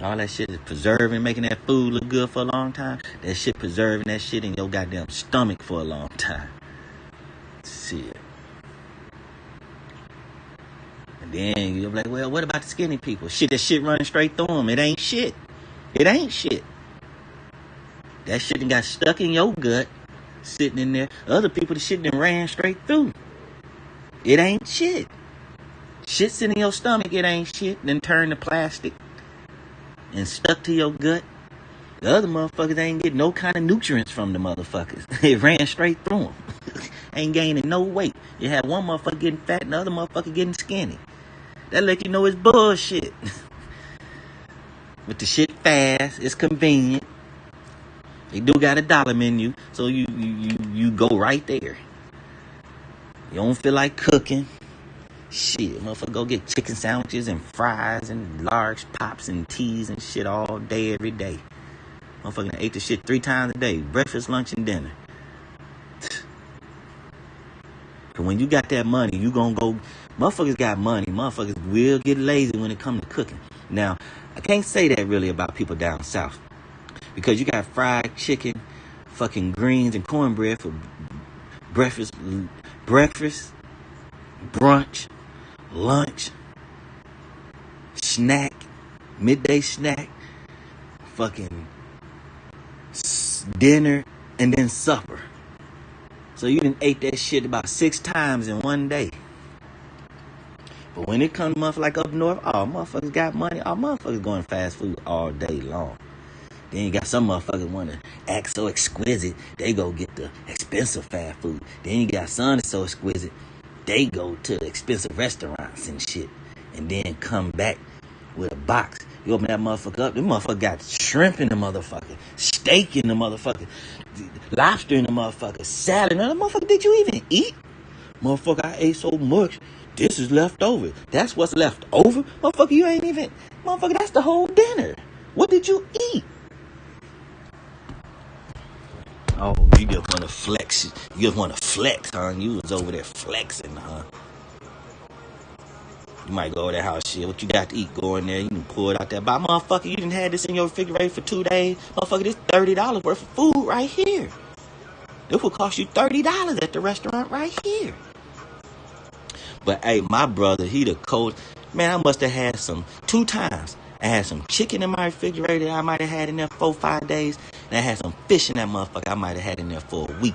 All that shit is preserving, making that food look good for a long time. That shit preserving that shit in your goddamn stomach for a long time. Shit. And then you're like, well, what about the skinny people? Shit, that shit running straight through them. It ain't shit. It ain't shit. That shit done got stuck in your gut, sitting in there. Other people, the shit done ran straight through. It ain't shit. Shit sitting in your stomach, it ain't shit. Then turn to plastic and stuck to your gut. The other motherfuckers ain't getting no kind of nutrients from the motherfuckers. It ran straight through them. Ain't gaining no weight. You have one motherfucker getting fat and the other motherfucker getting skinny. That let you know it's bullshit. But the shit fast, it's convenient. They do got a dollar menu, so you go right there. You don't feel like cooking. Shit, motherfucker go get chicken sandwiches and fries and large pops and teas and shit all day, every day. Motherfucker ate the shit 3 times a day. Breakfast, lunch, and dinner. But when you got that money, you gonna go... Motherfuckers got money. Motherfuckers will get lazy when it comes to cooking. Now, I can't say that really about people down south. Because you got fried chicken, fucking greens, and cornbread for breakfast, brunch, lunch, snack, midday snack, fucking dinner, and then supper. So you done ate that shit about 6 times in one day. But when it comes to motherfuckers like up north, all motherfuckers got money. All motherfuckers going fast food all day long. Then you got some motherfuckers want to act so exquisite, they go get the expensive fast food. Then you got some that's so exquisite, they go to the expensive restaurants and shit. And then come back with a box. You open that motherfucker up, the motherfucker got shrimp in the motherfucker, steak in the motherfucker, lobster in the motherfucker, salad. Now, the motherfucker, did you even eat? Motherfucker, I ate so much, this is left over. That's what's left over? Motherfucker, you ain't even... Motherfucker, that's the whole dinner. What did you eat? Oh, you just want to flex. You just want to flex, huh? You was over there flexing, huh? You might go over there house, shit. What you got to eat? Go in there. You can pull it out there. But motherfucker, you didn't have this in your refrigerator for 2 days. Motherfucker, this $30 worth of food right here. It will cost you $30 at the restaurant right here. But hey, my brother, he the cold. Man, I must have had 2 times. I had some chicken in my refrigerator that I might have had in there 4 or 5 days. And I had some fish in that motherfucker I might have had in there for a week.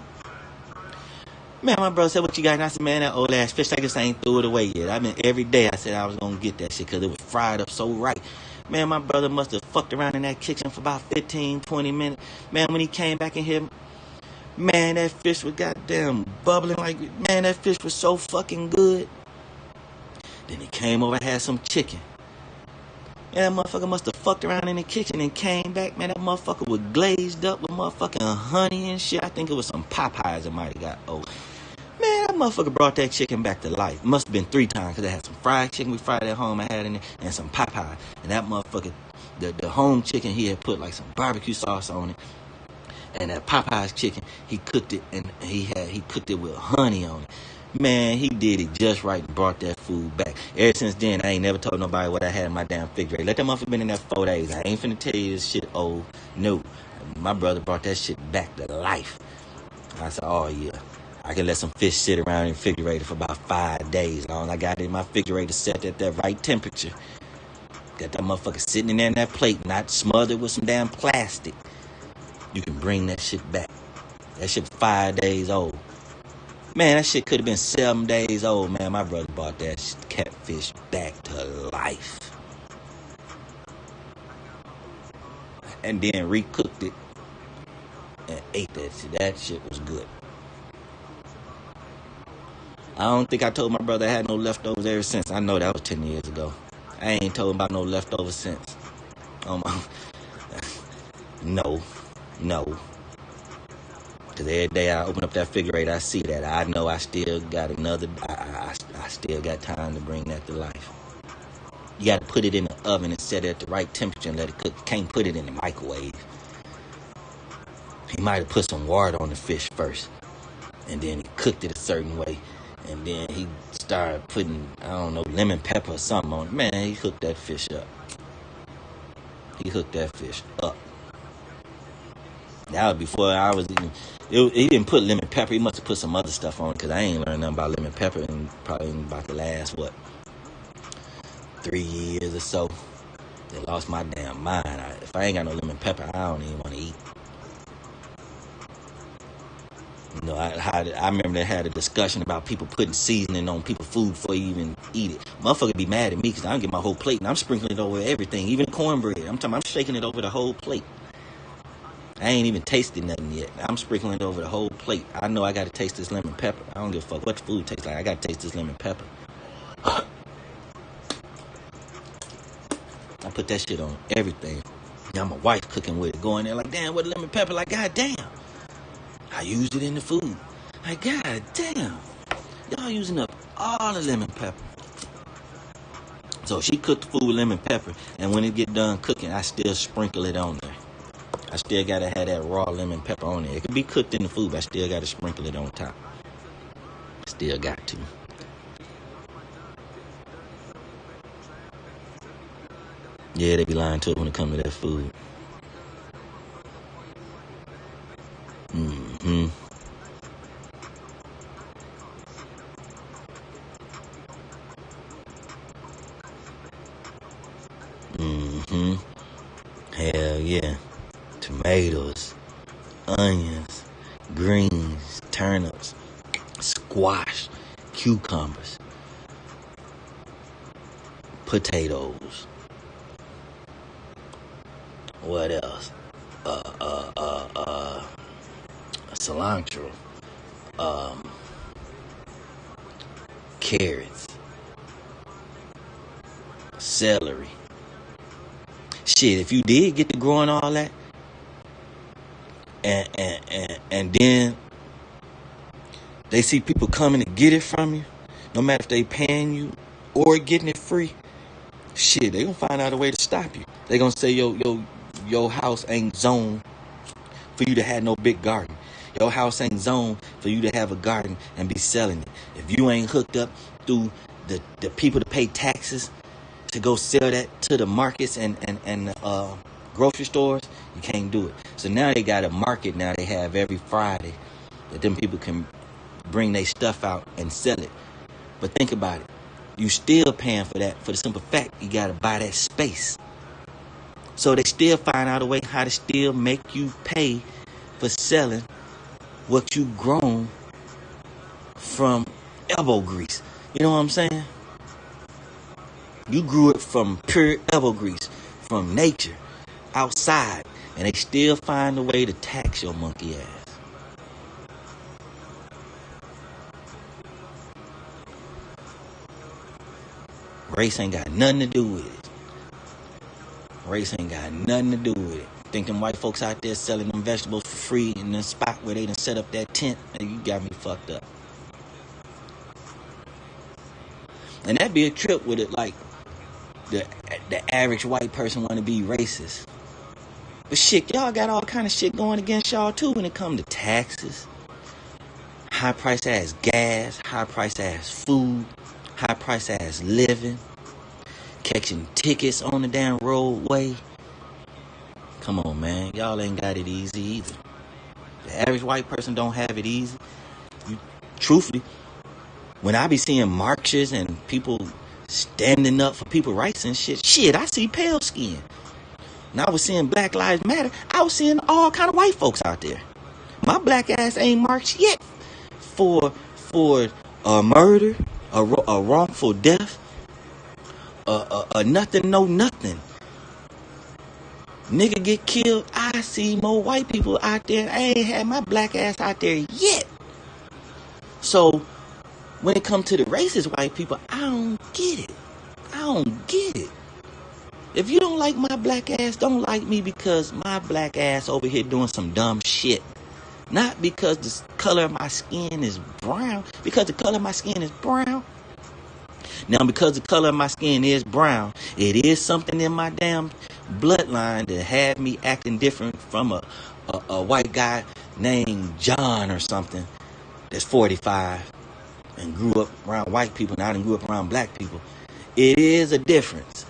Man, my brother said, what you got? And I said, man, that old ass fish, I just ain't threw it away yet. I mean, every day I said I was going to get that shit because it was fried up so right. Man, my brother must have fucked around in that kitchen for about 15, 20 minutes. Man, when he came back in here, man, that fish was goddamn bubbling like, man, that fish was so fucking good. Then he came over and had some chicken. Man, that motherfucker must have fucked around in the kitchen and came back. Man, that motherfucker was glazed up with motherfucking honey and shit. I think it was some Popeyes that might have got old. Man, that motherfucker brought that chicken back to life. Must have been 3 times because I had some fried chicken we fried at home I had in there and some Popeyes. And that motherfucker, the home chicken, he had put like some barbecue sauce on it. And that Popeyes chicken, he cooked it and he cooked it with honey on it. Man, he did it just right and brought that food back. Ever since then, I ain't never told nobody what I had in my damn refrigerator. Let that motherfucker been in there 4 days. I ain't finna tell you this shit old. No. My brother brought that shit back to life. I said, oh yeah. I can let some fish sit around in the refrigerator for about 5 days. Long I got it in my refrigerator set at that right temperature. Got that motherfucker sitting in there in that plate, not smothered with some damn plastic. You can bring that shit back. That shit 5 days old. Man, that shit could have been 7 days old, man. My brother brought that catfish back to life. And then recooked it and ate that shit. That shit was good. I don't think I told my brother I had no leftovers ever since. I know that was 10 years ago. I ain't told him about no leftovers since. No. Because every day I open up that refrigerator, I see that. I know I still got another, I still got time to bring that to life. You got to put it in the oven and set it at the right temperature and let it cook. You can't put it in the microwave. He might have put some water on the fish first. And then he cooked it a certain way. And then he started putting, I don't know, lemon pepper or something on it. Man, he hooked that fish up. That was before I was even, he didn't put lemon pepper. He must have put some other stuff on it because I ain't learned nothing about lemon pepper in probably about the last, 3 years or so. They lost my damn mind. If I ain't got no lemon pepper, I don't even want to eat. You know, I remember they had a discussion about people putting seasoning on people's food before you even eat it. Motherfucker be mad at me because I don't get my whole plate and I'm sprinkling it over everything, even cornbread. I'm shaking it over the whole plate. I ain't even tasted nothing yet. I'm sprinkling it over the whole plate. I know I got to taste this lemon pepper. I don't give a fuck what the food tastes like. I got to taste this lemon pepper. I put that shit on everything. Now my wife cooking with it, going there like, damn, what lemon pepper? Like, goddamn. I used it in the food. Like, goddamn. Y'all using up all the lemon pepper. So she cooked the food with lemon pepper, and when it get done cooking, I still sprinkle it on there. I still gotta have that raw lemon pepper on there. It can be cooked in the food, but I still gotta sprinkle it on top. Still got to. Yeah, they be lying to it when it comes to that food. Hell yeah. Tomatoes, onions, greens, turnips, squash, cucumbers, potatoes. What else? Cilantro, carrots, celery. Shit, if you did get to growing all that, and then they see people coming to get it from you, no matter if they paying you or getting it free, shit, they gonna find out a way to stop you. They gonna say your house ain't zoned for you to have no big garden. Your house ain't zoned for you to have a garden and be selling it. If you ain't hooked up through the people to pay taxes to go sell that to the markets and grocery stores, you can't do it. So now they got a market now they have every Friday that them people can bring their stuff out and sell it. But think about it. You still paying for that for the simple fact you got to buy that space. So they still find out a way how to still make you pay for selling what you grown from elbow grease. You know what I'm saying? You grew it from pure elbow grease, from nature, outside, and they still find a way to tax your monkey ass. Race ain't got nothing to do with it. Race ain't got nothing to do with it. Think them white folks out there selling them vegetables for free in the spot where they done set up that tent, and you got me fucked up. And that'd be a trip with it, like the average white person want to be racist. But shit, y'all got all kind of shit going against y'all too when it comes to taxes, high price ass gas, high price ass food, high price ass living, catching tickets on the damn roadway. Come on, man. Y'all ain't got it easy either. The average white person don't have it easy. Truthfully, when I be seeing marches and people standing up for people's rights and shit, I see pale skin. And I was seeing Black Lives Matter. I was seeing all kind of white folks out there. My black ass ain't marched yet for afford a murder, a wrongful death, nothing, no nothing. Nigga get killed. I see more white people out there. I ain't had my black ass out there yet. So when it comes to the racist white people, I don't get it. I don't get it. If you don't like my black ass, don't like me because my black ass over here doing some dumb shit. Not because the color of my skin is brown. Because the color of my skin is brown. Now, because the color of my skin is brown, it is something in my damn bloodline that had me acting different from a white guy named John or something that's 45 and grew up around white people. Now I done grew up around black people. It is a difference.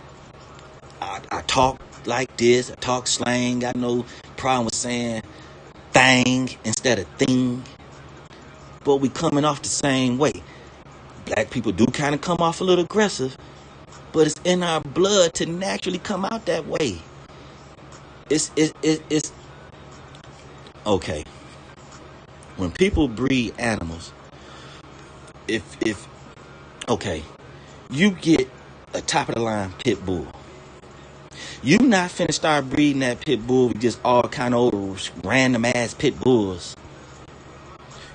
I talk like this. I talk slang. Got no problem with saying thing instead of thing. But we coming off the same way. Black people do kind of come off a little aggressive, but it's in our blood to naturally come out that way. It's okay. When people breed animals, if okay, you get a top of the line pit bull. You not finna start breeding that pit bull with just all kind of random ass pit bulls.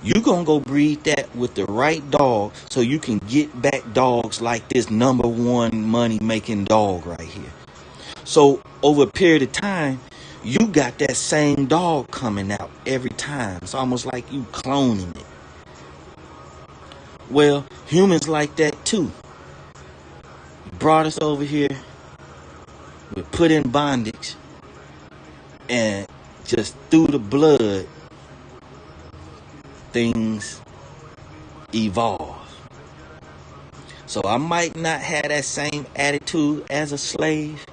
You gonna go breed that with the right dog so you can get back dogs like this #1 money making dog right here. So over a period of time, you got that same dog coming out every time. It's almost like you cloning it. Well, humans like that too. Brought us over here. We put in bondage. And just through the blood, things evolve. So I might not have that same attitude as a slave.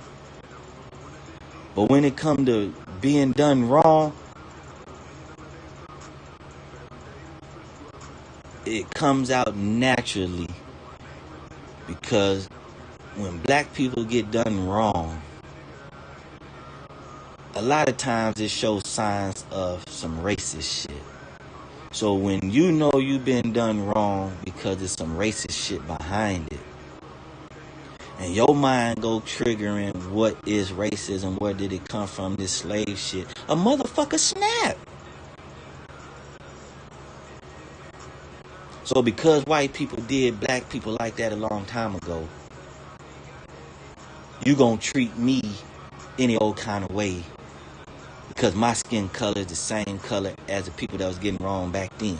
But when it comes to being done wrong, it comes out naturally. Because when black people get done wrong, a lot of times it shows signs of some racist shit. So when you know you've been done wrong because there's some racist shit behind it, and your mind go triggering what is racism, where did it come from, this slave shit, a motherfucker snap. So because white people did black people like that a long time ago, you gonna treat me any old kind of way because my skin color is the same color as the people that was getting wrong back then.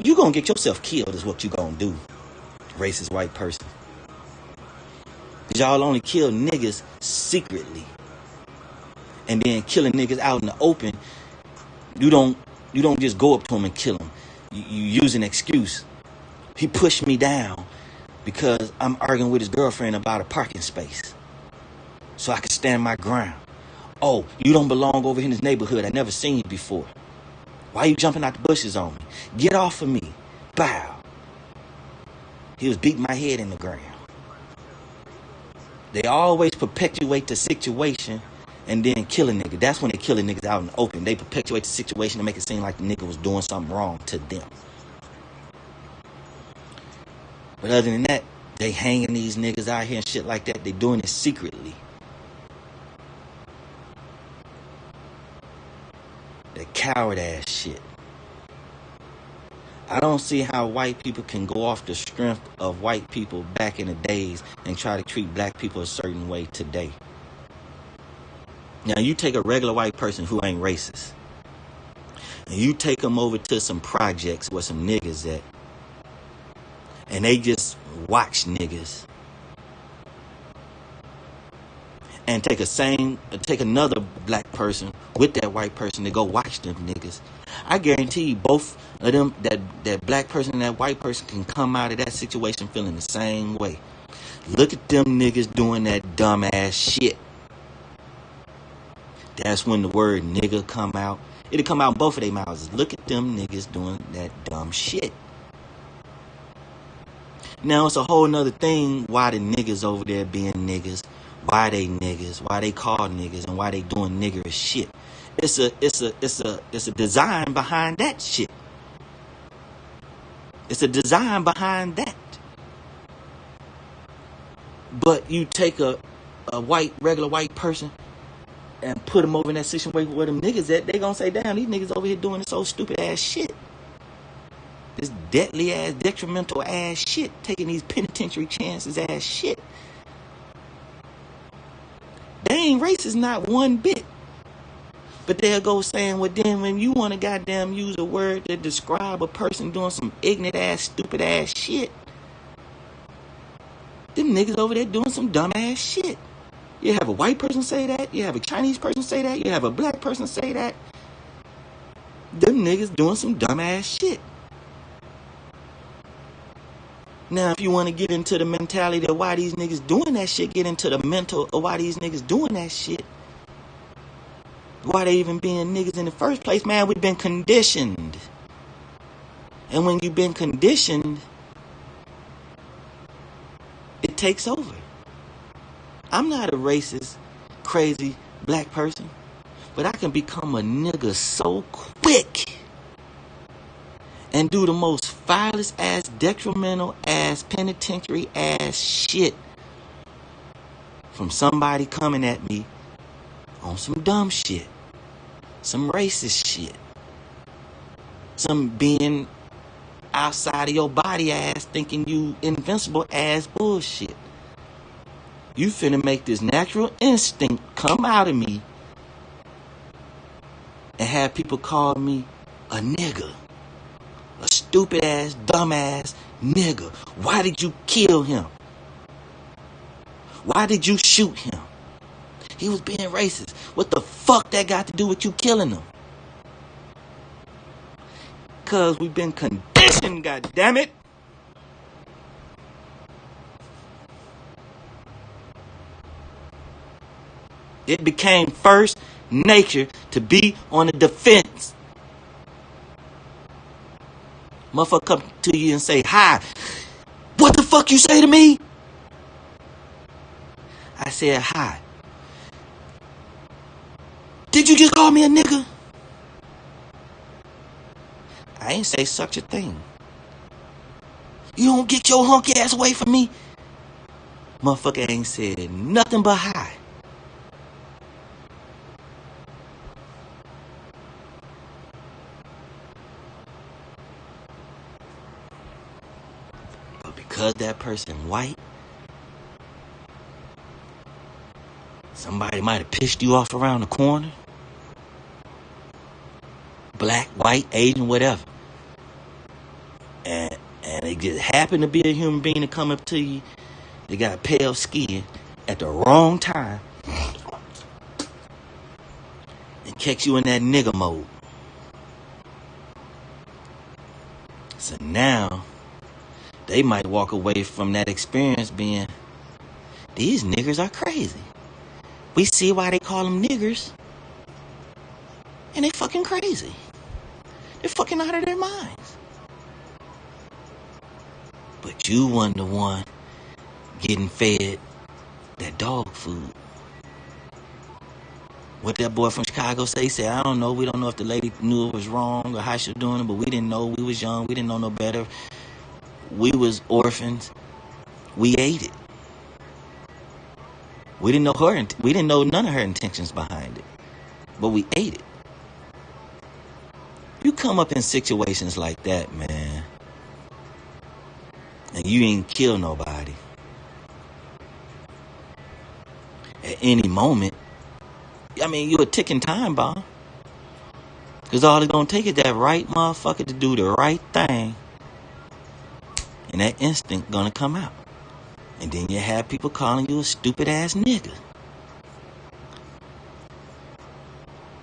You gonna get yourself killed is what you gonna do, racist white person. Because y'all only kill niggas secretly. And then killing niggas out in the open, you don't just go up to them and kill them. You use an excuse. He pushed me down because I'm arguing with his girlfriend about a parking space. So I can stand my ground. Oh, you don't belong over in this neighborhood. I never seen you before. Why you jumping out the bushes on me? Get off of me. Bow. He was beating my head in the ground. They always perpetuate the situation and then kill a nigga. That's when they kill a niggas out in the open. They perpetuate the situation to make it seem like the nigga was doing something wrong to them. But other than that, they hanging these niggas out here and shit like that. They doing it secretly. That coward ass shit. I don't see how white people can go off the strength of white people back in the days and try to treat black people a certain way today. Now you take a regular white person who ain't racist and you take them over to some projects where some niggas at and they just watch niggas and take another black person with that white person to go watch them niggas. I guarantee you both of them, that black person and that white person can come out of that situation feeling the same way. Look at them niggas doing that dumb ass shit. That's when the word nigga come out. It'll come out in both of their mouths. Look at them niggas doing that dumb shit. Now it's a whole nother thing why the niggas over there being niggas. Why they niggas, why they called niggas, and why they doing niggerish shit. It's a design behind that shit. It's a design behind that. But you take a regular white person and put them over in that situation where them niggas at, they gonna say, damn, these niggas over here doing this old stupid ass shit. This deadly ass, detrimental ass shit. Taking these penitentiary chances ass shit. They ain't racist not one bit. But they'll go saying, well then when you wanna goddamn use a word to describe a person doing some ignorant ass, stupid ass shit, them niggas over there doing some dumb ass shit. You have a white person say that. You have a Chinese person say that. You have a black person say that. Them niggas doing some dumb ass shit. Now, if you want to get into the mentality of why these niggas doing that shit, get into the mental of why these niggas doing that shit. Why they even being niggas in the first place, man, we've been conditioned. And when you've been conditioned, it takes over. I'm not a racist, crazy black person, but I can become a nigga so quick and do the most vilest ass, detrimental ass, penitentiary ass shit from somebody coming at me on some dumb shit, some racist shit, some being outside of your body ass, thinking you invincible ass bullshit. You finna make this natural instinct come out of me and have people call me a nigga. A stupid ass, dumb ass nigga. Why did you kill him? Why did you shoot him? He was being racist. What the fuck that got to do with you killing him? Cause we've been conditioned, goddammit. It became first nature to be on the defense. Motherfucker come to you and say, hi. What the fuck you say to me? I said, hi. Did you just call me a nigga? I ain't say such a thing. You don't get your hunky ass away from me. Motherfucker ain't said nothing but hi. But because that person white, somebody might have pissed you off around the corner. Black, white, Asian, whatever. And they just happen to be a human being to come up to you. They got pale skin at the wrong time and catch you in that nigga mode. So now they might walk away from that experience being, these niggers are crazy. We see why they call them niggers. And they fucking crazy. They're fucking out of their minds. But you wasn't the one getting fed that dog food. What that boy from Chicago say? He said, I don't know. We don't know if the lady knew it was wrong or how she was doing it, but we didn't know. We was young. We didn't know no better. We was orphans. We ate it. We didn't know her. We didn't know none of her intentions behind it, but we ate it. You come up in situations like that, man, and you ain't kill nobody. At any moment, I mean, you're a ticking time bomb. Because all it's going to take is that right motherfucker to do the right thing. And that instinct going to come out. And then you have people calling you a stupid ass nigga.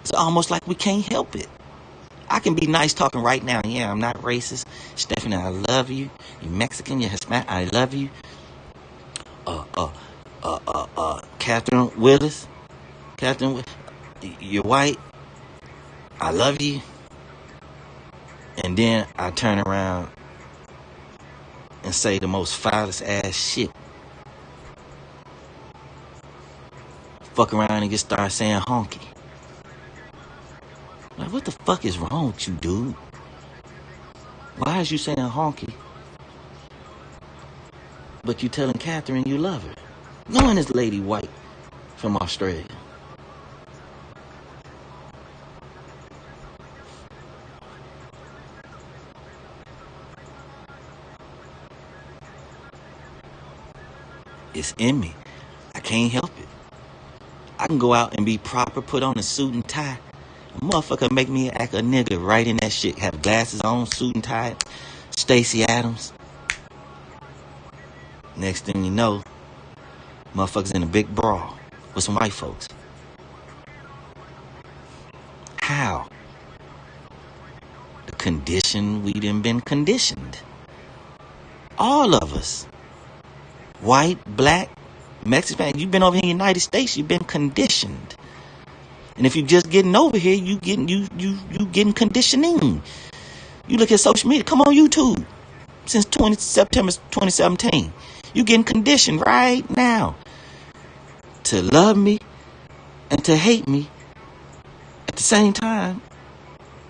It's almost like we can't help it. I can be nice talking right now. Yeah, I'm not racist. Stephanie, I love you. You're Mexican, you're Hispanic, I love you. Catherine Willis. Catherine, you're white. I love you. And then I turn around and say the most foulest ass shit. Fuck around and just start saying honky. Like, what the fuck is wrong with you, dude? Why is you saying honky, but you telling Catherine you love her? Knowing this lady white from Australia. It's in me. I can't help it. I can go out and be proper, put on a suit and tie. A motherfucker make me act a nigga right in that shit. Have glasses on, suit and tie. Stacey Adams. Next thing you know, motherfuckers in a big brawl with some white folks. How? The condition we done been conditioned. All of us. White, black, Mexican. You've been over here in the United States, you've been conditioned. And if you're just getting over here, you getting conditioning. You look at social media, come on YouTube. Since September 2017. You getting conditioned right now to love me and to hate me at the same time.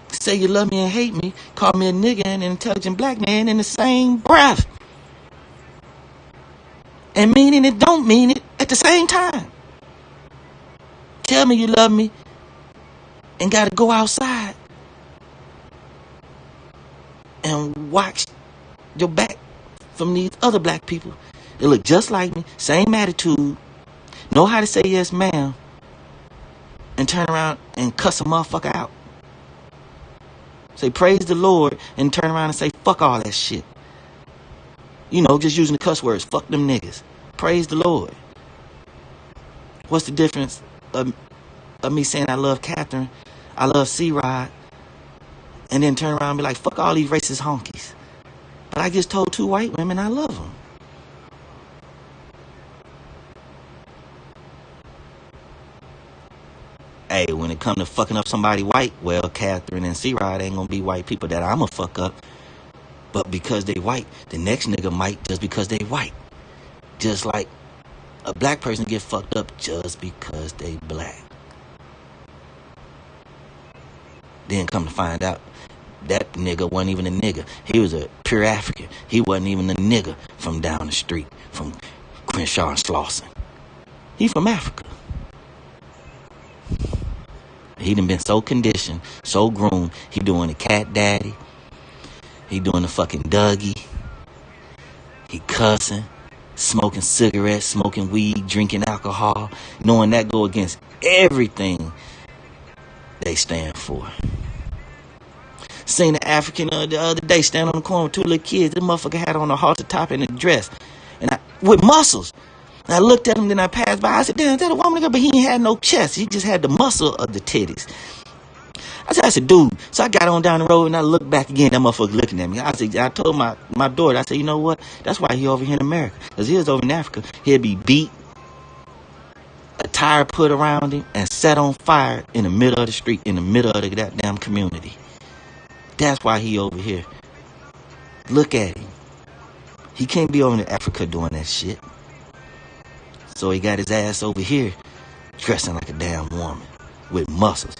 Say you love me and hate me, call me a nigga and an intelligent black man in the same breath. And meaning it, don't mean it at the same time. Tell me you love me and gotta go outside and watch your back from these other black people. They look just like me, same attitude, know how to say yes ma'am, and turn around and cuss a motherfucker out. Say praise the Lord and turn around and say fuck all that shit. You know, just using the cuss words, fuck them niggas. Praise the Lord. What's the difference of me saying I love Catherine, I love C-Rod, and then turn around and be like, fuck all these racist honkies. But I just told 2 white women I love them. Hey, when it come to fucking up somebody white, well, Catherine and C-Rod ain't gonna be white people that I'ma fuck up. But because they white, the next nigga might just because they white. Just like a black person get fucked up just because they black. Then come to find out, that nigga wasn't even a nigga. He was a pure African. He wasn't even a nigga from down the street, from Crenshaw and Slauson. He from Africa. He done been so conditioned, so groomed. He doing the cat daddy. He doing the fucking Dougie. He cussing, smoking cigarettes, smoking weed, drinking alcohol, knowing that go against everything they stand for. Seen the African the other day stand on the corner with 2 little kids. The motherfucker had on a halter top and a dress, and with muscles. And I looked at him, then I passed by. I said, damn, is that a woman? But he ain't had no chest. He just had the muscle of the titties. I said, dude. So I got on down the road and I looked back again. That motherfucker looking at me. I told my daughter, I said, you know what? That's why he over here in America. Because he was over in Africa. He'd be beat, a tire put around him, and set on fire in the middle of the street, in the middle of the goddamn community. That's why he over here. Look at him. He can't be over in Africa doing that shit. So he got his ass over here dressing like a damn woman with muscles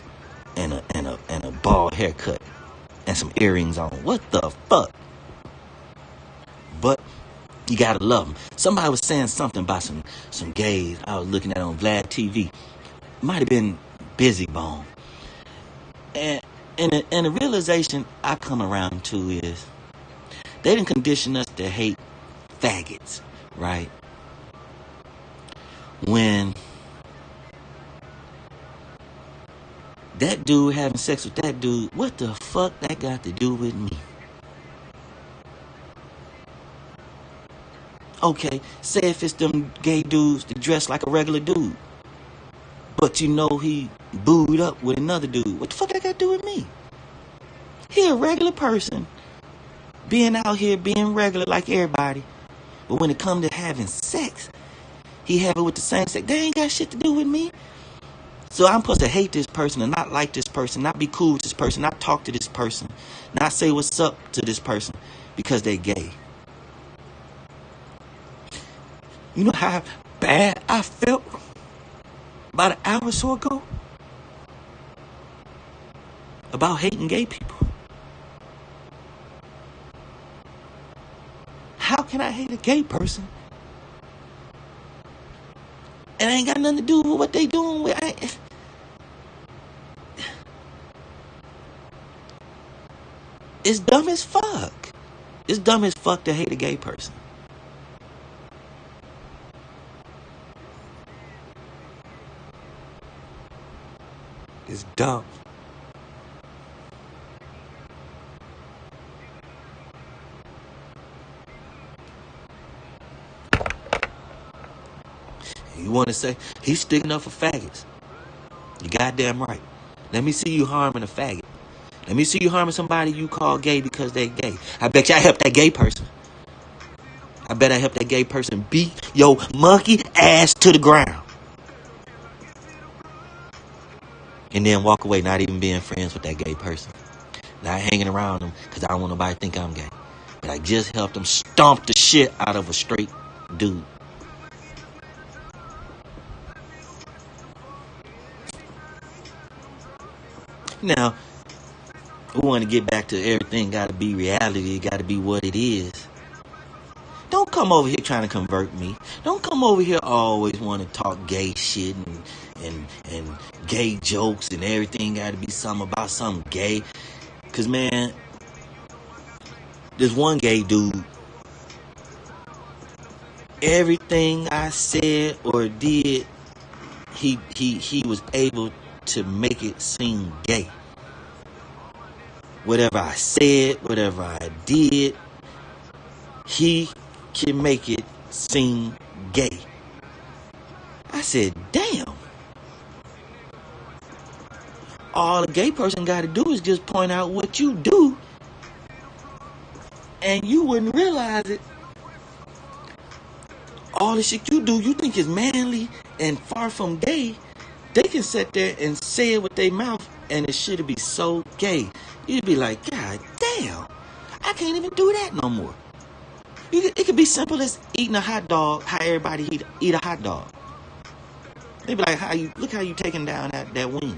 and a bald haircut and some earrings on. What the fuck? But you gotta love them. Somebody was saying something about some gays I was looking at on Vlad TV. Might have been Busy Bone. And the realization I come around to is they didn't condition us to hate faggots, right? When that dude having sex with that dude, what the fuck that got to do with me? Okay, say if it's them gay dudes that dress like a regular dude, but you know he booed up with another dude. What the fuck that got to do with me? He a regular person, being out here, being regular like everybody. But when it comes to having sex, he have it with the same sex. They ain't got shit to do with me. So I'm supposed to hate this person and not like this person, not be cool with this person, not talk to this person, not say what's up to this person because they gay. You know how bad I felt about an hour or so ago about hating gay people? can I hate a gay person? And it ain't got nothing to do with what they doing with. It's dumb as fuck. It's dumb as fuck to hate a gay person. It's dumb. You want to say, he's sticking up for faggots. You goddamn right. Let me see you harming a faggot. Let me see you harming somebody you call gay because they gay. I bet you I helped that gay person. I bet I helped that gay person beat your monkey ass to the ground. And then walk away not even being friends with that gay person. Not hanging around them because I don't want nobody to think I'm gay. But I just helped them stomp the shit out of a straight dude. Now, we want to get back to everything got to be reality. It got to be what it is. Don't come over here trying to convert me. Don't come over here always want to talk gay shit and gay jokes and everything got to be something about something gay. Because, man, this one gay dude, everything I said or did, he was able to make it seem gay. Whatever I said, whatever I did, he can make it seem gay. I said, damn. All a gay person got to do is just point out what you do, and you wouldn't realize it. All the shit you do, you think is manly and far from gay. They can sit there and say it with their mouth, and it should be so gay. You'd be like, God damn, I can't even do that no more. It could be simple as eating a hot dog, how everybody eat a hot dog. They be like, look how you taking down that wiener.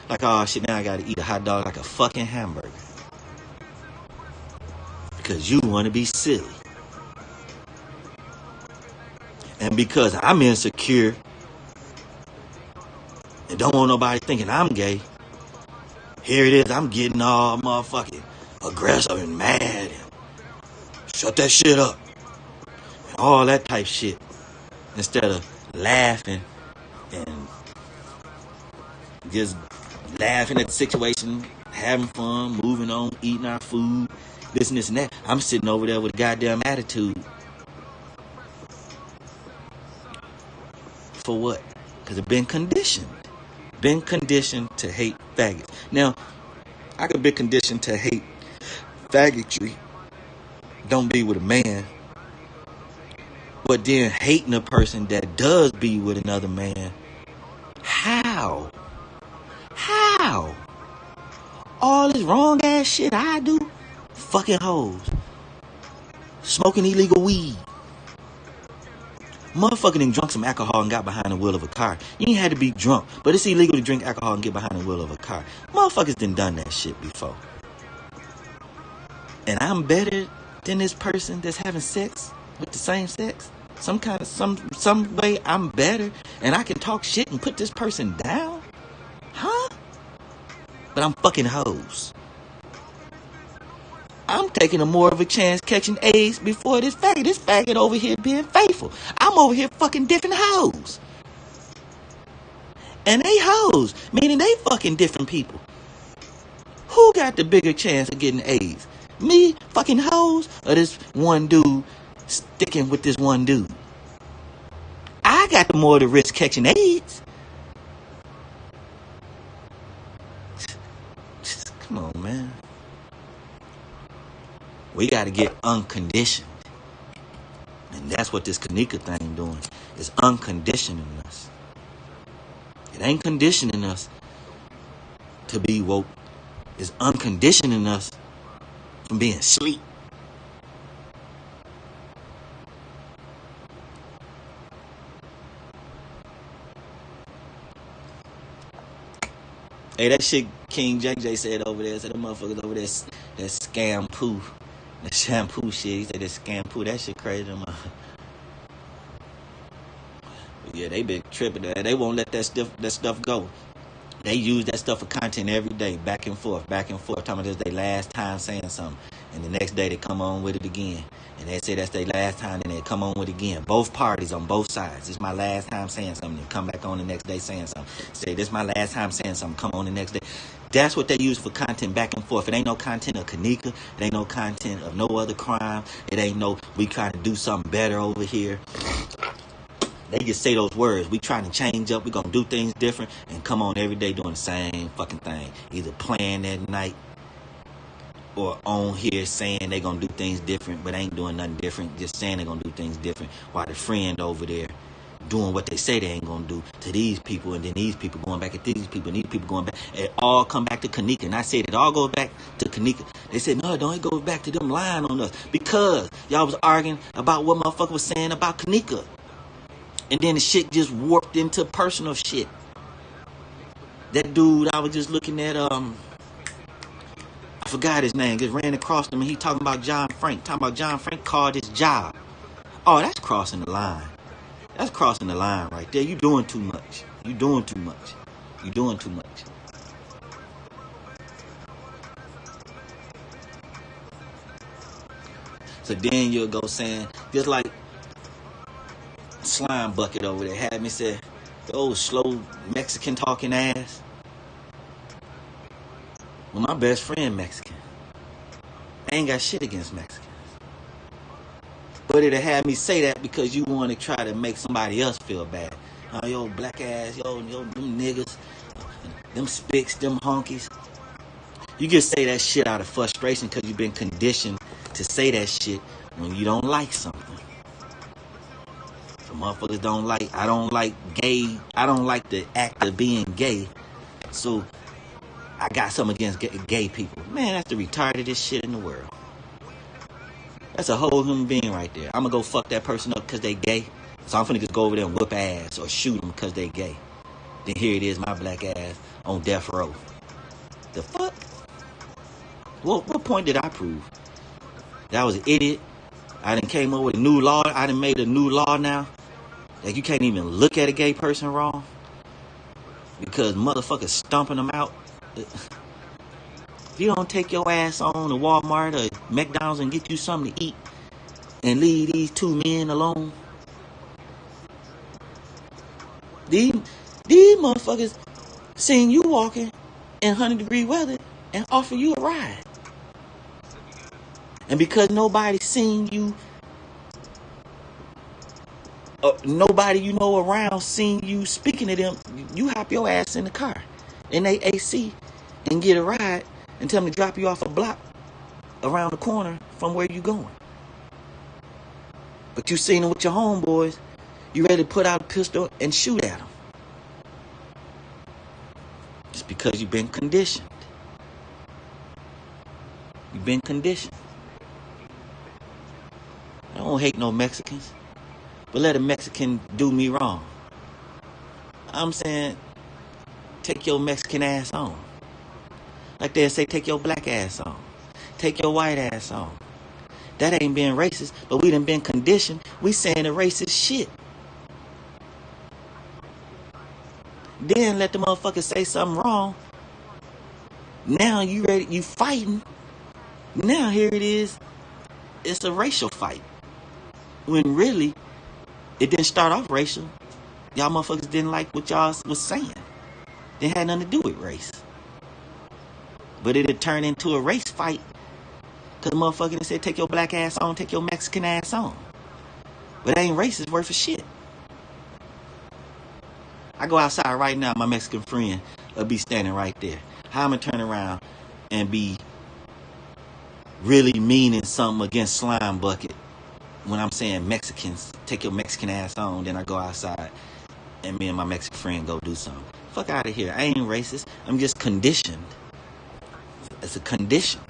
Like, oh shit, now I gotta eat a hot dog like a fucking hamburger. Because you want to be silly. And because I'm insecure and don't want nobody thinking I'm gay, here it is, I'm getting all motherfucking aggressive and mad and shut that shit up and all that type shit, instead of laughing and just laughing at the situation, having fun, moving on, eating our food, this and that. I'm sitting over there with a goddamn attitude. For what? Because I've been conditioned. Been conditioned to hate faggots. Now, I could be conditioned to hate faggotry. Don't be with a man. But then hating a person that does be with another man. How? How? All this wrong ass shit I do? Fucking hoes. Smoking illegal weed. Motherfucker done drunk some alcohol and got behind the wheel of a car. You ain't had to be drunk, but it's illegal to drink alcohol and get behind the wheel of a car. Motherfuckers done that shit before. And I'm better than this person that's having sex with the same sex. Some way I'm better, and I can talk shit and put this person down? Huh? But I'm fucking hoes. I'm taking a more of a chance catching AIDS before this faggot. This faggot over here being faithful. I'm over here fucking different hoes. And they hoes, meaning they fucking different people. Who got the bigger chance of getting AIDS? Me fucking hoes, or this one dude sticking with this one dude? I got the more to risk catching AIDS. Come on, man. We got to get unconditioned. And that's what this Kanika thing doing. It's unconditioning us. It ain't conditioning us to be woke. It's unconditioning us from being asleep. Hey, that shit King JJ said over there, said the motherfuckers over there, that scam poo. The shampoo shit. He said the shampoo. That shit crazy. Yeah, they been tripping. They won't let that stuff go. They use that stuff for content every day, back and forth, talking about this their last time saying something. And the next day they come on with it again. And they say that's their last time, and they come on with it again. Both parties on both sides. This is my last time saying something. And come back on the next day saying something. Say, this is my last time saying something. Come on the next day. That's what they use for content back and forth. It ain't no content of Kanika. It ain't no content of no other crime. It ain't no, we trying to do something better over here. They just say those words. We trying to change up. We gonna do things different, and come on every day doing the same fucking thing. Either playing that night or on here saying they gonna do things different, but ain't doing nothing different. Just saying they gonna do things different, while the friend over there doing what they say they ain't gonna do to these people, and then these people going back at these people, and these people going back. It all come back to Kanika. And I said it all goes back to Kanika. They said, no, don't, it goes back to them lying on us because y'all was arguing about what motherfucker was saying about Kanika. And then the shit just warped into personal shit. That dude I was just looking at, I forgot his name, just ran across him, and he talking about John Frank. Talking about John Frank called his job. Oh, that's crossing the line. That's crossing the line right there. You doing too much. You doing too much. You doing too much. So then you'll go saying, just like Slime Bucket over there had me say, the old slow Mexican talking ass. Well, my best friend Mexican. I ain't got shit against Mexicans. But it'll have me say that because you want to try to make somebody else feel bad. Oh, yo, black ass, yo, them niggas, them spicks, them honkies. You just say that shit out of frustration because you've been conditioned to say that shit when you don't like something. So motherfuckers don't like, I don't like gay, I don't like the act of being gay. So I got something against gay people. Man, that's the retardedest shit in the world. That's a whole human being right there. I'm gonna go fuck that person up because they gay. So I'm finna just go over there and whoop ass or shoot them because they gay. Then here it is, my black ass on death row. The fuck? What point did I prove? That I was an idiot? I done came up with a new law. I done made a new law now. Like you can't even look at a gay person wrong. Because motherfuckers stomping them out. If you don't take your ass on to Walmart or McDonald's and get you something to eat and leave these two men alone. These motherfuckers seen you walking in 100-degree weather and offer you a ride. And because nobody seen you, nobody you know around seen you speaking to them, you hop your ass in the car in they AC and get a ride and tell them to drop you off a block around the corner from where you going. But you seen them with your homeboys, you ready to put out a pistol and shoot at them. Just because you've been conditioned. You've been conditioned. I don't hate no Mexicans, but let a Mexican do me wrong. I'm saying, take your Mexican ass on. Like they say, take your black ass on. Take your white ass on. That ain't being racist, but we done been conditioned. We saying the racist shit. Then let the motherfucker say something wrong. Now you ready, you fighting. Now here it is. It's a racial fight. When really, it didn't start off racial. Y'all motherfuckers didn't like what y'all was saying. It had nothing to do with race. But it had turned into a race fight. Because the motherfucker said, take your black ass on, take your Mexican ass on. But it ain't racist worth of shit. I go outside right now, my Mexican friend will be standing right there. How am I turn around and be really meaning something against Slime Bucket when I'm saying Mexicans, take your Mexican ass on, then I go outside and me and my Mexican friend go do something. Fuck out of here. I ain't racist. I'm just conditioned. It's a condition.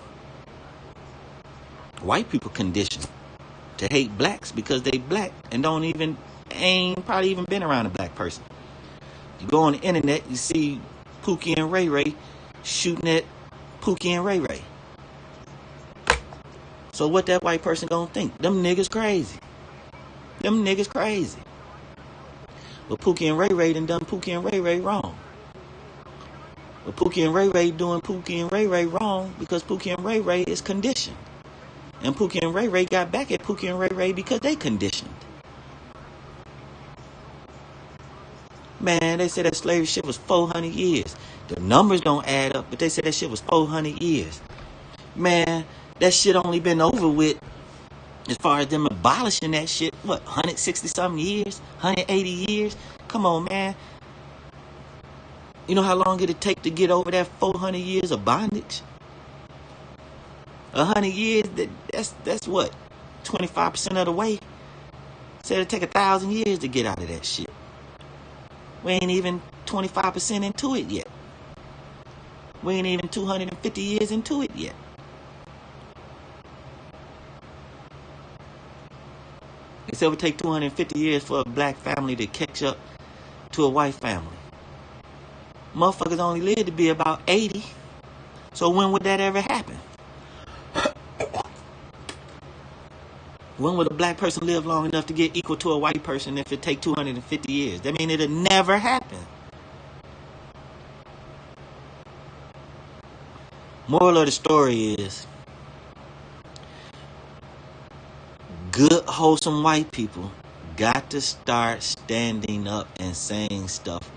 White people conditioned to hate blacks because they black and ain't probably even been around a black person. You go on the internet, you see Pookie and Ray Ray shooting at Pookie and Ray Ray. So what that white person gonna think? Them niggas crazy. Them niggas crazy. But Pookie and Ray Ray done Pookie and Ray Ray wrong. But Pookie and Ray Ray doing Pookie and Ray Ray wrong because Pookie and Ray Ray is conditioned. And Pookie and Ray Ray got back at Pookie and Ray Ray because they conditioned. Man, they said that slavery shit was 400 years. The numbers don't add up, but they said that shit was 400 years. Man, that shit only been over with, as far as them abolishing that shit, what, 160-something years? 180 years? Come on, man. You know how long it'd take to get over that 400 years of bondage? 100 years, that's what, 25% of the way? Said it'd take 1,000 years to get out of that shit. We ain't even 25% into it yet. We ain't even 250 years into it yet. They said it would take 250 years for a black family to catch up to a white family. Motherfuckers only live to be about 80. So when would that ever happen? When would a black person live long enough to get equal to a white person if it take 250 years? That mean it'll never happen. Moral of the story is, good, wholesome white people got to start standing up and saying stuff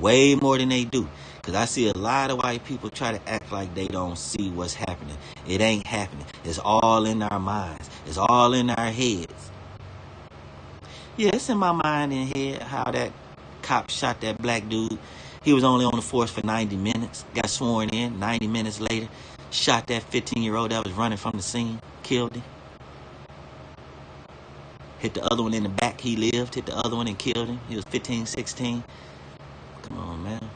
way more than they do. Because I see a lot of white people try to act like they don't see what's happening. It ain't happening. It's all in our minds. It's all in our heads. Yeah, it's in my mind and head how that cop shot that black dude. He was only on the force for 90 minutes. Got sworn in. 90 minutes later, shot that 15-year-old that was running from the scene. Killed him. Hit the other one in the back. He lived. Hit the other one and killed him. He was 15, 16. Come on, man.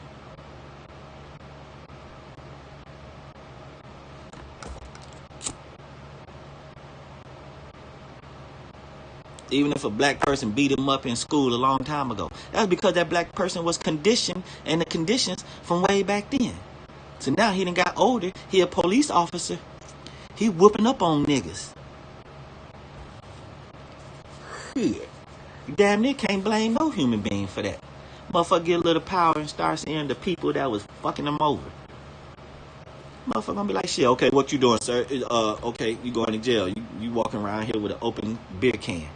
Even if a black person beat him up in school a long time ago, that's because that black person was conditioned and the conditions from way back then. So now he done got older. He a police officer. He whooping up on niggas. Shit. You damn near can't blame no human being for that. Motherfucker get a little power and start seeing the people that was fucking them over. Motherfucker gonna be like, shit, okay, what you doing, sir? Okay, you going to jail. You walking around here with an open beer can.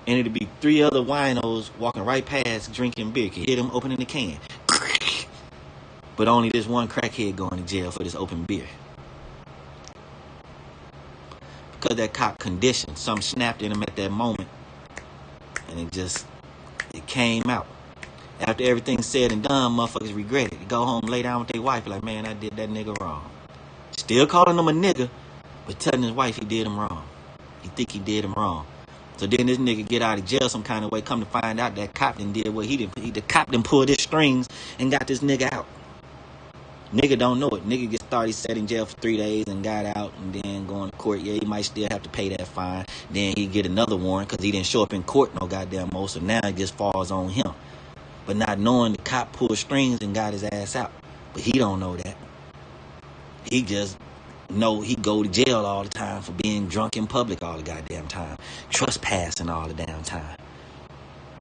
And it'll be 3 other winos walking right past drinking beer. You hear them opening the can. But only this one crackhead going to jail for this open beer. Because that cop conditioned. Something snapped in him at that moment. And it came out. After everything's said and done, motherfuckers regret it. They go home, lay down with their wife, like, man, I did that nigga wrong. Still calling him a nigga, but telling his wife he did him wrong. He think he did him wrong. So then this nigga get out of jail some kind of way, come to find out that cop done did what he did. The cop done pulled his strings and got this nigga out. Nigga don't know it. Nigga get started, sat in jail for 3 days and got out and then going to court. Yeah, he might still have to pay that fine. Then he get another warrant because he didn't show up in court no goddamn more. So now it just falls on him. But not knowing the cop pulled strings and got his ass out. But he don't know that. He just know he go to jail all the time for being drunk in public all the goddamn time. Trespassing all the damn time.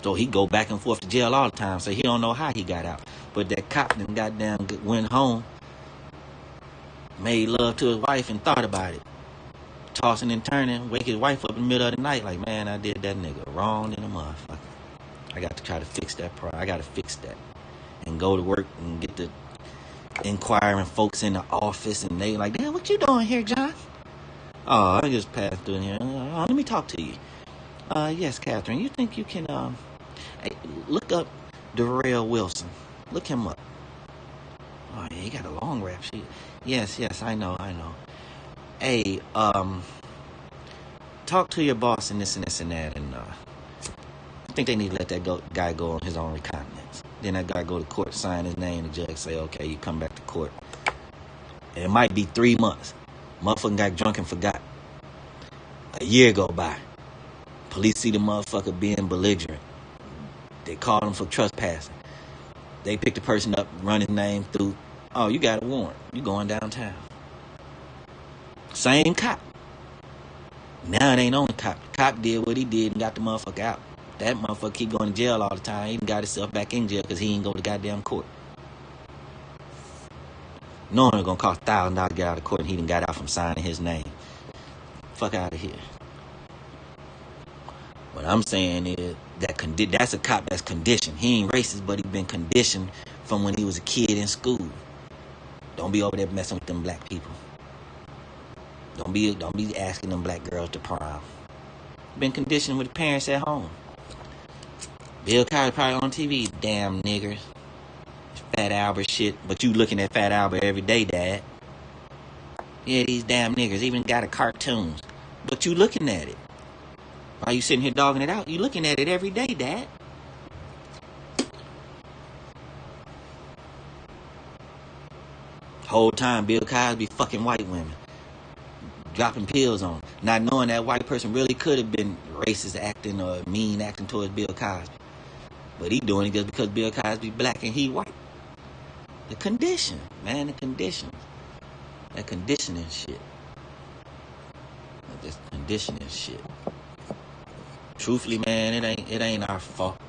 So he go back and forth to jail all the time. So he don't know how he got out. But that cop then goddamn went home, made love to his wife and thought about it. Tossing and turning, wake his wife up in the middle of the night like, man, I did that nigga wrong in a motherfucker. I got to try to fix that problem. I got to fix that. And go to work and get the inquiring folks in the office. And they like, damn, what you doing here, John? Oh, I just passed through here. Let me talk to you. Yes, Catherine, you think you can, hey, look up Darrell Wilson. Look him up. Oh, yeah, he got a long rap sheet. Yes, I know. Hey, talk to your boss and this and this and that. And, I think they need to let that guy go on his own recognizance. Then that guy go to court, sign his name, the judge say, okay, you come back to court. And it might be 3 months. Motherfucker got drunk and forgot. A year go by. Police see the motherfucker being belligerent. They call him for trespassing. They pick the person up, run his name through. Oh, you got a warrant. You going downtown. Same cop. Now it ain't on the cop. The cop did what he did and got the motherfucker out. That motherfucker keep going to jail all the time. He even got himself back in jail because he ain't go to goddamn court. Knowing it's gonna cost $1,000 to get out of court and he done got out from signing his name. Fuck out of here. What I'm saying is that that's a cop that's conditioned. He ain't racist, but he been conditioned from when he was a kid in school. Don't be over there messing with them black people. Don't be asking them black girls to prom. Been conditioned with the parents at home. Bill Cosby probably on TV, damn niggers. Fat Albert shit, but you looking at Fat Albert every day, Dad. Yeah, these damn niggers even got a cartoons, but you looking at it. While you sitting here dogging it out, you looking at it every day, Dad. Whole time Bill Cosby fucking white women, dropping pills on, not knowing that white person really could have been racist acting or mean acting towards Bill Cosby, but he doing it just because Bill Cosby black and he white. The condition, man, the conditions. That conditioning shit. That conditioning shit. Truthfully, man, it ain't our fault.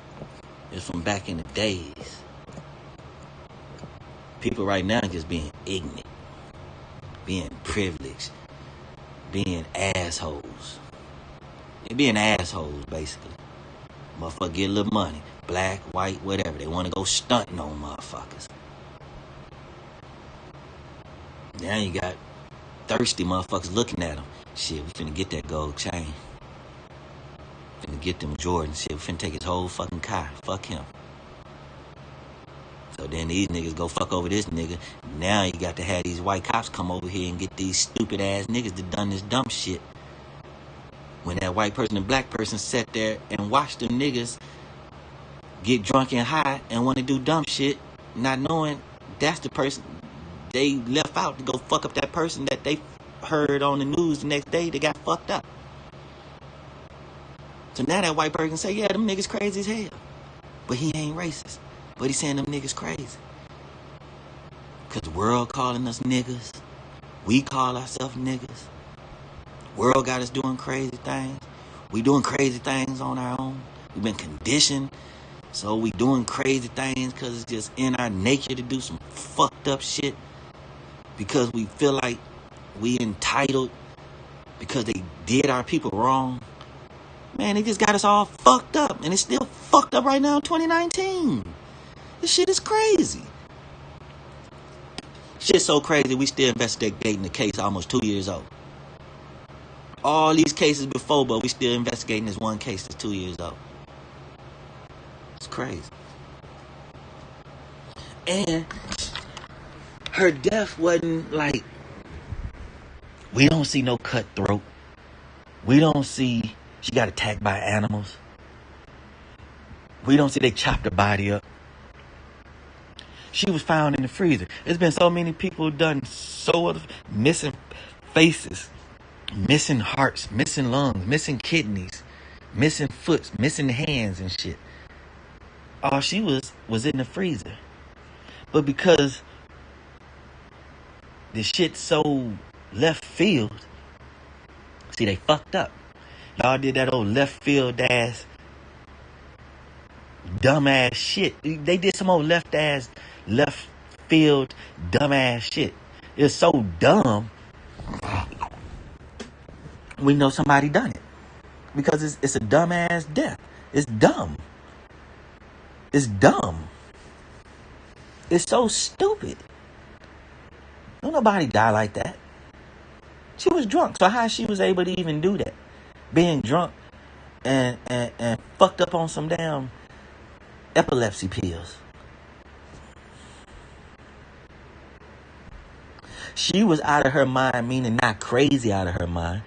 It's from back in the days. People right now just being ignorant, being privileged, being assholes. They being assholes, basically. Motherfucker get a little money. Black, white, whatever. They want to go stunting on motherfuckers. Now you got thirsty motherfuckers looking at them. Shit, we finna get that gold chain. Finna get them Jordan. Shit, we finna take his whole fucking car. Fuck him. So then these niggas go fuck over this nigga. Now you got to have these white cops come over here and get these stupid ass niggas that done this dumb shit. When that white person and black person sat there and watched them niggas get drunk and high and want to do dumb shit, not knowing that's the person they left out to go fuck up that person that they heard on the news the next day that got fucked up. So now that white person say, yeah, them niggas crazy as hell. But he ain't racist. But he saying them niggas crazy. Cause the world calling us niggas. We call ourselves niggas. World got us doing crazy things. We doing crazy things on our own. We've been conditioned. So we doing crazy things cause it's just in our nature to do some fucked up shit. Because we feel like we entitled because they did our people wrong. Man, they just got us all fucked up. And it's still fucked up right now in 2019. This shit is crazy. Shit's so crazy we still investigating the case almost 2 years old. All these cases before, but we still investigating this one case that's 2 years old. It's crazy. And her death wasn't like, we don't see no cutthroat. We don't see she got attacked by animals. We don't see they chopped her body up. She was found in the freezer. There's been so many people done missing faces, missing hearts, missing lungs, missing kidneys, missing foots, missing hands and shit. All she was in the freezer. But because the shit so left field, see, they fucked up. Y'all did that old left field ass, dumb ass shit. They did some old left field dumb ass shit. It's so dumb. We know somebody done it because it's a dumb ass death. It's dumb. It's dumb. It's so stupid. Don't nobody die like that. She was drunk, so how she was able to even do that? Being drunk and fucked up on some damn epilepsy pills. She was out of her mind, meaning not crazy out of her mind.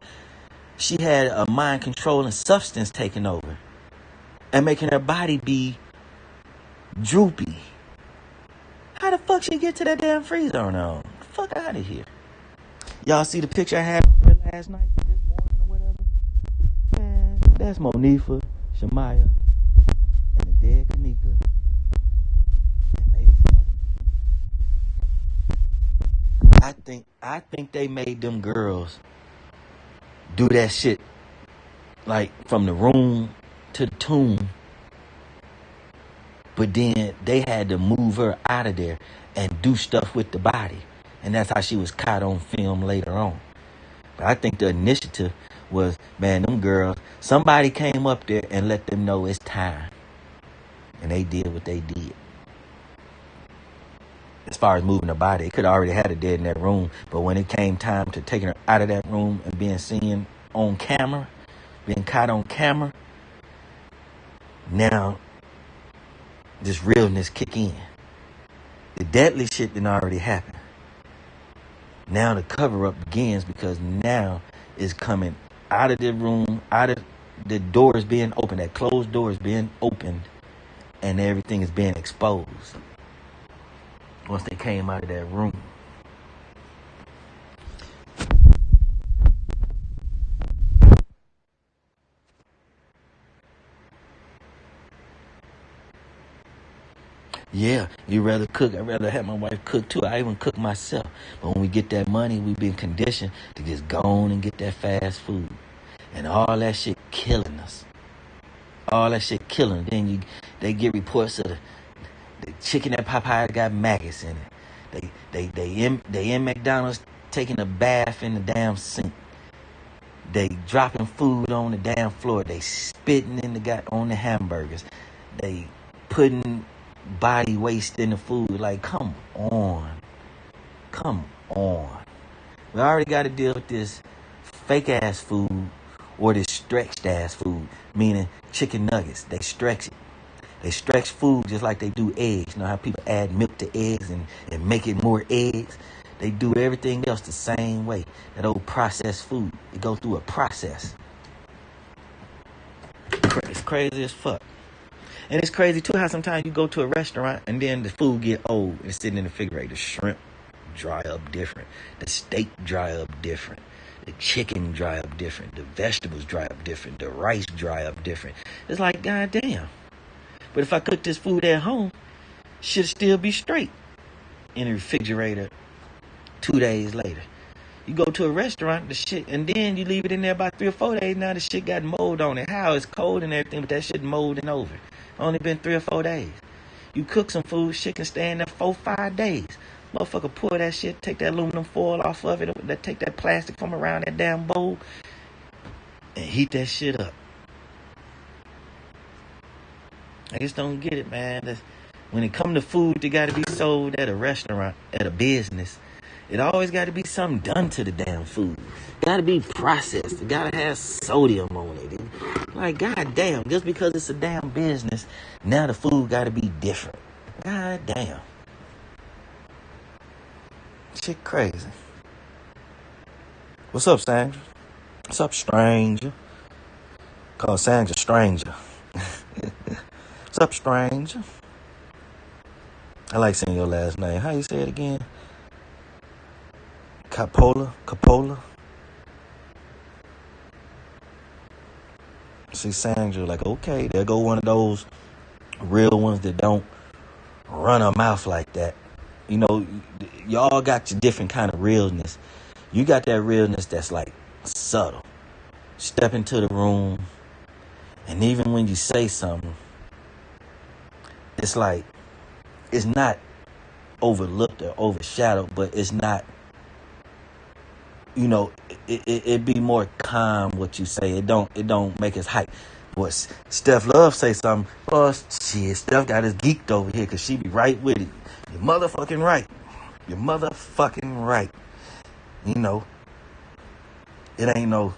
She had a mind controlling substance taking over and making her body be droopy. How the fuck she get to that damn freezer on her own? Fuck out of here. Y'all see the picture I had last night, this morning or whatever? Man, that's Monifa, Shamaya, and the dead Kanika. And maybe I think they made them girls do that shit like from the room to the tomb. But then they had to move her out of there and do stuff with the body. And that's how she was caught on film later on. But I think the initiative was, man, them girls, somebody came up there and let them know it's time. And they did what they did. As far as moving the body, they could have already had her dead in that room. But when it came time to taking her out of that room and being seen on camera, being caught on camera, now this realness kick in. The deadly shit didn't already happen. Now the cover up begins because now it's coming out of the room, out of the doors being opened, that closed door is being opened, and everything is being exposed. Once they came out of that room. Yeah, you rather cook. I'd rather have my wife cook too. I even cook myself. But when we get that money, we've been conditioned to just go on and get that fast food. And all that shit killing us. All that shit killing. Then they get reports of the chicken at Popeye got maggots in it. They in McDonald's taking a bath in the damn sink. They dropping food on the damn floor. They spitting on the hamburgers. They putting body waste in the food. Like, come on. We already got to deal with this fake ass food or this stretched ass food, meaning chicken nuggets. They stretch it. They stretch food just like they do eggs. You know how people add milk to eggs and make it more eggs? They do everything else the same way. That old processed food, it goes through a process. It's crazy as fuck. And it's crazy too how sometimes you go to a restaurant and then the food get old and it's sitting in the refrigerator. The shrimp dry up different. The steak dry up different. The chicken dry up different. The vegetables dry up different. The rice dry up different. It's like, goddamn. But if I cook this food at home, should still be straight in the refrigerator 2 days later. You go to a restaurant, the shit, and then you leave it in there about 3 or 4 days. Now the shit got mold on it. How it's cold and everything, but that shit molding over. Only been 3 or 4 days. You cook some food, shit can stay in there 4 or 5 days. Motherfucker pour that shit, take that aluminum foil off of it, take that plastic from around that damn bowl, and heat that shit up. I just don't get it, man. When it come to food, it got to be sold at a restaurant, at a business. It always got to be something done to the damn food. Got to be processed. It got to have sodium on it. Like, goddamn, just because it's a damn business, now the food got to be different. Goddamn. Shit crazy. What's up, Sandra? What's up, stranger? Call Sandra stranger. What's up, stranger? I like saying your last name. How you say it again? Capola. See Sandra, like, okay, there go one of those real ones that don't run a mouth like that. You know, y'all got your different kind of realness. You got that realness that's like subtle. Step into the room, and even when you say something, it's like, it's not overlooked or overshadowed, but it's not, you know, it be more calm what you say. It don't make us hype. What Steph Love say something, oh shit, Steph got us geeked over here because she be right with it. You're motherfucking right. You're motherfucking right. You know, it ain't no,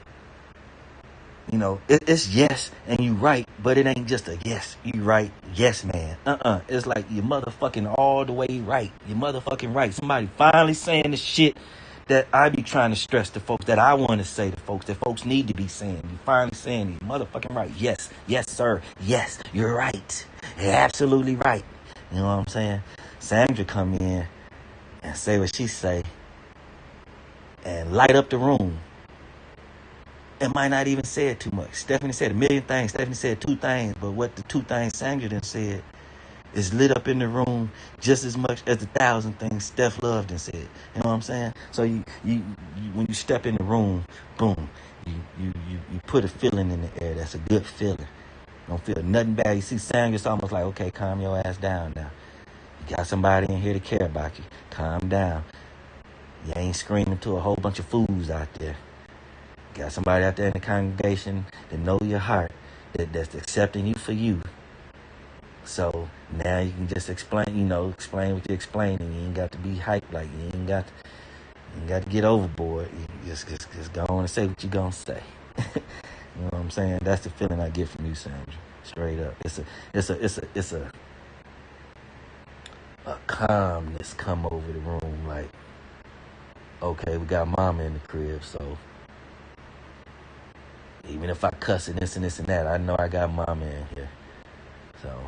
you know, it's yes and you right, but it ain't just a yes, you right, yes man. It's like you're motherfucking all the way right. You're motherfucking right. Somebody finally saying the shit that I be trying to stress to folks, that I want to say to folks, that folks need to be saying. You finally saying you motherfucking right. Yes, yes sir, yes, you're right. You're absolutely right. You know what I'm saying? Sandra come in and say what she say and light up the room. It might not even say it too much. Stephanie said a million things. Stephanie said 2 things, but what the 2 things Sandra done said, is lit up in the room just as much as the 1,000 things Steph loved and said. You know what I'm saying? So you when you step in the room, boom, you put a feeling in the air. That's a good feeling. Don't feel nothing bad. You see Sandra, it's almost like, okay, calm your ass down now. You got somebody in here to care about you. Calm down. You ain't screaming to a whole bunch of fools out there. You got somebody out there in the congregation that know your heart, that's accepting you for you. So now you can just explain what you're explaining. You ain't got to be hyped like you ain't got to get overboard. You just go on and say what you're gonna say. You know what I'm saying? That's the feeling I get from you, Sandra. Straight up. It's a calmness come over the room, like, okay, we got mama in the crib, so even if I cuss and this and this and that, I know I got mama in here. So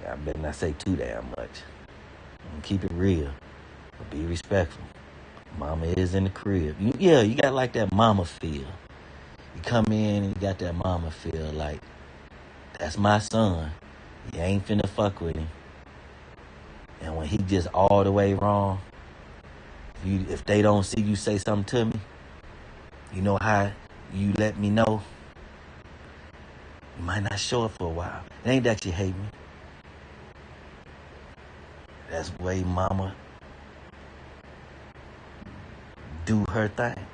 I better not say too damn much. And keep it real, but be respectful. Mama is in the crib. You got like that mama feel. You come in and you got that mama feel, like, that's my son. You ain't finna fuck with him. And when he just all the way wrong, if they don't see you say something to me, you know how you let me know? You might not show up for a while. It ain't that you hate me. That's the way mama do her thing.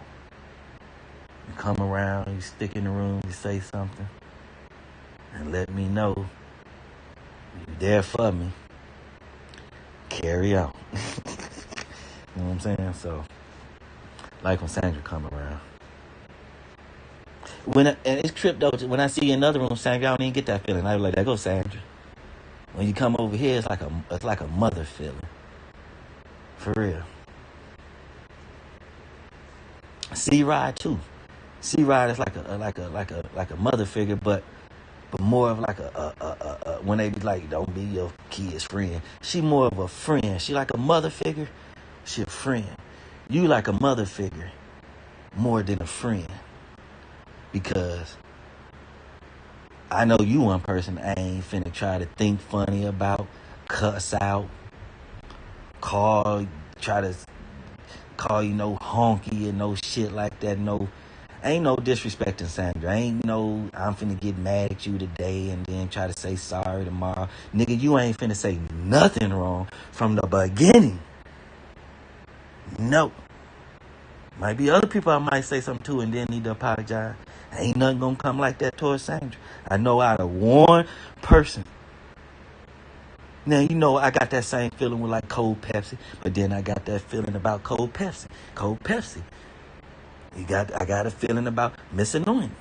You come around, you stick in the room, you say something, and let me know you're there for me. Carry on. You know what I'm saying? So, like when Sandra come around. And it's tripped though, when I see you in another room, Sandra, I don't even get that feeling. I be like, there goes Sandra. When you come over here, it's like a mother feeling. For real. C-Rod too. C-Rod is like a mother figure, but more of like a when they be like, don't be your kid's friend. She more of a friend. She like a mother figure. She a friend. You like a mother figure more than a friend. Because I know you one person I ain't finna try to think funny about, cuss out, try to call you no honky and no shit like that. No, ain't no disrespecting Sandra. Ain't no I'm finna get mad at you today and then try to say sorry tomorrow. Nigga, you ain't finna say nothing wrong from the beginning. No. Might be other people I might say something to and then need to apologize. Ain't nothing gonna come like that towards Sandra. I know out of one person. Now, you know, I got that same feeling with like cold Pepsi, but then I got that feeling about cold Pepsi. Cold Pepsi. I got a feeling about Miss Annoying.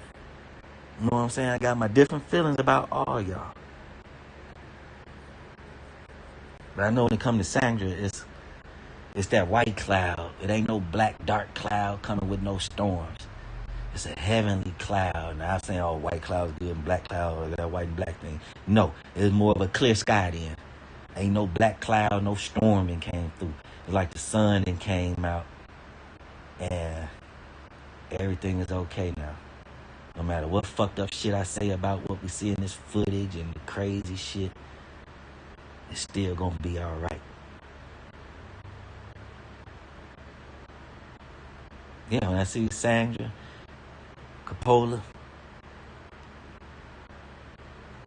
You know what I'm saying? I got my different feelings about all y'all. But I know when it comes to Sandra, it's that white cloud. It ain't no black, dark cloud coming with no storms. It's a heavenly cloud. Now I'm saying, oh, white cloud is good and black cloud, or that white and black thing. No, it's more of a clear sky then. Ain't no black cloud, no storm that came through. It's like the sun that came out and everything is okay now. No matter what fucked up shit I say about what we see in this footage and the crazy shit, it's still gonna be alright. Yeah, when I see Sandra Coppola,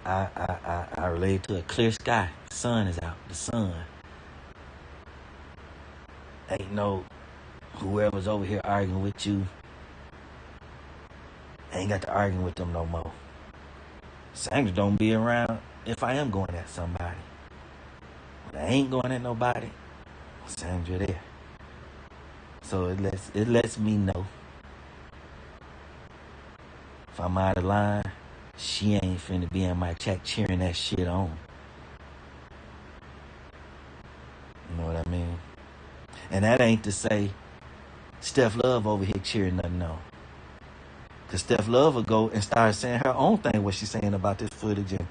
I relate to a clear sky. The sun is out. The sun. Ain't no whoever's over here arguing with you. Ain't got to argue with them no more. Sandra don't be around if I am going at somebody. When I ain't going at nobody, Sandra there. So it lets me know if I'm out of line, she ain't finna be in my chat cheering that shit on. You know what I mean? And that ain't to say Steph Love over here cheering nothing on. Because Steph Love will go and start saying her own thing, what she's saying about this footage, and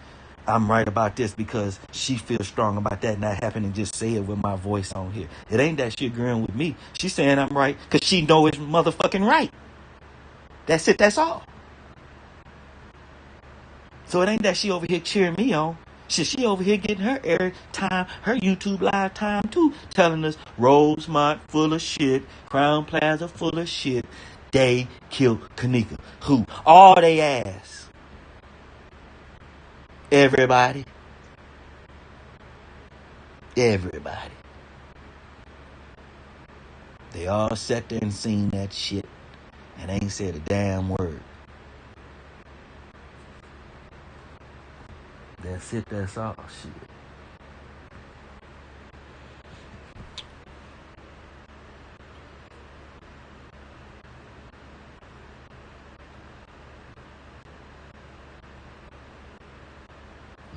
I'm right about this because she feels strong about that not happening, just say it with my voice on here. It ain't that she agreeing with me. She's saying I'm right because she know it's motherfucking right. That's it, that's all. So it ain't that she over here cheering me on. Shit, she over here getting her air time, her YouTube live time too, telling us Rosemont full of shit, Crown Plaza full of shit. They killed Kanika. Who? All they ass. Everybody. Everybody. They all sat there and seen that shit and ain't said a damn word. That's it, that's all. Shit.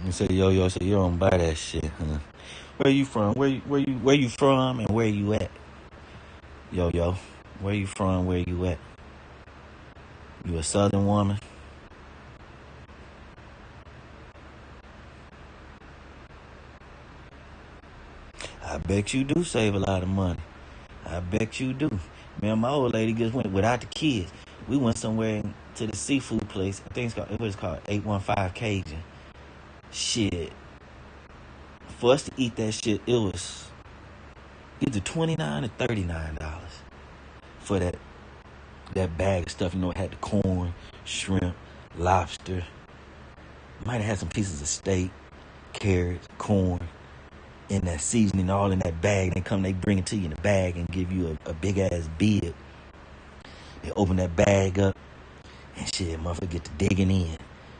You say, yo, so you don't buy that shit, huh? Where you from? Where you from and where you at? Yo, where you from? Where you at? You a Southern woman? I bet you do save a lot of money. I bet you do. Man, my old lady just went without the kids. We went somewhere to the seafood place. I think it was called 815 Cajun. Shit. For us to eat that shit, it was either $29 or $39 for that bag of stuff. You know, it had the corn, shrimp, lobster. Might have had some pieces of steak, carrots, corn, in that seasoning, all in that bag. They bring it to you in a bag and give you a big ass bib. They open that bag up and shit, motherfucker get to digging in,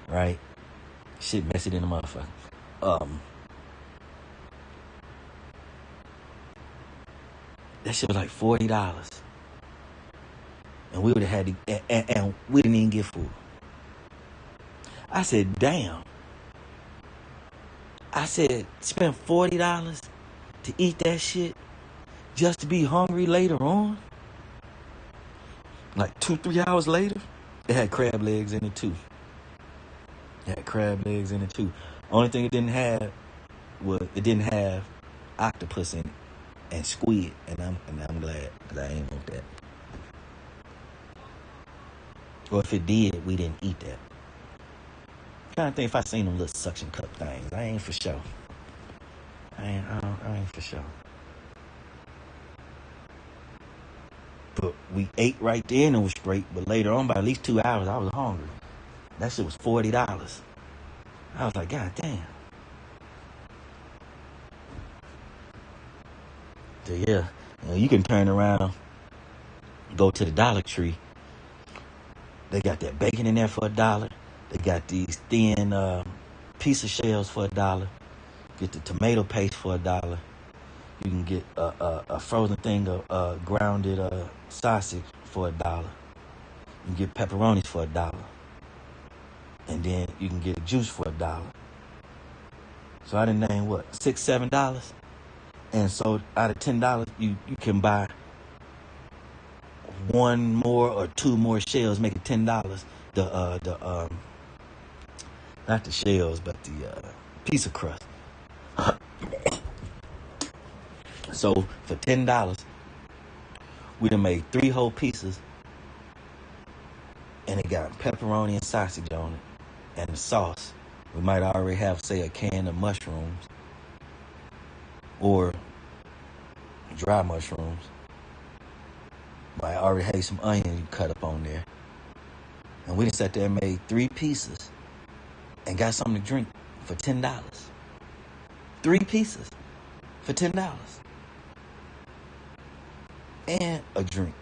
right? Shit mess it in the motherfucker. That shit was like $40. And we would have had to, and we didn't even get food. I said, damn. I said, spend $40 to eat that shit just to be hungry later on? Like 2-3 hours later, it had crab legs in it too. Only thing it didn't have was it didn't have octopus in it and squid, and I'm glad because I ain't want that. Or if it did, we didn't eat that. I'm trying to think if I seen them little suction cup things. I ain't for sure. I ain't for sure. But we ate right there and it was straight. But later on, by at least 2 hours, I was hungry. That shit was $40. I was like, God damn. So yeah, you can turn around, go to the Dollar Tree. They got that bacon in there for $1. They got these thin pizza shells for $1. Get the tomato paste for $1. You can get a frozen thing of grounded sausage for $1. You can get pepperonis for $1. And then you can get a juice for $1. So I didn't name what, $6, $7? And so out of $10, you can buy one more or two more shells, make it $10. Not the shells, but the pizza crust. So for $10, we done made 3 whole pieces, and it got pepperoni and sausage on it, and the sauce. We might already have, say, a can of mushrooms or dry mushrooms. Might already have some onion you cut up on there, and we done sat there and made 3 pieces and got something to drink for $10. 3 pieces for $10. And a drink.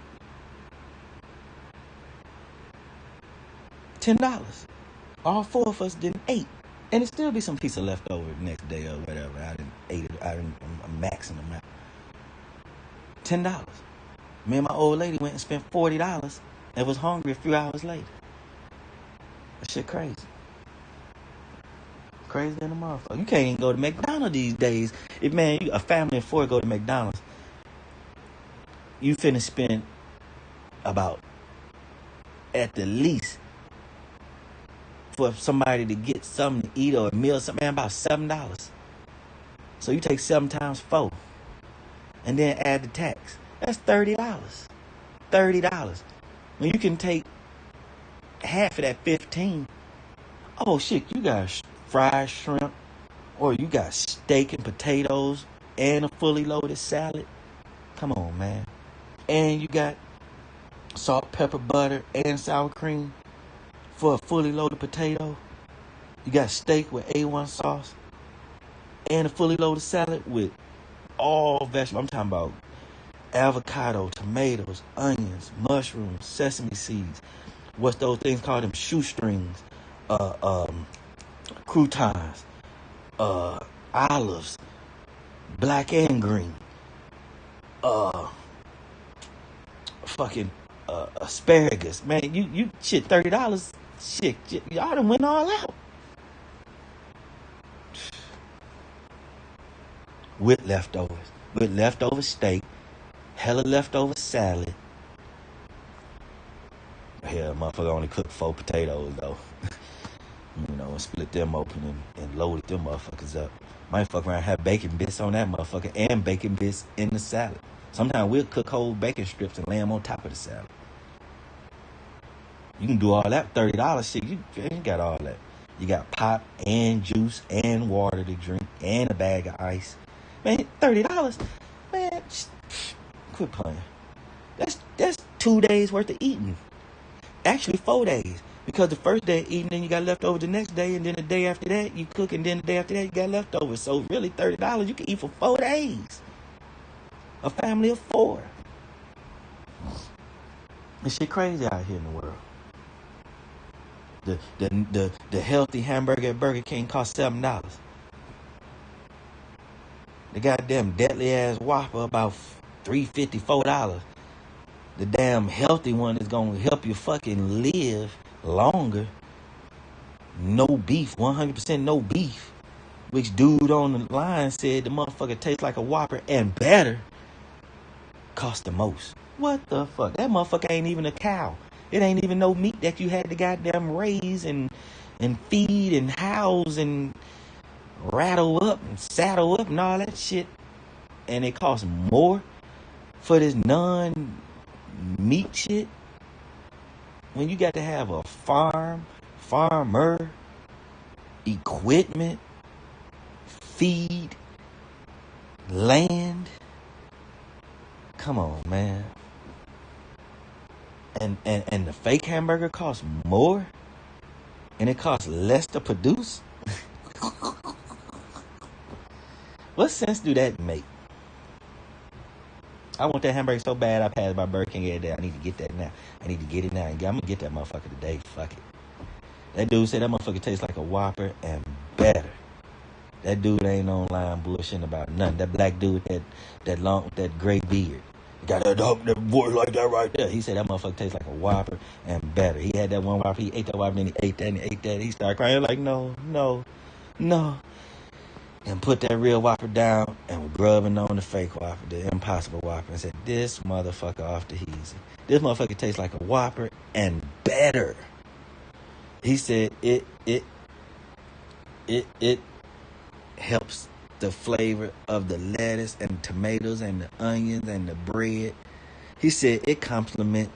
$10. All 4 of us didn't eat. And it still be some pizza left over the next day or whatever. I didn't eat it. I'm maxing them out. $10. Me and my old lady went and spent $40 and was hungry a few hours later. That shit crazy. Crazy than a motherfucker. You can't even go to McDonald's these days. If a family of 4 go to McDonald's, you finna spend about, at the least, for somebody to get something to eat or a meal, something, about $7. So you take 7 times 4 and then add the tax. That's $30. $30. When you can take half of that 15. Oh shit, you got fried shrimp, Or you got steak and potatoes and a fully loaded salad. Come on, man. And you got salt, pepper, butter, and sour cream for a fully loaded potato. You got steak with A1 sauce and a fully loaded salad with all vegetables. I'm talking about avocado, tomatoes, onions, mushrooms, sesame seeds. What's those things called? Them shoestrings, croutons, olives, black and green, fucking asparagus. Man, you shit, $30. Shit, y'all done went all out. With leftover steak, hella leftover salad. Hell, motherfucker only cooked 4 potatoes though. You know, and split them open and loaded them motherfuckers up. Might fuck around and have bacon bits on that motherfucker and bacon bits in the salad. Sometimes we'll cook whole bacon strips and lay them on top of the salad. You can do all that $30 shit. You got all that. You got pop and juice and water to drink and a bag of ice. Man, $30, man, quit playing. That's 2 days worth of eating. Actually, 4 days. Because the first day eating, then you got leftover the next day, and then the day after that you cook, and then the day after that you got leftovers. So really, $30 you can eat for 4 days. A family of 4. This shit crazy out here in the world. The healthy hamburger at Burger King costs $7. The goddamn deadly ass Whopper about $3.50, $4. The damn healthy one is gonna help you fucking live longer. No beef, 100% no beef. Which dude on the line said the motherfucker tastes like a Whopper and better. Cost the most. What the fuck? That motherfucker ain't even a cow. It ain't even no meat that you had to goddamn raise and feed and house and rattle up and saddle up and all that shit. And it costs more for this non-meat shit. When you got to have a farmer, equipment, feed, land. Come on, man. And the fake hamburger costs more, and it costs less to produce. What sense do that make? I want that hamburger so bad. I passed by Burger King every day. I need to get that now. I need to get it now. I'm gonna get that motherfucker today. Fuck it. That dude said that motherfucker tastes like a Whopper and better. That dude ain't online bullshitting about nothing. That black dude with that long with that gray beard. Got that voice like that right there. He said that motherfucker tastes like a Whopper and better. He had that one Whopper. He ate that Whopper, then he ate that and he ate that. He started crying like, no. And put that real Whopper down and was grubbing on the fake Whopper, the impossible Whopper, and said, this motherfucker off the heezy. This motherfucker tastes like a Whopper and better. He said it helps the flavor of the lettuce and tomatoes and the onions and the bread. He said it complement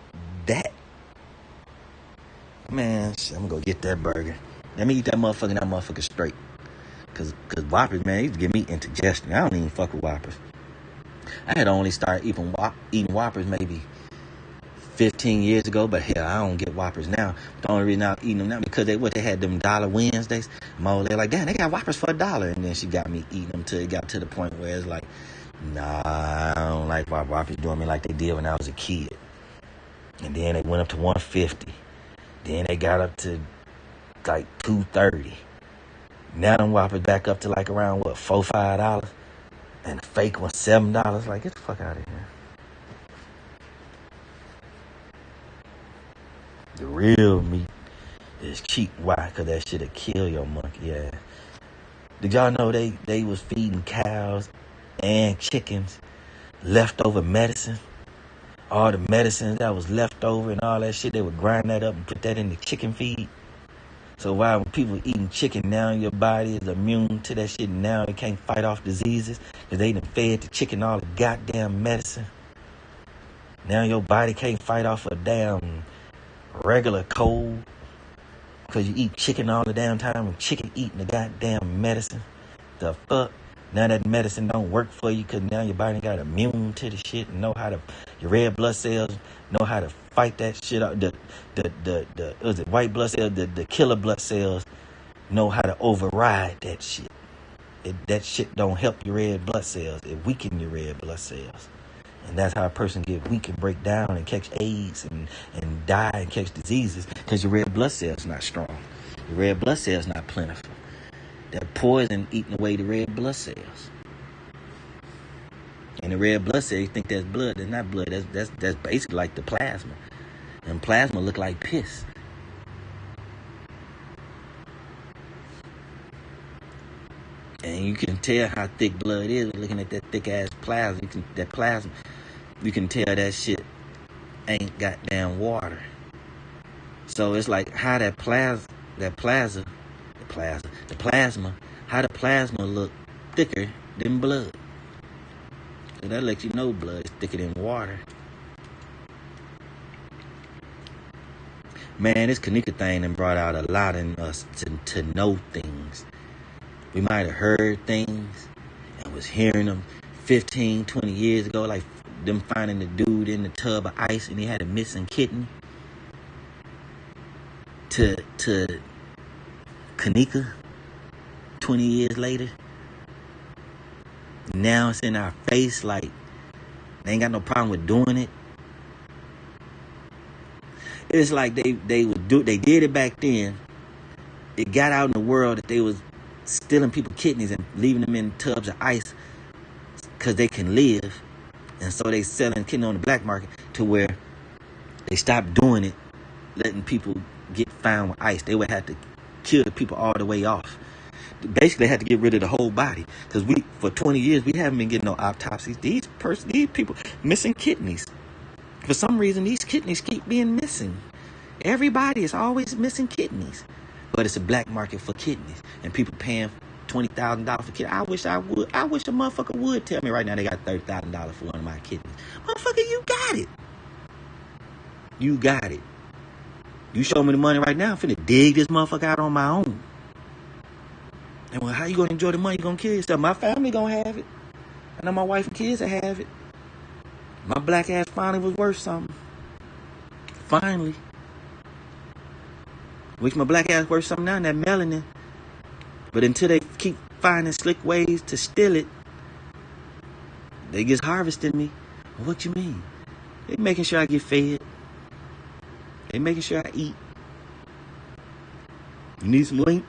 that. Man, shit, I'm gonna go get that burger. Let me eat that motherfucker straight. Cause Whoppers, man, used to give me indigestion. I don't even fuck with Whoppers. I had only started eating Whoppers maybe 15 years ago, but hell, I don't get Whoppers now. The only reason I'm eating them now because they had them $1 Wednesdays. My old lady like, damn, they got Whoppers for $1, and then she got me eating them till it got to the point where it's like, nah, I don't like Whoppers doing me like they did when I was a kid. And then they went up to $1.50. Then they got up to like $2.30. Now them Whoppers back up to like around what, $4, $5, and the fake one $7. Like, get the fuck out of here. The real meat is cheap. Why? Because that shit'll kill your monkey ass. Did y'all know they was feeding cows and chickens leftover medicine? All the medicine that was left over and all that shit, they would grind that up and put that in the chicken feed. So why when people eating chicken now, your body is immune to that shit, and now they can't fight off diseases because they done fed the chicken all the goddamn medicine. Now your body can't fight off a damn regular cold because you eat chicken all the damn time, and chicken eating the goddamn medicine. the fuck? Now that medicine don't work for you because now your body got immune to the shit and know how to, your red blood cells know how to fight that shit out. Was it white blood cells? The killer blood cells know how to override that shit. That shit don't help your red blood cells. It weaken your red blood cells. And that's how a person get weak and break down and catch AIDS and die and catch diseases because your red blood cells not strong. Your red blood cells not plentiful. That poison eating away the red blood cells. And the red blood cells, you think that's blood. That's not blood. That's basically like the plasma. And plasma look like piss. And you can tell how thick blood is looking at that thick ass plasma. You can tell that shit ain't goddamn water. So it's like how the plasma, how the plasma look thicker than blood. So that lets you know blood is thicker than water. Man, this KENDRICK thing done brought out a lot in us to know things. We might have heard things and was hearing them 15, 20 years ago, like them finding the dude in the tub of ice and he had a missing kidney. To KENDRICK 20 years later. Now it's in our face like they ain't got no problem with doing it. It's like they did it back then. It got out in the world that they was stealing people's kidneys and leaving them in tubs of ice because they can live. And so they selling kidney on the black market to where they stopped doing it, letting people get found with ice. They would have to kill the people all the way off. Basically, they had to get rid of the whole body because for 20 years we haven't been getting no autopsies. These people missing kidneys. For some reason, these kidneys keep being missing. Everybody is always missing kidneys, but it's a black market for kidneys, and people paying $20,000 for kidneys. I wish a motherfucker would tell me right now they got $30,000 for one of my kidneys. Motherfucker, you got it. You got it. You show me the money right now, I'm finna dig this motherfucker out on my own. And well, how you gonna enjoy the money? You gonna kill yourself? My family gonna have it. I know my wife and kids will have it. My black ass finally was worth something. Finally. Wish my black ass worth something now, that melanin. But until they keep finding slick ways to steal it, they just harvesting me. What you mean? They making sure I get fed. They making sure I eat. You need some link?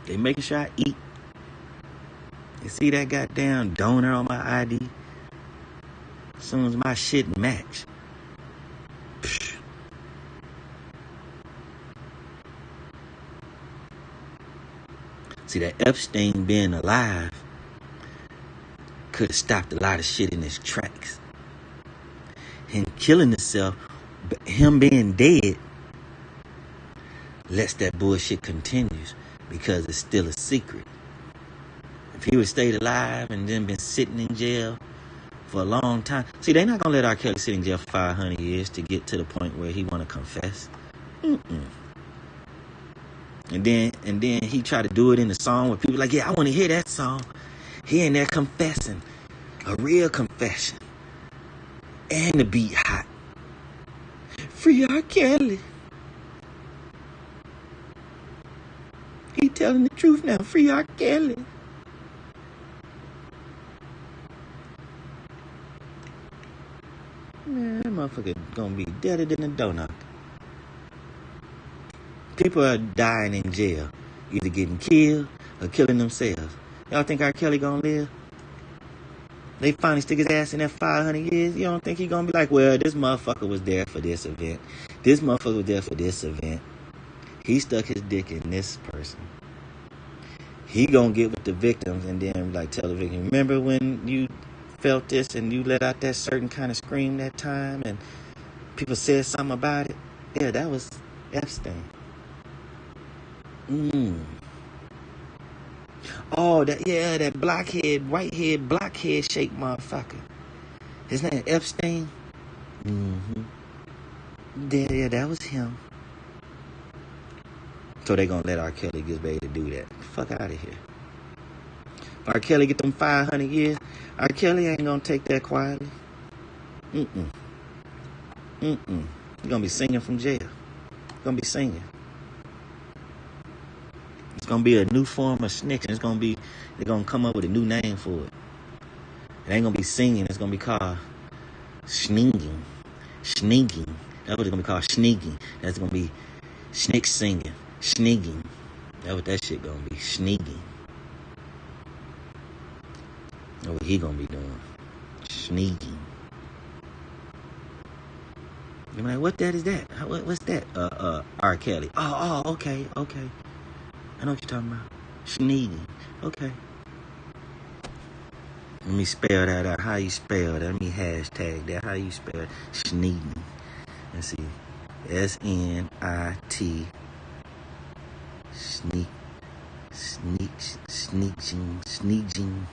They making sure I eat. You see that goddamn donor on my ID? As soon as my shit match. Psh. See, that Epstein being alive could have stopped a lot of shit in his tracks. Him killing himself, him being dead, lets that bullshit continues because it's still a secret. If he would have stayed alive and then been sitting in jail for a long time. See, they're not going to let R. Kelly sit in jail for 500 years to get to the point where he want to confess. And then he tried to do it in the song where people like, yeah, I want to hear that song. He in there confessing. A real confession. And the beat hot. Free R. Kelly. He telling the truth now. Free R. Kelly. Man, that motherfucker gonna be deader than a donut. People are dying in jail, either getting killed or killing themselves. Y'all think R. Kelly gonna live? They finally stick his ass in there 500 years. You don't think he gonna be like, well, this motherfucker was there for this event. This motherfucker was there for this event. He stuck his dick in this person. He gonna get with the victims and then like tell the victim, remember when you felt this and you let out that certain kind of scream that time and people said something about it? Yeah, that was Epstein. Oh, that blockhead, whitehead, blockhead shaped motherfucker. His name Epstein? Yeah, that was him. So they gonna let R. Kelly get ready to do that. Fuck out of here. R. Kelly get them 500 years. R. Kelly ain't gonna take that quietly. You're gonna be singing from jail. You're gonna be singing. It's gonna be a new form of snitching. They're gonna come up with a new name for it. It ain't gonna be singing. It's gonna be called sneaking. Sneaking. That's what it's gonna be called. Sneaking. That's gonna be snick singing. Sneaking. That's what that shit gonna be. Sneaking. That's what he gonna be doing. Sneaking. You're like, what that is that? What's that? R. Kelly. Oh, okay. I know what you're talking about. Sneaking. Okay. Let me spell that out. How you spell that? Let me hashtag that. How you spell it? Sneaking. Let's see. SNIT. Sneaking.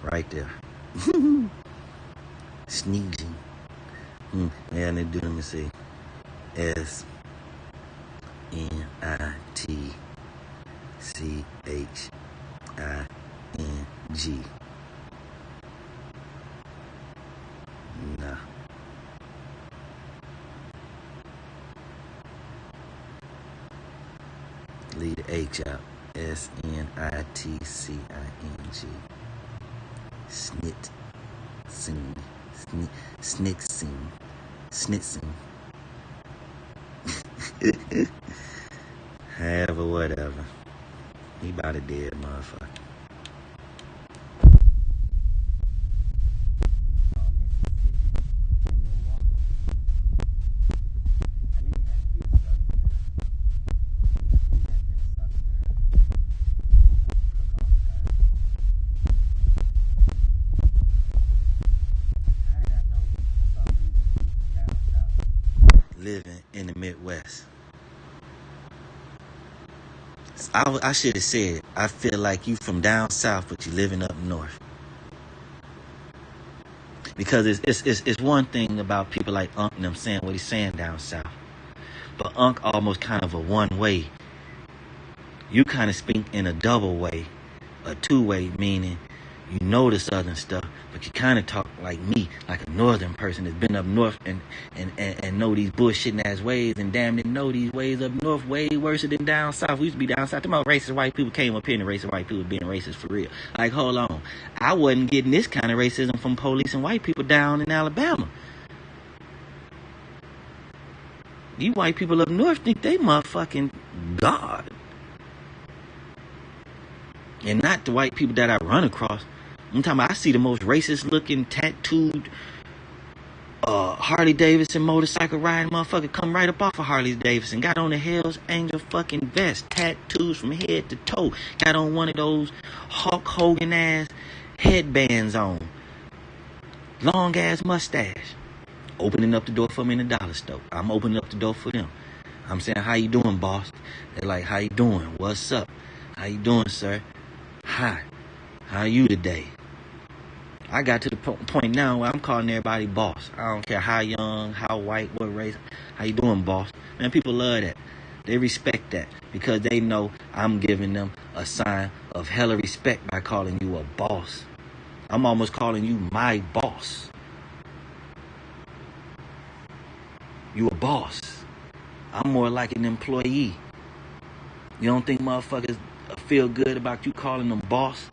Right there. Sneaking. Yeah, they do. Let me see. SNITCHING. Nah. Leave the H out. SNITCING. Snit. Sing. Snitsing. However, whatever. He about a dead motherfucker. Living in the Midwest. I should have said, I feel like you from down south, but you living up north. Because it's one thing about people like Unc and them saying what he's saying down south. But Unc almost kind of a one way. You kind of speak in a double way, a two-way, meaning you know the southern stuff, but you kind of talk like me, like a northern person that's been up north and know these bullshitting ass ways, and damn it know these ways up north way worse than down south. We used to be down south. Them all racist white people came up here and the racist white people being racist for real. Like, hold on. I wasn't getting this kind of racism from police and white people down in Alabama. You white people up north think they motherfucking God. And not the white people that I run across. I'm talking about, I see the most racist looking, tattooed, Harley Davidson motorcycle riding motherfucker come right up off of Harley Davidson. Got on the Hell's Angel fucking vest, tattoos from head to toe. Got on one of those Hulk Hogan ass headbands on. Long ass mustache. Opening up the door for me in the dollar store. I'm opening up the door for them. I'm saying, how you doing, boss? They're like, how you doing? What's up? How you doing, sir? Hi. How are you today? I got to the point now where I'm calling everybody boss. I don't care how young, how white, what race. How you doing, boss? Man, people love that. They respect that because they know I'm giving them a sign of hella respect by calling you a boss. I'm almost calling you my boss. You a boss. I'm more like an employee. You don't think motherfuckers feel good about you calling them boss?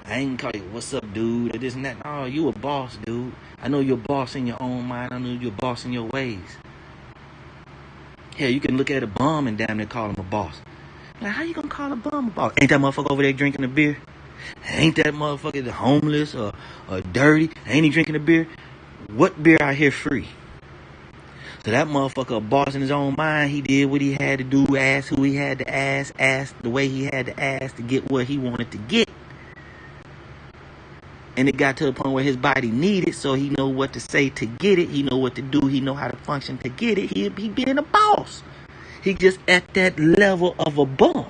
I ain't call you, what's up, dude, or this and that. No, you a boss, dude. I know you're a boss in your own mind. I know you're a boss in your ways. Hell, you can look at a bum and damn near call him a boss. Like, how you gonna call a bum a boss? Ain't that motherfucker over there drinking a beer? Ain't that motherfucker homeless or dirty? Ain't he drinking a beer? What beer out here free? So that motherfucker a boss in his own mind. He did what he had to do, asked who he had to ask the way he had to ask to get what he wanted to get. And it got to the point where his body needed, so he know what to say to get it. He know what to do. He know how to function to get it. He being a boss. He just at that level of a bum.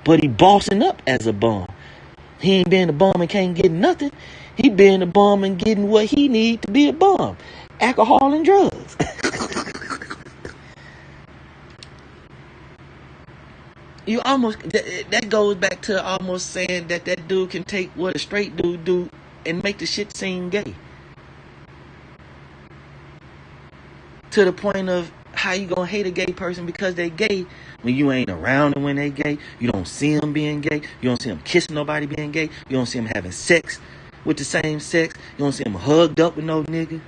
But he bossing up as a bum. He ain't being a bum and can't get nothing. He being a bum and getting what he need to be a bum. Alcohol and drugs. You almost, that goes back to almost saying that that dude can take what a straight dude do and make the shit seem gay. To the point of how you gonna hate a gay person because they gay when you ain't around them when they gay. You don't see them being gay. You don't see them kissing nobody being gay. You don't see them having sex with the same sex. You don't see them hugged up with no nigga.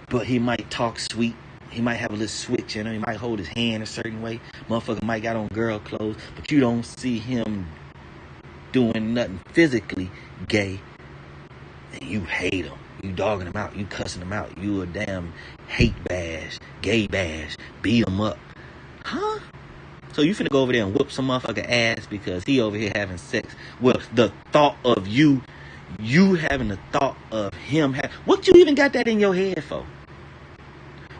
But he might talk sweet. He might have a little switch in him. He might hold his hand a certain way. Motherfucker might got on girl clothes. But you don't see him doing nothing physically gay. And you hate him. You dogging him out. You cussing him out. You a damn hate bash. Gay bash. Beat him up. Huh? So you finna go over there and whoop some motherfucker ass because he over here having sex. Well, the thought of you having the thought of him. What you even got that in your head for?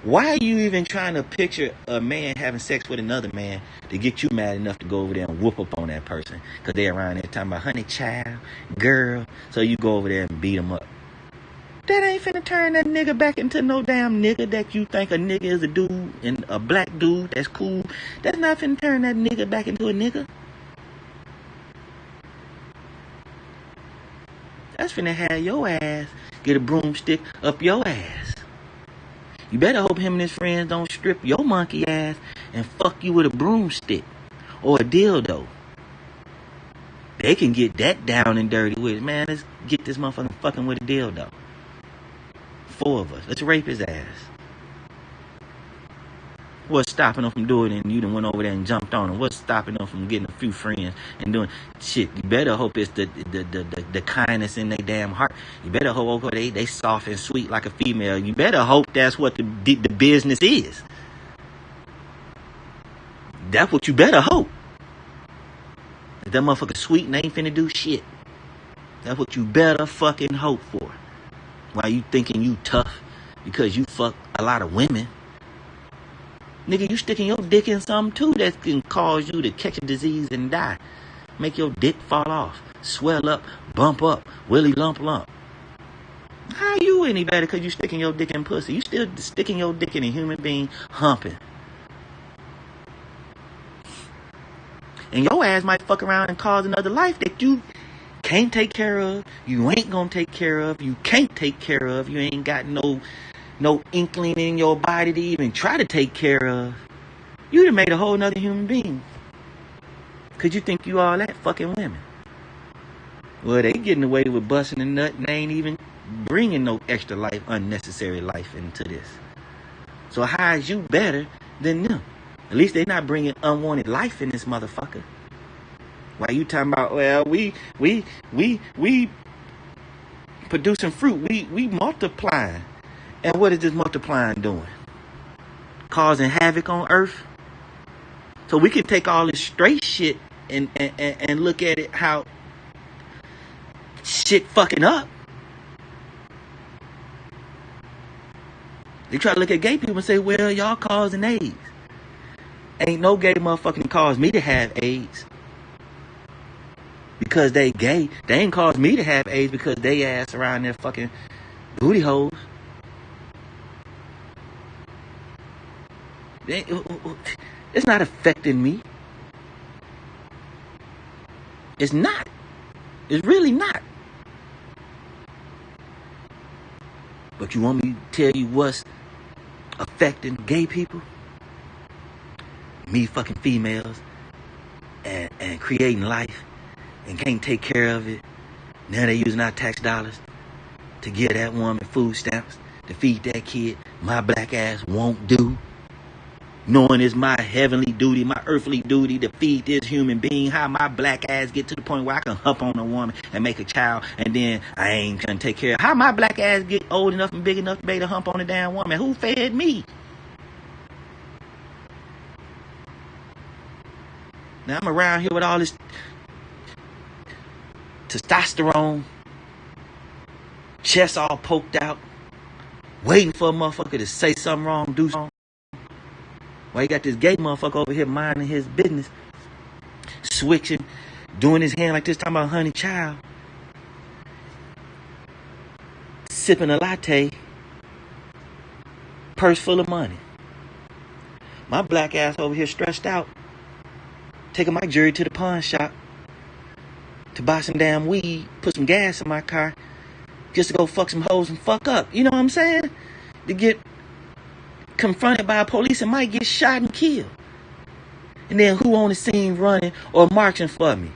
Why are you even trying to picture a man having sex with another man to get you mad enough to go over there and whoop up on that person? Because they around there talking about honey child, girl. So you go over there and beat him up. That ain't finna turn that nigga back into no damn nigga that you think a nigga is a dude and a black dude that's cool. That's not finna turn that nigga back into a nigga. That's finna have your ass get a broomstick up your ass. You better hope him and his friends don't strip your monkey ass and fuck you with a broomstick or a dildo. They can get that down and dirty with it. Man, let's get this motherfucker fucking with a dildo. 4 of us. Let's rape his ass. What's stopping them from doing it and you done went over there and jumped on him? What's stopping them from getting a few friends and doing shit? You better hope it's the kindness in their damn heart. You better hope they soft and sweet like a female. You better hope that's what the business is. That's what you better hope. If that motherfucker sweet and they ain't finna do shit. That's what you better fucking hope for. While you thinking you tough because you fuck a lot of women. Nigga, you sticking your dick in something too that can cause you to catch a disease and die. Make your dick fall off, swell up, bump up, willy lump lump. How you any better because you sticking your dick in pussy? You still sticking your dick in a human being humping. And your ass might fuck around and cause another life that you can't take care of, you ain't gonna take care of, you can't take care of, you ain't got no inkling in your body to even try to take care of. You done made a whole nother human being. Cause you think you all that fucking women. Well, they getting away with busting a nut and they ain't even bringing no extra life, unnecessary life into this. So how is you better than them? At least they not bringing unwanted life in this motherfucker. Why you talking about, well, we producing fruit, we multiplying. And what is this multiplying doing? Causing havoc on earth? So we can take all this straight shit and look at it how shit fucking up. They try to look at gay people and say, well, y'all causing AIDS. Ain't no gay motherfucking cause me to have AIDS. Because they gay. They ain't caused me to have AIDS because they ass around their fucking booty holes. It's not affecting me. It's not. It's really not. But you want me to tell you what's affecting gay people? Me fucking females and creating life and can't take care of it. Now they using our tax dollars to give that woman food stamps to feed that kid. My black ass won't do. Knowing it's my heavenly duty, my earthly duty to feed this human being. How my black ass get to the point where I can hump on a woman and make a child and then I ain't gonna take care of. How my black ass get old enough and big enough to be able to hump on a damn woman? Who fed me? Now I'm around here with all this testosterone, chest all poked out, waiting for a motherfucker to say something wrong, do something. Why you got this gay motherfucker over here minding his business, switching, doing his hand like this, talking about honey child, sipping a latte, purse full of money. My black ass over here stressed out, taking my jury to the pawn shop to buy some damn weed, put some gas in my car, just to go fuck some hoes and fuck up. You know what I'm saying? To get confronted by police and might get shot and killed. And then who on the scene running or marching for me?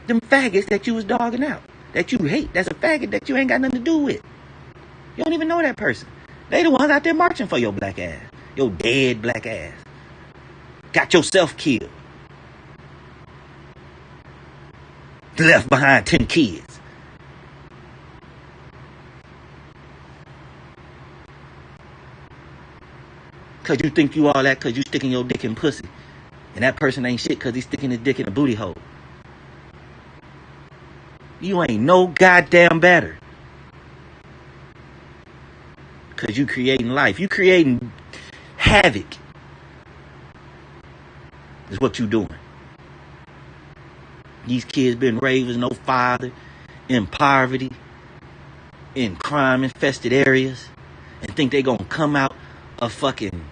Them faggots that you was dogging out, that you hate. That's a faggot that you ain't got nothing to do with. You don't even know that person. They the ones out there marching for your black ass. Your dead black ass. Got yourself killed. Left behind 10 kids. Cause you think you all that cause you sticking your dick in pussy. And that person ain't shit cause he's sticking his dick in a booty hole. You ain't no goddamn better. Cause you creating life. You creating havoc. Is what you doing. These kids been raised with no father, in poverty, in crime infested areas, and think they gonna come out a fucking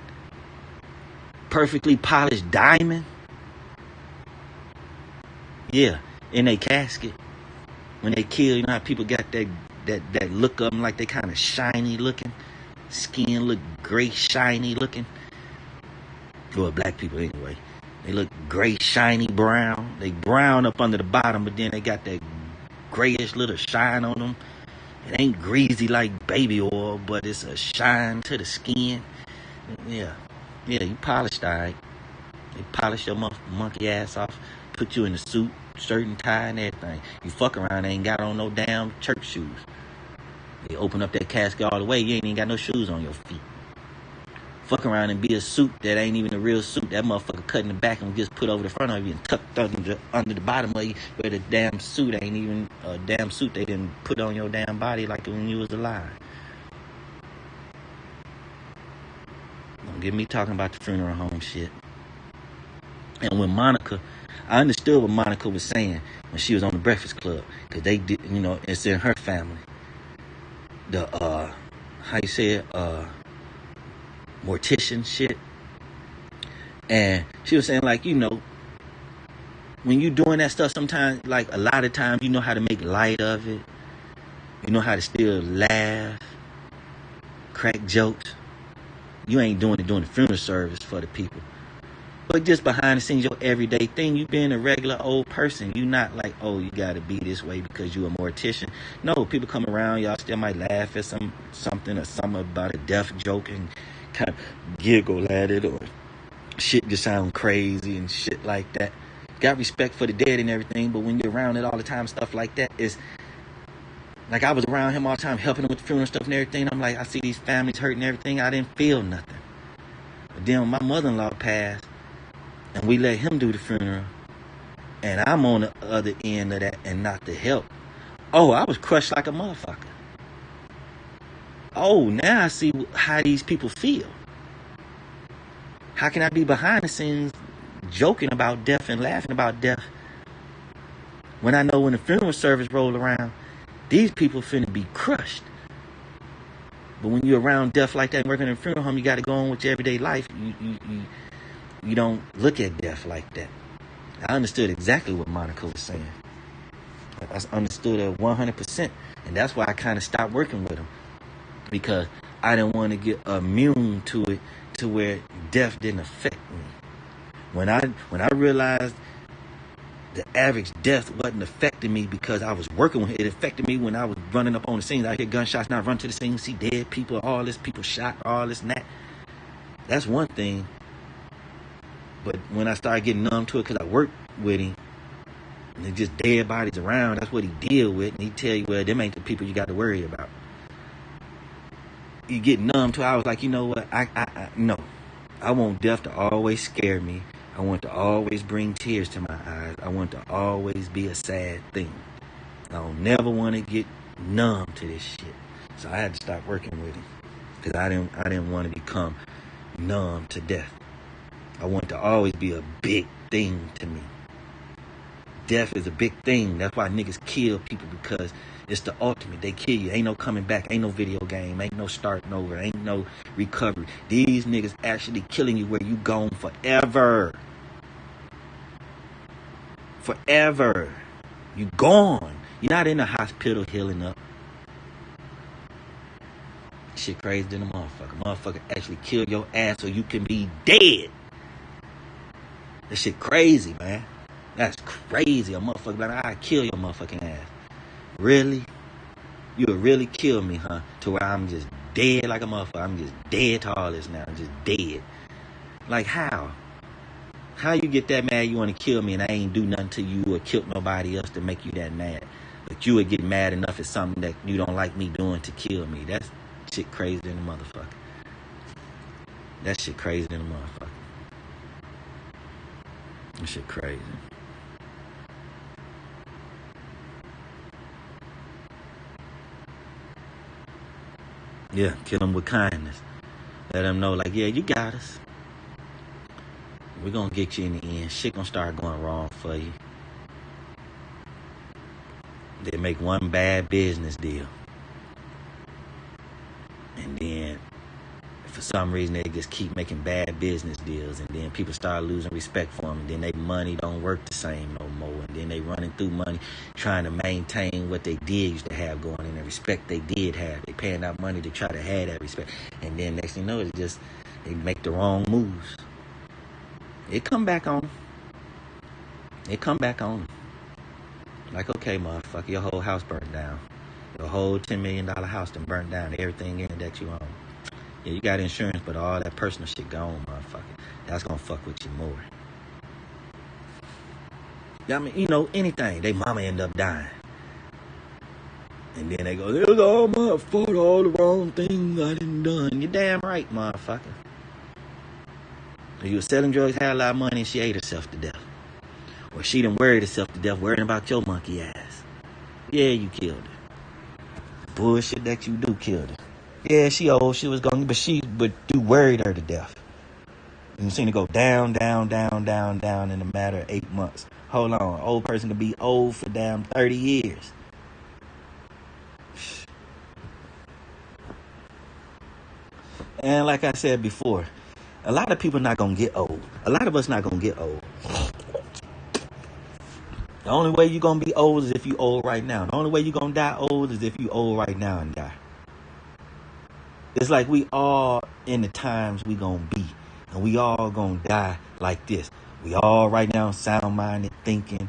perfectly polished diamond. Yeah, in their casket. When they kill, you know how people got that look of them like they kind of shiny looking. Skin look gray, shiny looking. Well, black people anyway. They look gray, shiny, brown. They brown up under the bottom, but then they got that grayish little shine on them. It ain't greasy like baby oil, but it's a shine to the skin. Yeah, you polished, all right. They polish your monkey ass off, put you in a suit, shirt and tie and everything. You fuck around, they ain't got on no damn church shoes. They open up that casket all the way, you ain't even got no shoes on your feet. Fuck around and be a suit that ain't even a real suit. That motherfucker cut in the back and gets put over the front of you and tucked under the bottom of you, where the damn suit ain't even a damn suit they didn't put on your damn body like when you was alive. Don't get me talking about the funeral home shit. And when Monica, I understood what Monica was saying when she was on the Breakfast Club, because they did, you know, it's in her family. The how you say it, mortician shit. And she was saying, like, you know, when you doing that stuff, sometimes, like, a lot of times, you know how to make light of it. You know how to still laugh, crack jokes. You ain't doing it during the funeral service for the people. But just behind the scenes, your everyday thing, you being a regular old person. You not like, oh, you got to be this way because you a mortician. No, people come around, y'all still might laugh at something or something about a death joke and kind of giggle at it, or shit just sound crazy and shit like that. Got respect for the dead and everything, but when you're around it all the time, stuff like that is... Like, I was around him all the time, helping him with the funeral stuff and everything. And I'm like, I see these families hurting and everything. I didn't feel nothing. But then when my mother-in-law passed, and we let him do the funeral, and I'm on the other end of that and not to help. Oh, I was crushed like a motherfucker. Oh, now I see how these people feel. How can I be behind the scenes joking about death and laughing about death when I know when the funeral service roll around, these people finna be crushed. But when you're around death like that and working in a funeral home, you got to go on with your everyday life. You don't look at death like that. I understood exactly what Monica was saying. I understood it 100%. And that's why I kind of stopped working with him. Because I didn't want to get immune to it to where death didn't affect me. When I realized the average death wasn't affecting me because I was working with it. It affected me when I was running up on the scenes. I hear gunshots, now I run to the scene, see dead people, all this, people shot, all this and that. That's one thing. But when I started getting numb to it because I worked with him, and it's just dead bodies around, that's what he deal with. And he tell you, well, them ain't the people you got to worry about. You get numb to it. I was like, you know what? No. I want death to always scare me. I want to always bring tears to my eyes. I want to always be a sad thing. I don't never want to get numb to this shit. So I had to stop working with him because I didn't want to become numb to death. I want to always be a big thing to me. Death is a big thing. That's why niggas kill people, because it's the ultimate. They kill you. Ain't no coming back. Ain't no video game. Ain't no starting over. Ain't no recovery. These niggas actually killing you where you gone forever. Forever. You gone. You're not in the hospital healing up. Shit crazy than a motherfucker. Motherfucker actually kill your ass so you can be dead. That shit crazy, man. That's crazy. A motherfucker like, I kill your motherfucking ass. Really? You would really kill me, huh? To where I'm just dead like a motherfucker. I'm just dead to all this now. I'm just dead. Like how? How you get that mad you want to kill me and I ain't do nothing to you or killed nobody else to make you that mad? But you would get mad enough at something that you don't like me doing to kill me. That's shit crazy than a motherfucker. That shit crazy than a motherfucker. That shit crazy. Yeah, kill them with kindness. Let them know, like, yeah, you got us. We're going to get you in the end. Shit going to start going wrong for you. They make one bad business deal. And then, for some reason, they just keep making bad business deals. And then people start losing respect for them. And then their money don't work the same no more. And then they running through money trying to maintain what they did used to have going and the respect they did have. They paying out money to try to have that respect. And then next thing you know, it's just, they make the wrong moves. It come back on them. It come back on them. Like, okay, motherfucker, your whole house burned down. Your whole $10 million house done burnt down. Everything in it that you own. Yeah, you got insurance, but all that personal shit gone, motherfucker. That's gonna fuck with you more. I mean, you know, anything. They mama end up dying. And then they go, it was all my fault, all the wrong things I done done. You're damn right, motherfucker. You was selling drugs, had a lot of money, and she ate herself to death. Or she done worried herself to death, worrying about your monkey ass. Yeah, you killed her. Bullshit that you do killed her. Yeah, she old, she was gonna, but you worried her to death. You seen it go down, down, down, down, down in a matter of 8 months. Hold on, an old person can be old for damn 30 years. And like I said before, a lot of people not gonna get old. A lot of us not gonna get old. The only way you gonna be old is if you old right now. The only way you gonna die old is if you old right now and die. It's like we all in the times we gonna be. And we all gonna die like this. We all right now sound-minded, thinking,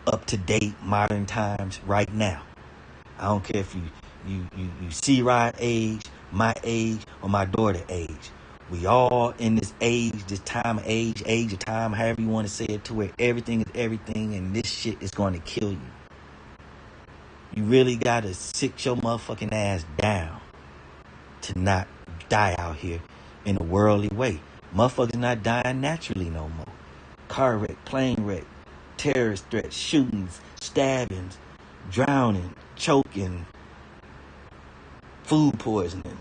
up-to-date, modern times right now. I don't care if you C-Rod age, my age, or my daughter age. We all in this age, this time of age of time, however you want to say it, to where everything is everything and this shit is going to kill you. You really got to sit your motherfucking ass down to not die out here in a worldly way. Motherfuckers not dying naturally no more. Car wreck, plane wreck, terrorist threats, shootings, stabbings, drowning, choking, food poisoning,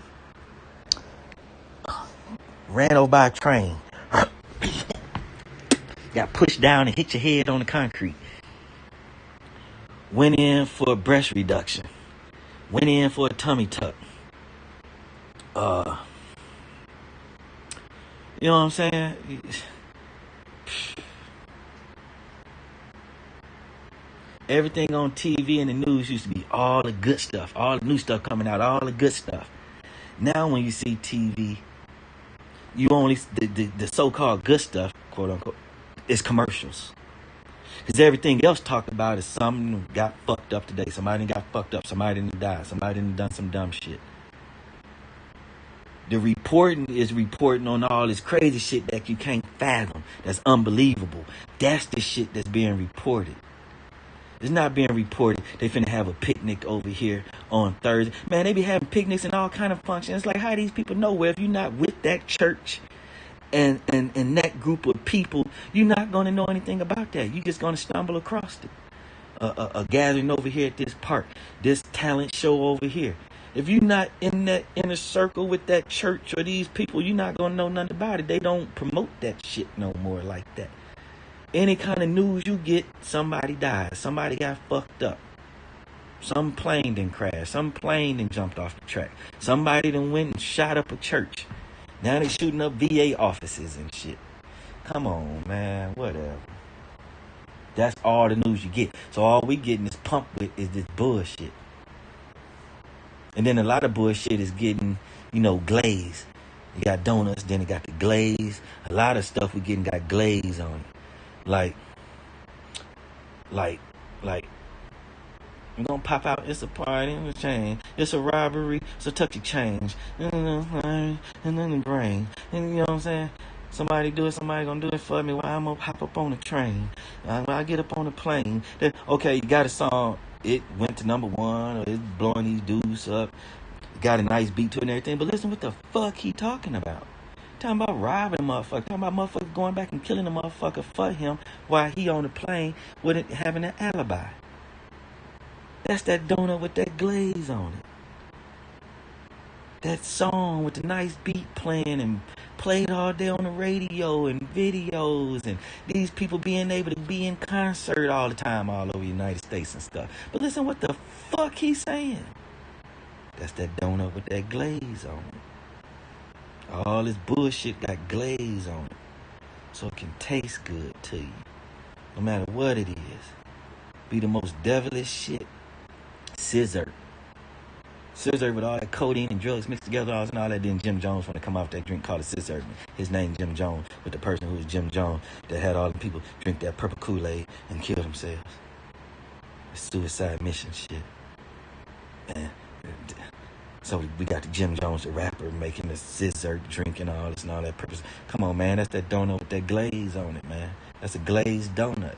ran over by a train, got pushed down and hit your head on the concrete, went in for a breast reduction, went in for a tummy tuck. You know what I'm saying? Everything on TV and the news used to be all the good stuff, all the new stuff coming out, all the good stuff. Now when you see TV, you only, the so-called good stuff, quote unquote, is commercials. Because everything else talked about is something got fucked up today. Somebody got fucked up. Somebody didn't die. Somebody didn't done some dumb shit. The reporting is reporting on all this crazy shit that you can't fathom. That's unbelievable. That's the shit that's being reported. It's not being reported. They finna have a picnic over here on Thursday. Man, they be having picnics and all kind of functions. It's like, how these people know where if you're not with that church and that group of people, you're not going to know anything about that. You're just going to stumble across it. A gathering over here at this park. This talent show over here. If you're not in that inner circle with that church or these people, you're not going to know nothing about it. They don't promote that shit no more like that. Any kind of news you get, somebody died. Somebody got fucked up. Some plane done crashed. Some plane done jumped off the track. Somebody done went and shot up a church. Now they shooting up VA offices and shit. Come on, man. Whatever. That's all the news you get. So all we getting is pumped with is this bullshit. And then a lot of bullshit is getting, glaze. You got donuts, then it got the glaze. A lot of stuff we getting got glaze on it. Like, I'm gonna pop out, it's a party in the chain. It's a robbery, it's a touchy change. And then the brain. And you know what I'm saying? Somebody do it, somebody gonna do it for me while I'm gonna hop up on the train. When I get up on the plane, then, okay, you got a song, it went to #1, or it's blowing these dudes up. Got a nice beat to it and everything, but listen what the fuck he talking about. Talking about robbing a motherfucker. Talking about motherfuckers going back and killing a motherfucker for him while he on the plane with it having an alibi. That's that donut with that glaze on it. That song with the nice beat playing and played all day on the radio and videos, and these people being able to be in concert all the time all over the United States and stuff. But listen what the fuck he's saying. That's that donut with that glaze on it. All this bullshit got glaze on it. So it can taste good to you. No matter what it is. Be the most devilish shit. Scissor with all that codeine and drugs mixed together and all that. Then Jim Jones want to come off that drink called a scissor. His name Jim Jones, with the person who was Jim Jones that had all the people drink that purple Kool-Aid and kill themselves. It's suicide mission shit. And so we got the Jim Jones, the rapper, making the scissor drink and all this and all that purpose. Come on, man, that's that donut with that glaze on it, man. That's a glazed donut.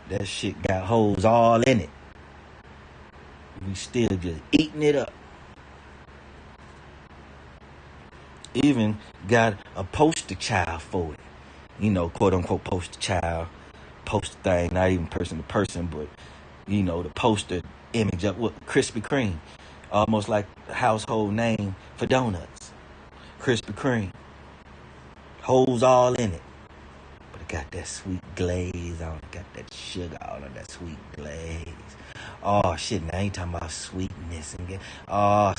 That shit got holes all in it. We still just eating it up. Even got a poster child for it. Quote unquote poster child. Poster thing, not even person to person, but, the poster image of what Krispy Kreme. Almost like a household name for donuts. Krispy Kreme. Holes all in it. But it got that sweet glaze on it. Got that sugar all on that sweet glaze. Oh shit, now I ain't talking about sweetness and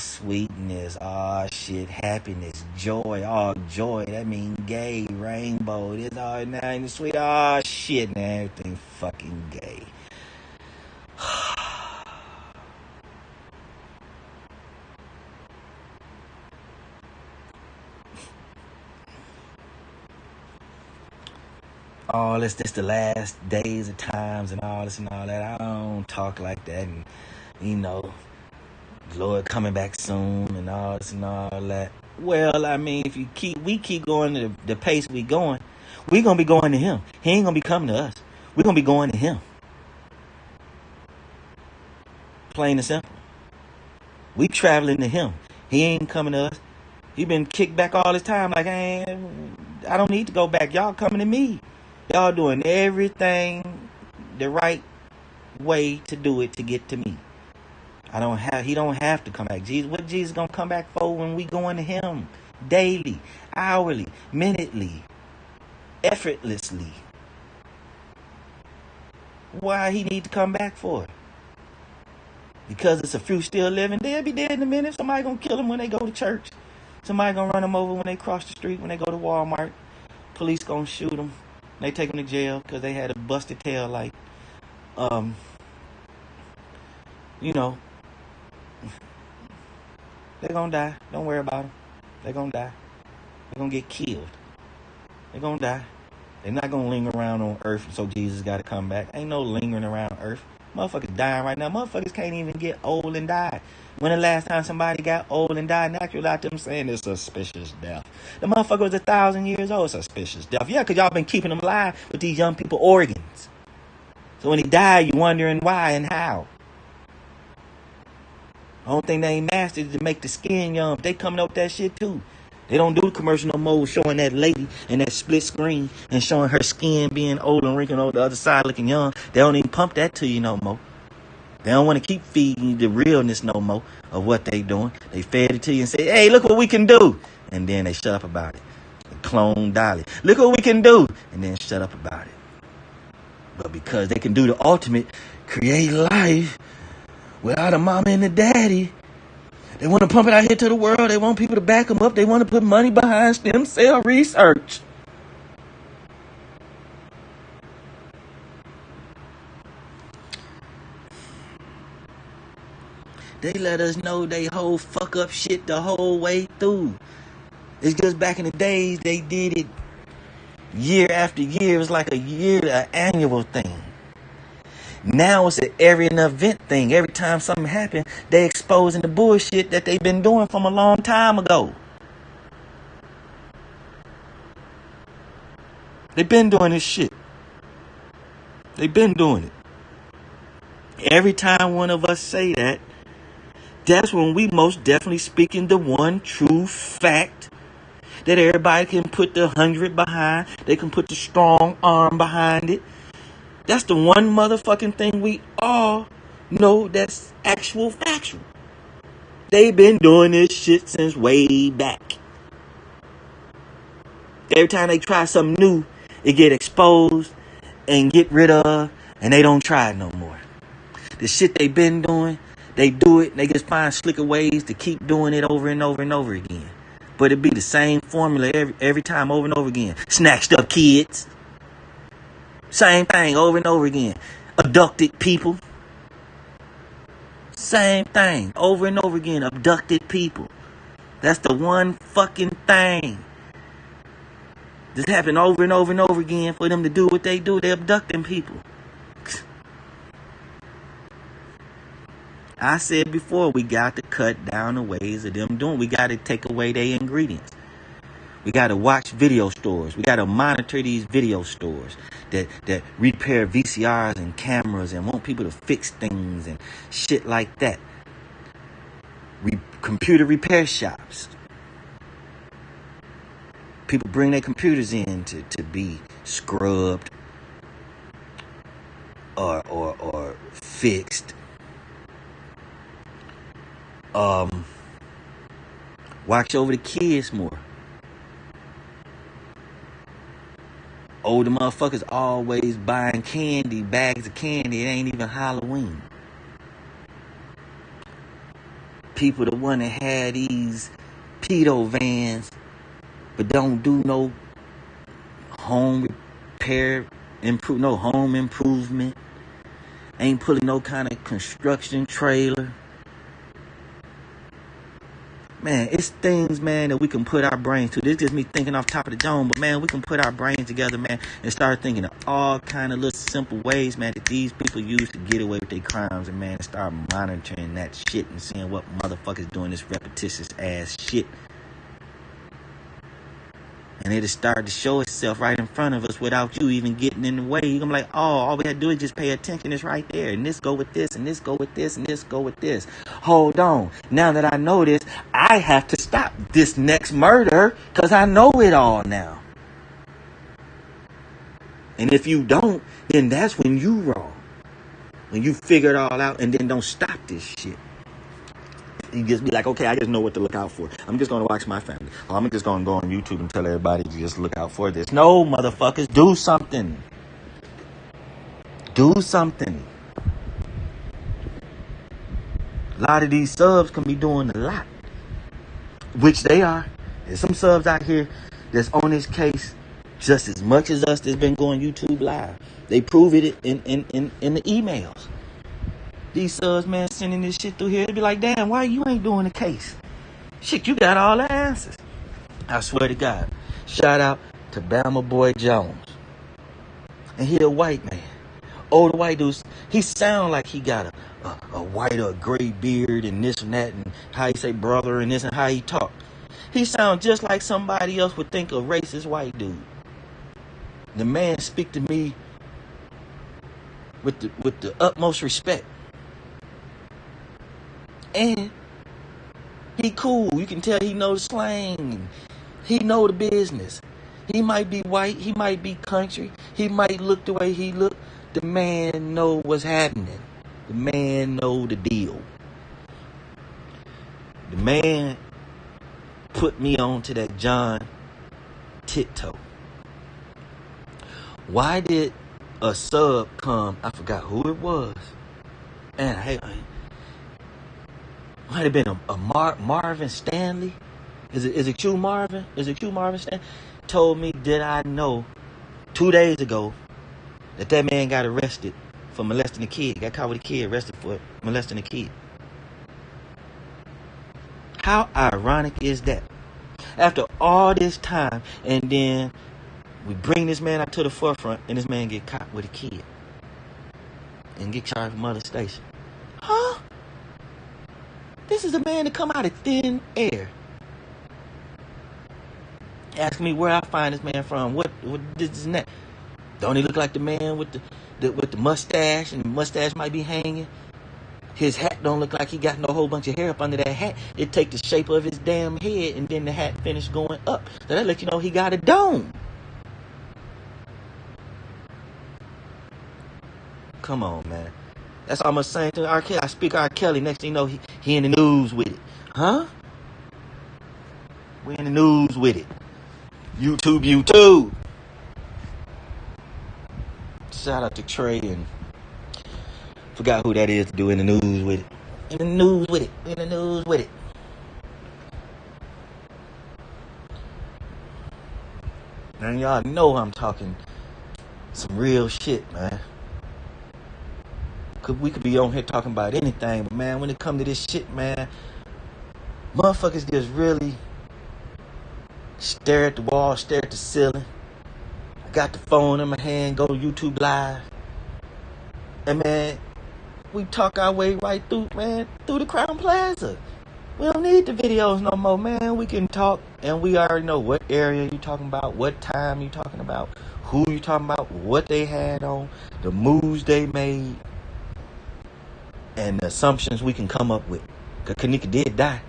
sweetness, shit, happiness, joy, joy, that mean gay, rainbow, this all now ain't sweet, shit, now everything fucking gay. All this the last days of times and all this and all that. I don't talk like that. And, Lord coming back soon and all this and all that. Well, I mean, if we keep going to the pace we going, we going to be going to him. He ain't going to be coming to us. We're going to be going to him. Plain and simple. We traveling to him. He ain't coming to us. He been kicked back all this time. Like, I don't need to go back. Y'all coming to me. Y'all doing everything the right way to do it to get to me. He don't have to come back. What Jesus gonna come back for when we going to him? Daily, hourly, minutely, effortlessly. Why he need to come back for it? Because it's a few still living. They'll be dead in a minute. Somebody gonna kill them when they go to church. Somebody gonna run them over when they cross the street, when they go to Walmart. Police gonna shoot them. They take them to jail because they had a busted tail light. They're going to die. Don't worry about them. They're going to die. They're going to get killed. They're going to die. They're not going to linger around on earth so Jesus got to come back. Ain't no lingering around earth. Motherfuckers dying right now. Motherfuckers can't even get old and die. When the last time somebody got old and died natural out them saying it's suspicious death? The motherfucker was 1,000 years old. Suspicious death. Yeah, because y'all been keeping them alive with these young people organs. So when he died, you wondering why and how. The only thing they ain't mastered is to make the skin young. They coming up with that shit too. They don't do the commercial no more showing that lady in that split screen and showing her skin being old and wrinkled on the other side looking young. They don't even pump that to you no more. They don't want to keep feeding you the realness no more of what they doing. They fed it to you and say, hey, look what we can do. And then they shut up about it. clone Dolly. Look what we can do. And then shut up about it. But because they can do the ultimate, create life without a mama and a daddy, they want to pump it out here to the world. They want people to back them up. They want to put money behind stem cell research. They let us know they whole fuck up shit the whole way through. It's just back in the days they did it year after year. It was like an annual thing. Now it's an every event thing. Every time something happens, they exposing the bullshit that they've been doing from a long time ago. They've been doing this shit. They've been doing it. Every time one of us say that, that's when we most definitely speaking the one true fact that everybody can put the 100 behind. They can put the strong arm behind it. That's the one motherfucking thing we all know that's actual factual. They've been doing this shit since way back. Every time they try something new, it get exposed and get rid of, and they don't try it no more. The shit they've been doing, they do it, and they just find slicker ways to keep doing it over and over and over again. But it be the same formula every time over and over again. Snatched up kids. Same thing over and over again. Abducted people. Same thing over and over again. Abducted people. That's the one fucking thing. This happened over and over and over again for them to do what they do. They abducting people. I said before, we got to cut down the ways of them doing. We got to take away their ingredients. We got to watch video stores. We got to monitor these video stores that repair VCRs and cameras and want people to fix things and shit like that. Computer repair shops. People bring their computers in to be scrubbed or fixed. Watch over the kids more. Older motherfuckers always buying candy, bags of candy. It ain't even Halloween. People that want to have these pedo vans, but don't do no home repair, home improvement. Ain't pulling no kind of construction trailer. Man, it's things, man, that we can put our brains to. This is me thinking off top of the dome, but, man, we can put our brains together, man, and start thinking of all kind of little simple ways, man, that these people use to get away with their crimes, and, man, start monitoring that shit and seeing what motherfuckers doing this repetitious ass shit. And it'll start to show itself right in front of us without you even getting in the way. You're gonna be like, oh, all we gotta do is just pay attention. It's right there. And this go with this, and this go with this, and this go with this. Hold on. Now that I know this, I have to stop this next murder because I know it all now. And if you don't, then that's when you wrong. When you figure it all out and then don't stop this shit. You just be like, okay, I just know what to look out for. I'm just going to watch my family. Or I'm just going to go on YouTube and tell everybody to just look out for this. No, motherfuckers, do something. Do something. A lot of these subs can be doing a lot. Which they are. There's some subs out here that's on this case just as much as us that's been going YouTube live. They prove it in the emails. These subs, man, sending this shit through here. They be like, damn, why you ain't doing the case? Shit, you got all the answers. I swear to God. Shout out to Bama Boy Jones. And he a white man. Older white dudes. He sound like he got a white or gray beard and this and that and how he say brother and this and how he talk. He sound just like somebody else would think a racist white dude. The man speak to me with the utmost respect. And he cool. You can tell he know the slang. He know the business. He might be white. He might be country. He might look the way he look. The man know what's happening. The man know the deal. The man put me on to that John tiptoe? Why did a sub come? I forgot who it was. And might have been a Marvin Stanley. Is it you, Marvin? Is it you, Marvin Stanley? Told me, did I know 2 days ago that man got arrested for molesting a kid? Got caught with a kid, arrested for molesting a kid. How ironic is that? After all this time, and then we bring this man out to the forefront, and this man get caught with a kid and get charged for molestation. Huh? This is a man that come out of thin air. Asking me where I find this man from. What this and that. Don't he look like the man with the mustache, and the mustache might be hanging? His hat don't look like he got no whole bunch of hair up under that hat. It take the shape of his damn head, and then the hat finish going up. So that let you know he got a dome. Come on, man. That's almost saying to R. Kelly. I speak R. Kelly. Next thing you know, he in the news with it. Huh? We in the news with it. YouTube. Shout out to Trey and forgot who that is to do in the news with it. In the news with it. Now y'all know I'm talking some real shit, man. We could be on here talking about anything, but man, when it come to this shit, man, motherfuckers just really stare at the wall, stare at the ceiling. I got the phone in my hand, go to YouTube Live. And man, we talk our way right through, man, through the Crown Plaza. We don't need the videos no more, man. We can talk, and we already know what area you talking about, what time you talking about, who you talking about, what they had on, the moves they made, and the assumptions we can come up with. Because Kanika did die.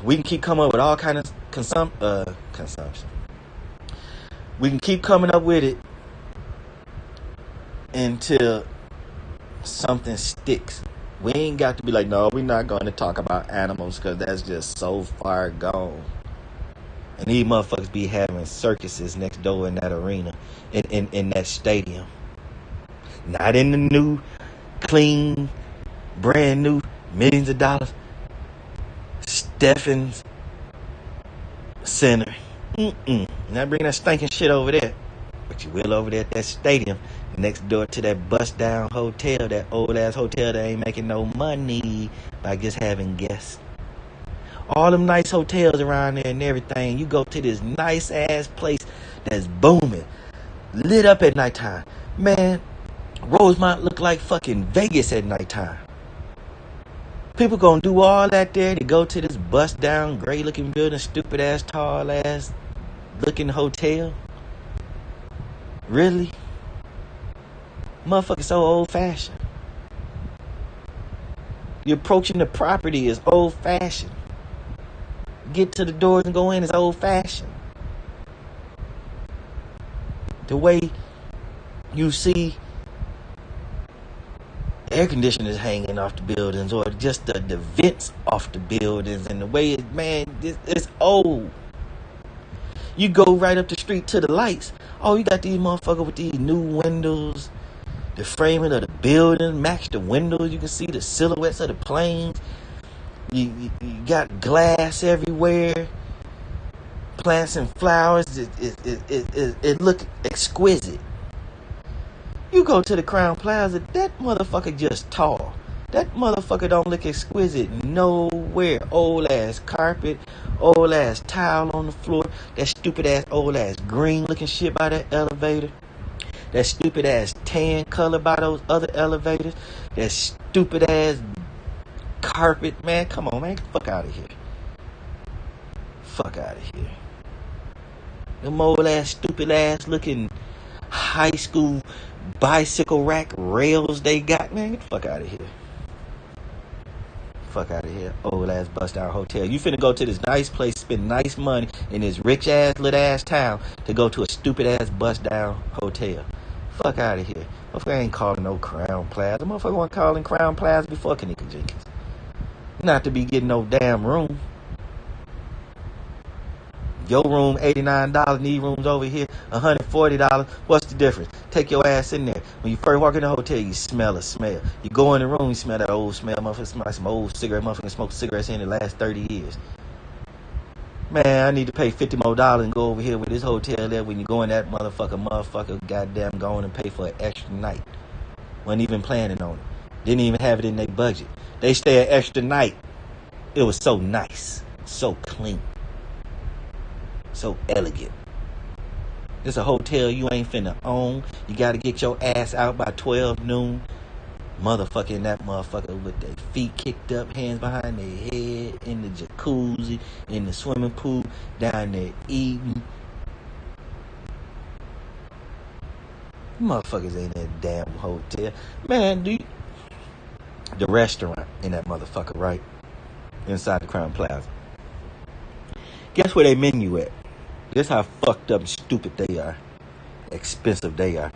We can keep coming up with all kind of consumption. We can keep coming up with it until something sticks. We ain't got to be like, no, we're not going to talk about animals because that's just so far gone. And these motherfuckers be having circuses next door in that arena, in that stadium. Not in the new, clean, brand new, millions of dollars Stephen's Center. Not bring that stinking shit over there. But you will over there at that stadium next door to that bust down hotel, that old ass hotel that ain't making no money by just having guests. All them nice hotels around there and everything. You go to this nice ass place that's booming, lit up at nighttime. Man, Rosemont look like fucking Vegas at nighttime. People gonna do all that there to go to this bust down, gray looking building, stupid ass, tall ass looking hotel. Really? Motherfucker so old fashioned. You're approaching the property is old fashioned. Get to the doors and go in is old fashioned. The way you see air conditioners hanging off the buildings, or just the vents off the buildings, and the way it, man, it's old. You go right up the street to the lights. Oh, you got these motherfuckers with these new windows. The framing of the building match the windows. You can see the silhouettes of the planes. You got glass everywhere. Plants and flowers. It look exquisite. You go to the Crown Plaza, that motherfucker just tall. That motherfucker don't look exquisite nowhere. Old ass carpet, old ass tile on the floor, that stupid ass old ass green looking shit by that elevator, that stupid ass tan color by those other elevators, that stupid ass carpet, man. Come on, man, fuck out of here. Fuck out of here. Them old ass, stupid ass looking high school bicycle rack rails they got, man, get the fuck out of here. Fuck out of here. Old ass bust down hotel. You finna go to this nice place, spend nice money in this rich ass little ass town to go to a stupid ass bust down hotel. Fuck out of here. Motherfucker ain't calling no Crown Plaza. Motherfucker wasn't calling Crown Plaza before Kanika Jenkins. Not to be getting no damn room. Your room, $89. Need rooms over here, $140. What's the difference? Take your ass in there. When you first walk in the hotel, you smell a smell. You go in the room, you smell that old smell. Motherfucker smell like some old cigarette. Motherfucker smoked cigarettes in the last 30 years. Man, I need to pay $50 more and go over here with this hotel there. When you go in that motherfucker goddamn go on and pay for an extra night. Wasn't even planning on it. Didn't even have it in their budget. They stay an extra night. It was so nice. So clean. So elegant. It's a hotel you ain't finna own. You gotta get your ass out by 12 noon. Motherfucker in that motherfucker with their feet kicked up, hands behind their head, in the jacuzzi, in the swimming pool, down there eating. Motherfuckers ain't in that damn hotel. Man, the restaurant in that motherfucker, right? Inside the Crown Plaza. Guess where they menu at? This how fucked up and stupid they are. Expensive they are.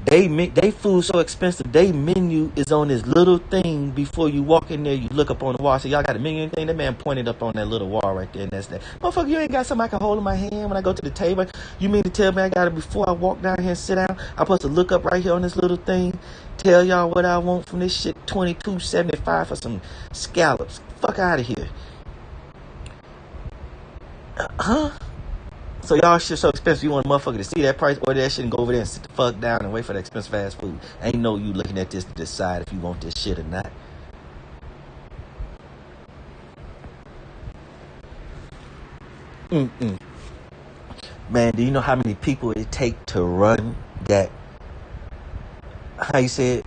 They food so expensive. They menu is on this little thing before you walk in there. You look up on the wall. So y'all got a menu and thing. That man pointed up on that little wall right there, and that's that. Motherfucker, you ain't got something I can hold in my hand when I go to the table. You mean to tell me I got it before I walk down here and sit down? I'm supposed to look up right here on this little thing, tell y'all what I want from this shit. $22.75 for some scallops. Fuck out of here. Huh? So y'all shit so expensive, you want a motherfucker to see that price, order that shit and go over there and sit the fuck down and wait for the expensive fast food. Ain't no you looking at this to decide if you want this shit or not. Man, do you know how many people it take to run that, how you say it,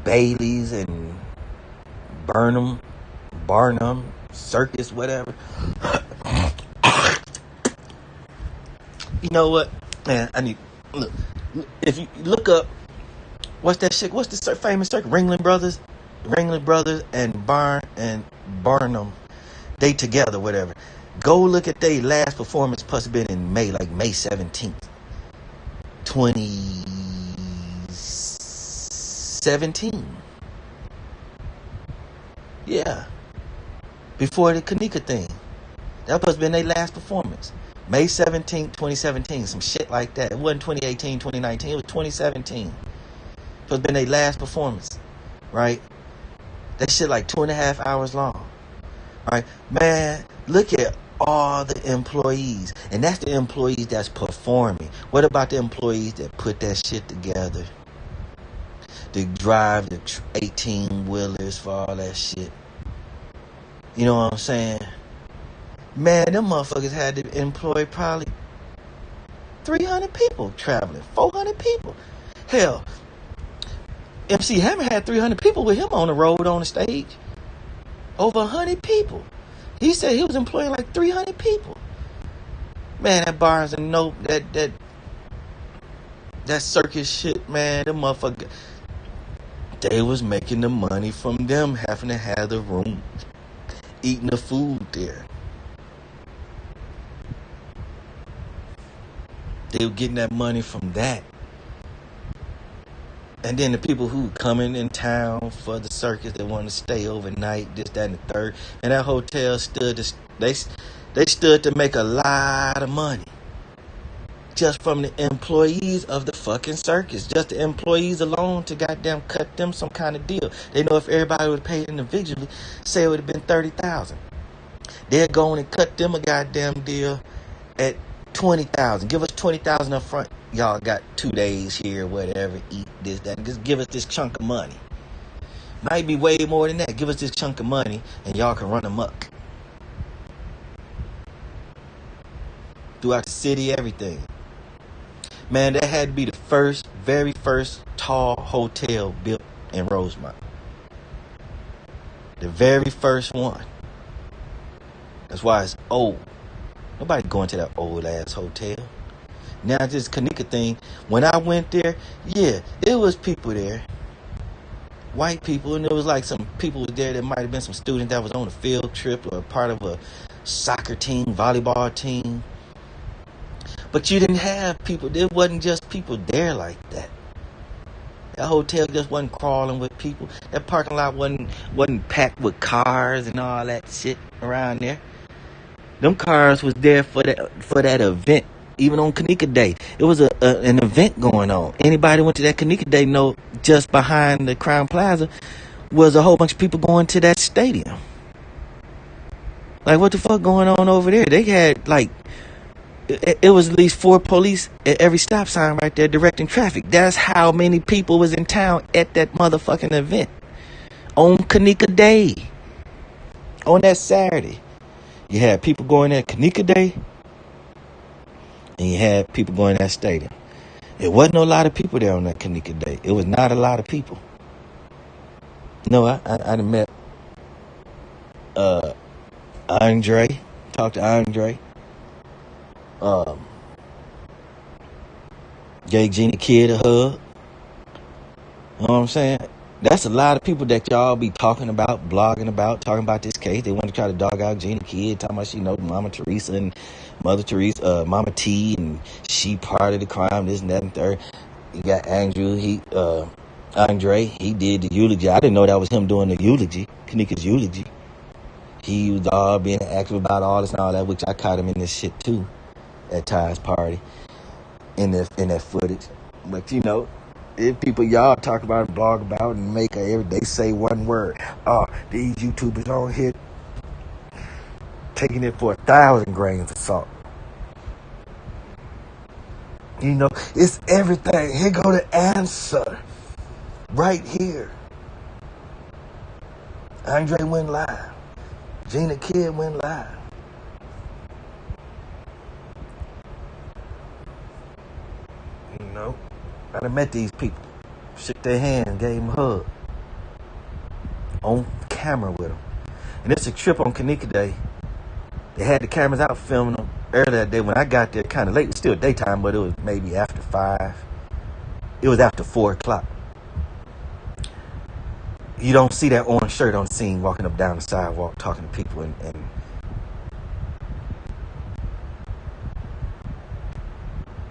Bailey's and Barnum, Circus, whatever? You know what, man? I need look. If you look up, what's that shit? What's the famous circus? Ringling Brothers and Barnum, they together, whatever. Go look at their last performance. Plus, been in May, like May 17th, 2017. Yeah, before the Kanika thing. That must have been their last performance. May 17th, 2017, some shit like that. It wasn't 2018, 2019, it was 2017. It must have been their last performance, right? That shit like 2.5 hours long, right? Man, look at all the employees. And that's the employees that's performing. What about the employees that put that shit together? They drive the 18-wheelers for all that shit. You know what I'm saying? Man, them motherfuckers had to employ probably 300 people traveling, 400 people. Hell, MC Hammer had 300 people with him on the road, on the stage. Over 100 people. He said he was employing like 300 people. Man, that Barnes and Noble, that circus shit, man, them motherfuckers, they was making the money from them having to have the room, eating the food there. They were getting that money from that. And then the people who coming in town for the circus, they want to stay overnight, this, that, and the third. And that hotel stood to make a lot of money. Just from the employees of the fucking circus. Just the employees alone to goddamn cut them some kind of deal. They know if everybody would have paid individually, say it would have been $30,000. They're going and cut them a goddamn deal at $20,000. Give us $20,000 up front. Y'all got 2 days here, whatever. Eat this, that. Just give us this chunk of money. Might be way more than that. Give us this chunk of money, and y'all can run amok throughout the city, everything. Man, that had to be the very first tall hotel built in Rosemont. The very first one. That's why it's old. Nobody going to that old ass hotel. Now this Kanika thing, when I went there, yeah, it was people there. White people, and there was like some people there that might have been some student that was on a field trip or part of a soccer team, volleyball team. But you didn't have people, there wasn't just people there like that. That hotel just wasn't crawling with people. That parking lot wasn't packed with cars and all that shit around there. Them cars was there for that event. Even on Kanika Day, it was an event going on. Anybody went to that Kanika Day know just behind the Crown Plaza was a whole bunch of people going to that stadium. Like, what the fuck going on over there? They had, like, it was at least 4 police at every stop sign right there directing traffic. That's how many people was in town at that motherfucking event. On Kanika Day. On that Saturday. You had people going there Kanika Day. And you had people going to that stadium. It wasn't a lot of people there on that Kanika Day. It was not a lot of people. No, I done met Andre. Talked to Andre. Gave Gina Kid a hug. You know what I'm saying? That's a lot of people that y'all be talking about, blogging about, talking about this case. They want to try to dog out Gina Kid, talking about she knows Mama Teresa and Mother Teresa, Mama T, and she part of the crime, this and that and third. You got Andrew, Andre, he did the eulogy. I didn't know that was him doing the eulogy, Kanika's eulogy. He was all being active about all this and all that, which I caught him in this shit too at Ty's party, in that footage. But you know, if people y'all talk about and blog about and make they say one word. Oh, these YouTubers on here taking it for 1,000 grains of salt. You know, it's everything. Here go the answer. Right here. Andre went live. Gina Kid went live. You know, I done met these people. Shook their hand, gave them a hug. On camera with them. And it's a trip on Kanika Day. They had the cameras out filming them earlier that day. When I got there kind of late, it was still daytime, but it was maybe after 5. It was after 4 o'clock. You don't see that orange shirt on the scene walking up down the sidewalk talking to people and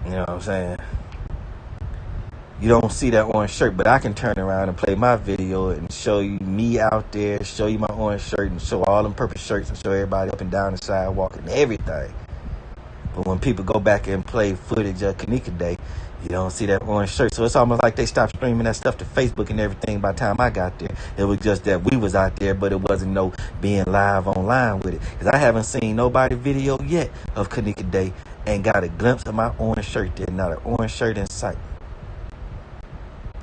you know what I'm saying? You don't see that orange shirt, but I can turn around and play my video and show you me out there, show you my orange shirt and show all them purple shirts and show everybody up and down the sidewalk and everything. But when people go back and play footage of Kanika Day, you don't see that orange shirt. So it's almost like they stopped streaming that stuff to Facebook and everything by the time I got there. It was just that we was out there, but it wasn't no being live online with it. Because I haven't seen nobody video yet of Kanika Day and got a glimpse of my orange shirt there. Not an orange shirt in sight.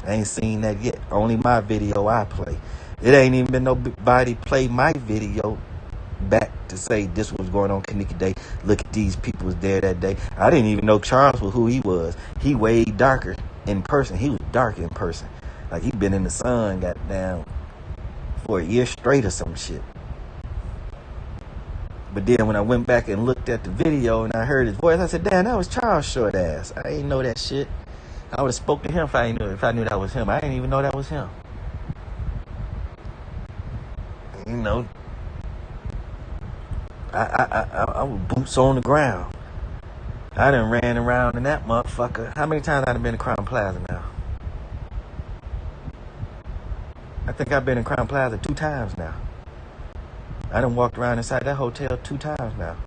I ain't seen that yet. Only my video I play. It ain't even been nobody play my video back to say this was going on Kanika Day. Look at these people was there that day. I didn't even know Charles was who he was. He way darker in person. He was dark in person. Like he been in the sun, goddamn, for a year straight or some shit. But then when I went back and looked at the video and I heard his voice, I said, damn, that was Charles' short ass. I didn't know that shit. I would have spoke to him if I knew that was him. I didn't even know that was him. You know, I was boots on the ground. I done ran around in that motherfucker. How many times I done been to Crown Plaza now? I think I've been in Crown Plaza 2 times now. I done walked around inside that hotel 2 times now.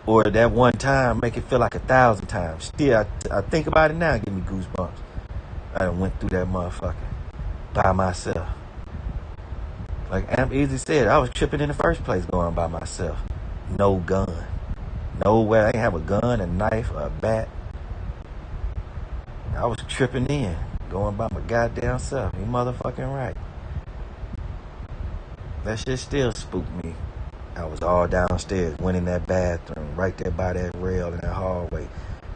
Or that one time make it feel like 1,000 times. Still, I think about it now, give me goosebumps. I done went through that motherfucker by myself. Like Amp Easy said, I was tripping in the first place going by myself. No gun. Nowhere. I ain't have a gun, a knife, or a bat. I was tripping in, going by my goddamn self. You motherfucking right. That shit still spooked me. I was all downstairs, went in that bathroom, right there by that rail in that hallway.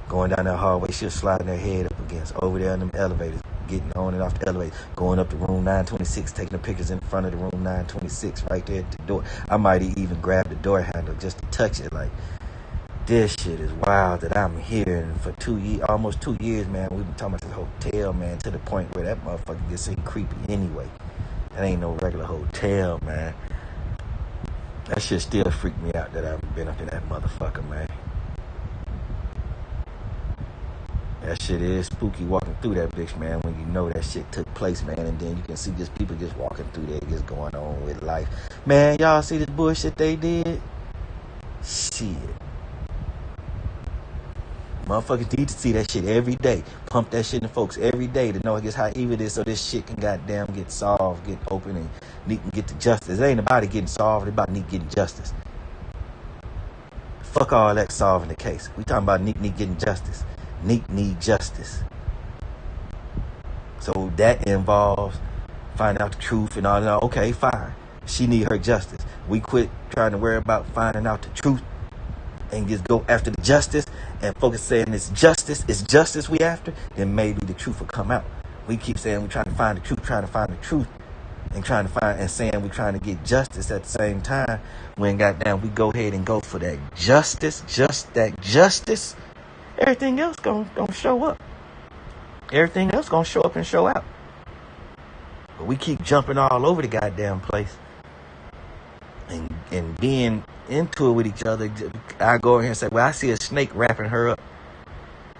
Going down that hallway, she was sliding her head up against, over there in them elevators, getting on and off the elevator, going up to room 926, taking the pictures in front of the room 926, right there at the door. I might even grab the door handle just to touch it. Like, this shit is wild that I'm here. And for almost 2 years, man, we've been talking about this hotel, man, to the point where that motherfucker gets seem creepy anyway. That ain't no regular hotel, man. That shit still freaked me out that I've been up in that motherfucker, man. That shit is spooky walking through that bitch, man, when you know that shit took place, man, and then you can see just people just walking through there, just going on with life. Man, y'all see this bullshit they did? Shit. Motherfuckers need to see that shit every day. Pump that shit in folks every day to know, I guess, how evil it is, so this shit can goddamn get solved, get open, and Neek can get to justice. It ain't about it getting solved, it's about Neek getting justice. Fuck all that solving the case. We talking about Neek getting justice. Neek need justice. So that involves finding out the truth and all that. Okay, fine. She need her justice. We quit trying to worry about finding out the truth and just go after the justice and focus saying it's justice we after, then maybe the truth will come out. We keep saying we're trying to find the truth, and trying to find and saying we're trying to get justice at the same time. When goddamn we go ahead and go for that justice, everything else gonna show up. Everything else gonna show up and show out. But we keep jumping all over the goddamn place and being into it with each other. I go in here and say, well, I see a snake wrapping her up.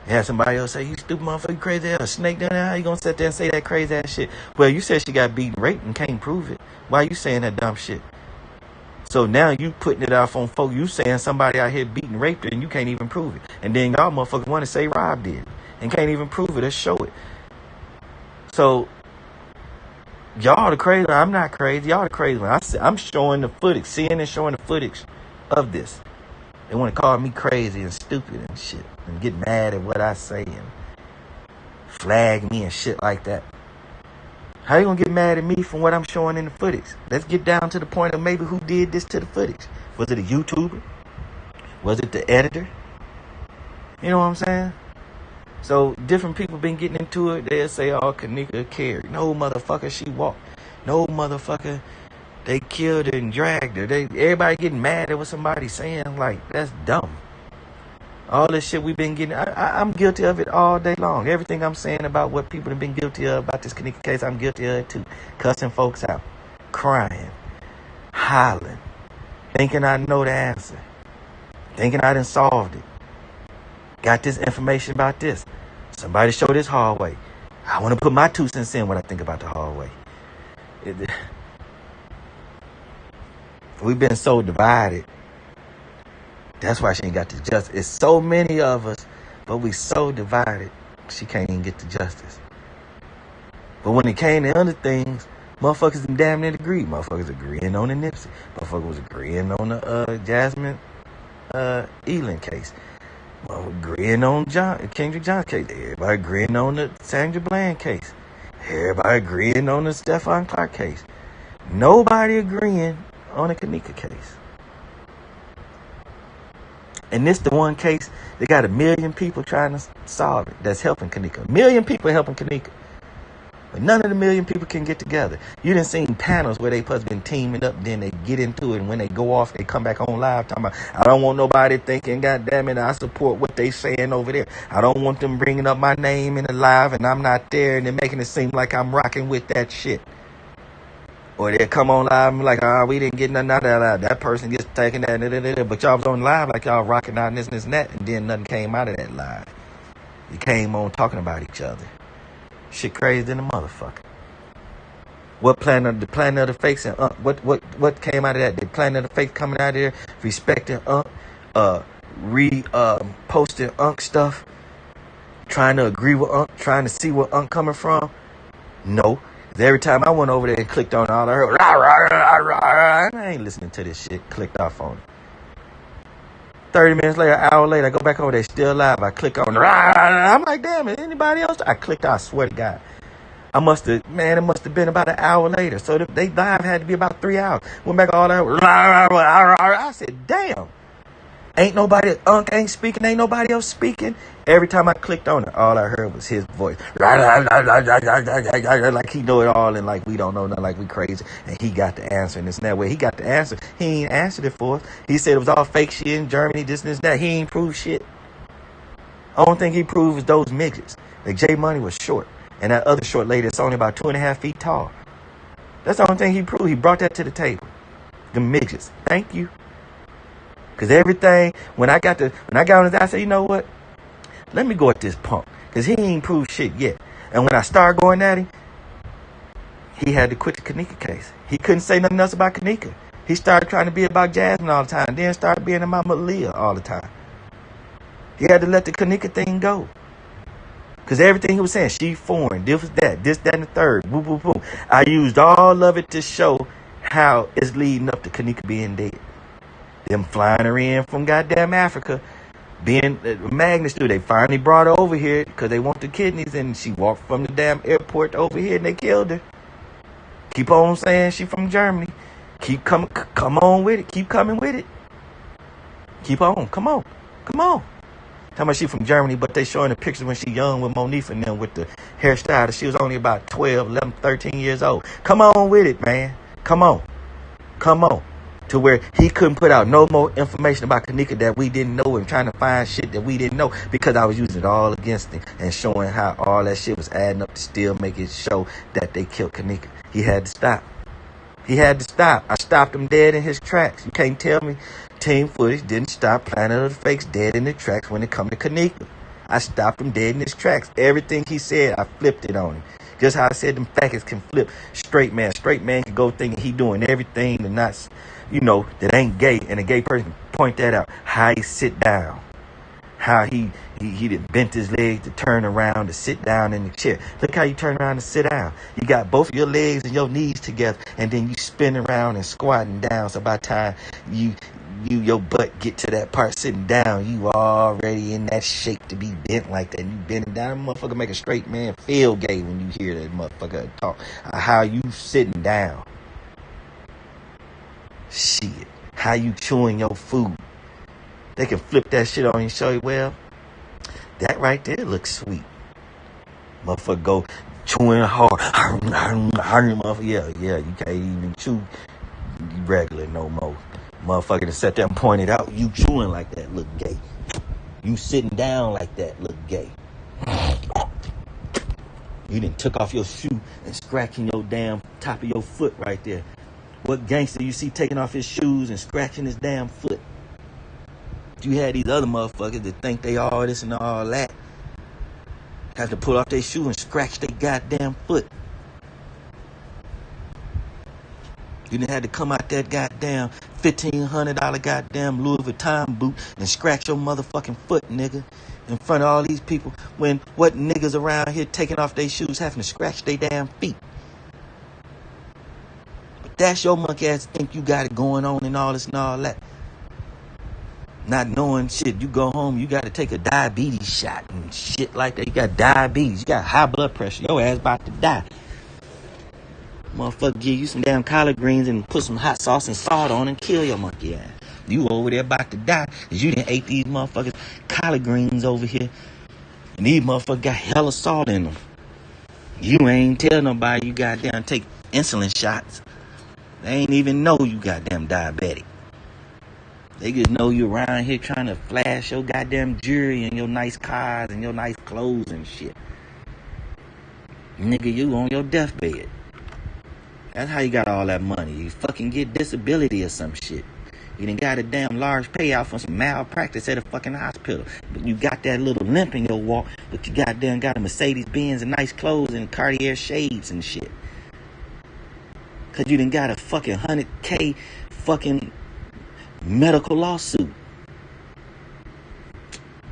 And have somebody else say, you stupid motherfucker, you crazy ass, a snake down there, how you gonna sit there and say that crazy ass shit? Well, you said she got beaten, raped, and can't prove it. Why you saying that dumb shit? So now you putting it off on folk. You saying somebody out here beaten, raped her, and you can't even prove it. And then y'all motherfuckers want to say Rob did it and can't even prove it or show it. So y'all the crazy. I'm not crazy. Y'all the crazy one. I'm showing the footage. CNN is showing the footage of this. They want to call me crazy and stupid and shit and get mad at what I say and flag me and shit like that. How you gonna get mad at me from what I'm showing in the footage? Let's get down to the point of maybe who did this to the footage. Was it a YouTuber? Was it the editor? You know what I'm saying? So different people been getting into it. They'll say, oh, Kanika carried. No, motherfucker, she walked. No, motherfucker, they killed her and dragged her. Everybody getting mad at what somebody's saying. Like, that's dumb. All this shit we've been getting, I'm guilty of it all day long. Everything I'm saying about what people have been guilty of about this Kanika case, I'm guilty of it too. Cussing folks out, crying, hollering, thinking I know the answer, thinking I done solved it. Got this information about this. Somebody show this hallway. I want to put my 2 cents in when I think about the hallway. We've been so divided. That's why she ain't got the justice. It's so many of us, but we so divided, she can't even get the justice. But when it came to other things, motherfuckers damn near agreed. Motherfuckers agreeing on the Nipsey. Motherfuckers was agreeing on the Jasmine Elin case. Agreeing on Kendrick Johnson case. Everybody agreeing on the Sandra Bland case. Everybody agreeing on the Stephon Clark case. Nobody agreeing on the Kanika case. And this the one case they got 1 million people trying to solve it. That's helping Kanika. 1 million people helping Kanika. But none of the 1 million people can get together. You done seen panels where they been teaming up, then they get into it, and when they go off, they come back on live talking about, I don't want nobody thinking, God damn it, I support what they saying over there. I don't want them bringing up my name in the live, and I'm not there, and they're making it seem like I'm rocking with that shit. Or they come on live and be like, we didn't get nothing out of that. That person gets taken that, but y'all was on live like y'all rocking out and this and that, and then nothing came out of that live. You came on talking about each other. Shit crazy than a motherfucker. What the plan of the fakes and what came out of that? The plan of the fakes coming out of there, respecting posting stuff, trying to agree with trying to see where coming from. No. Every time I went over there and clicked on all I heard, rah, rah, rah, rah, I ain't listening to this shit. Clicked off on it. 30 minutes later, an hour later, I go back over there, still live. I click on, rah, rah, rah. I'm like, damn, is anybody else? I clicked, I swear to God. It must have been about an hour later. So they live had to be about 3 hours. Went back all that, rah, rah, rah, rah, rah. I said, damn. Ain't nobody, ain't speaking, ain't nobody else speaking. Every time I clicked on it, all I heard was his voice. Like he know it all and like we don't know nothing, like we crazy. And he got the answer. And it's that way. He got the answer. He ain't answered it for us. He said it was all fake shit in Germany, this and this, that. He ain't proved shit. Only thing he proved was those midgets. Like J Money was short. And that other short lady that's only about 2.5 feet tall. That's the only thing he proved. He brought that to the table. The midgets. Thank you. Because everything, when I got on his eye, I said, you know what? Let me go at this punk. Because he ain't proved shit yet. And when I started going at him, he had to quit the Kanika case. He couldn't say nothing else about Kanika. He started trying to be about Jasmine all the time. Then started being about Malia all the time. He had to let the Kanika thing go. Because everything he was saying, she foreign, this, that, and the third. Boom, boom, boom. I used all of it to show how it's leading up to Kanika being dead. Them flying her in from goddamn Africa. Being Magnus, they finally brought her over here because they want the kidneys. And she walked from the damn airport over here and they killed her. Keep on saying she from Germany. Come on with it. Keep coming with it. Keep on. Come on. Talking about she from Germany, but they showing the pictures when she young with Monifa and them with the hairstyle. She was only about 12, 11, 13 years old. Come on with it, man. Come on. To where he couldn't put out no more information about Kanika that we didn't know and trying to find shit that we didn't know because I was using it all against him and showing how all that shit was adding up to still make it show that they killed Kanika. He had to stop. I stopped him dead in his tracks. You can't tell me team footage didn't stop Planet of the Fakes dead in the tracks when it come to Kanika. I stopped him dead in his tracks. Everything he said, I flipped it on him. Just how I said them faggots can flip. Straight man can go thinking he doing everything and not, that ain't gay. And a gay person can point that out. How he sit down. How he done bent his leg to turn around to sit down in the chair. Look how you turn around to sit down. You got both of your legs and your knees together, and then you spin around and squatting down. So by the time your butt get to that part sitting down, you already in that shape to be bent like that. You bending down, motherfucker make a straight man feel gay when you hear that motherfucker talk. How you sitting down. Shit. How you chewing your food. They can flip that shit on you and show you, well, that right there looks sweet. Motherfucker go chewing hard. Motherfucker, yeah, you can't even chew regular no more. Motherfucker to sit there and point it out. You chewing like that look gay. You sitting down like that look gay. You done took off your shoe and scratching your damn top of your foot right there. What gangster you see taking off his shoes and scratching his damn foot? You had these other motherfuckers that think they all this and all that. Have to pull off their shoe and scratch their goddamn foot. You done had to come out that goddamn $1,500 goddamn Louis Vuitton boot and scratch your motherfucking foot, nigga. In front of all these people. When what niggas around here taking off their shoes having to scratch their damn feet. But that's your monkey ass think you got it going on and all this and all that. Not knowing shit, you go home, you got to take a diabetes shot and shit like that. You got diabetes, you got high blood pressure, your ass about to die. Motherfucker give you some damn collard greens and put some hot sauce and salt on and kill your monkey ass. You over there about to die because you done ate these motherfuckers collard greens over here. And these motherfuckers got hella salt in them. You ain't tell nobody you goddamn take insulin shots. They ain't even know you goddamn diabetic. They just know you around here trying to flash your goddamn jewelry and your nice cars and your nice clothes and shit. Nigga, you on your deathbed. That's how you got all that money. You fucking get disability or some shit. You done got a damn large payout for some malpractice at a fucking hospital. But you got that little limp in your walk, but you goddamn got a Mercedes-Benz and nice clothes and Cartier shades and shit. Cause you done got a fucking 100K fucking medical lawsuit.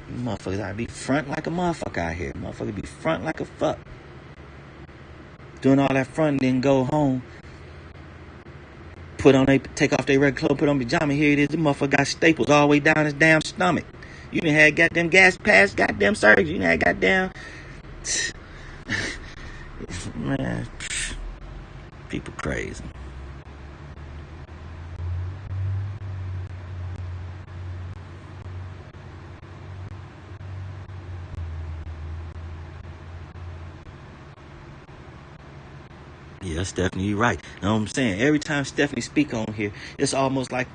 You motherfuckers ought to be front like a motherfucker out here. Motherfuckers be front like a fuck. Doing all that front and then go home. Take off their regular clothes, put on pajama. Here it is. The motherfucker got staples all the way down his damn stomach. You done had goddamn gas pass, goddamn surgery. You done had goddamn... Man, people crazy. Yeah, Stephanie, you're right. You know what I'm saying? Every time Stephanie speak on here, it's almost like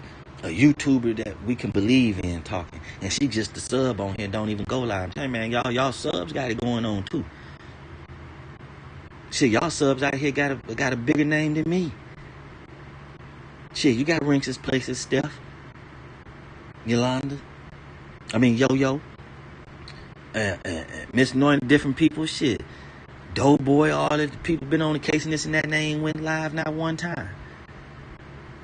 a YouTuber that we can believe in talking. And she just the sub on here, don't even go live. I'm telling you, man, y'all subs got it going on too. Shit, y'all subs out here got a bigger name than me. Shit, you got Rinks' Places, Steph. Yolanda. I mean, Yo-Yo. Miss Knowing different people, shit. Doughboy, all the people been on the case and this and that, and they ain't went live not one time.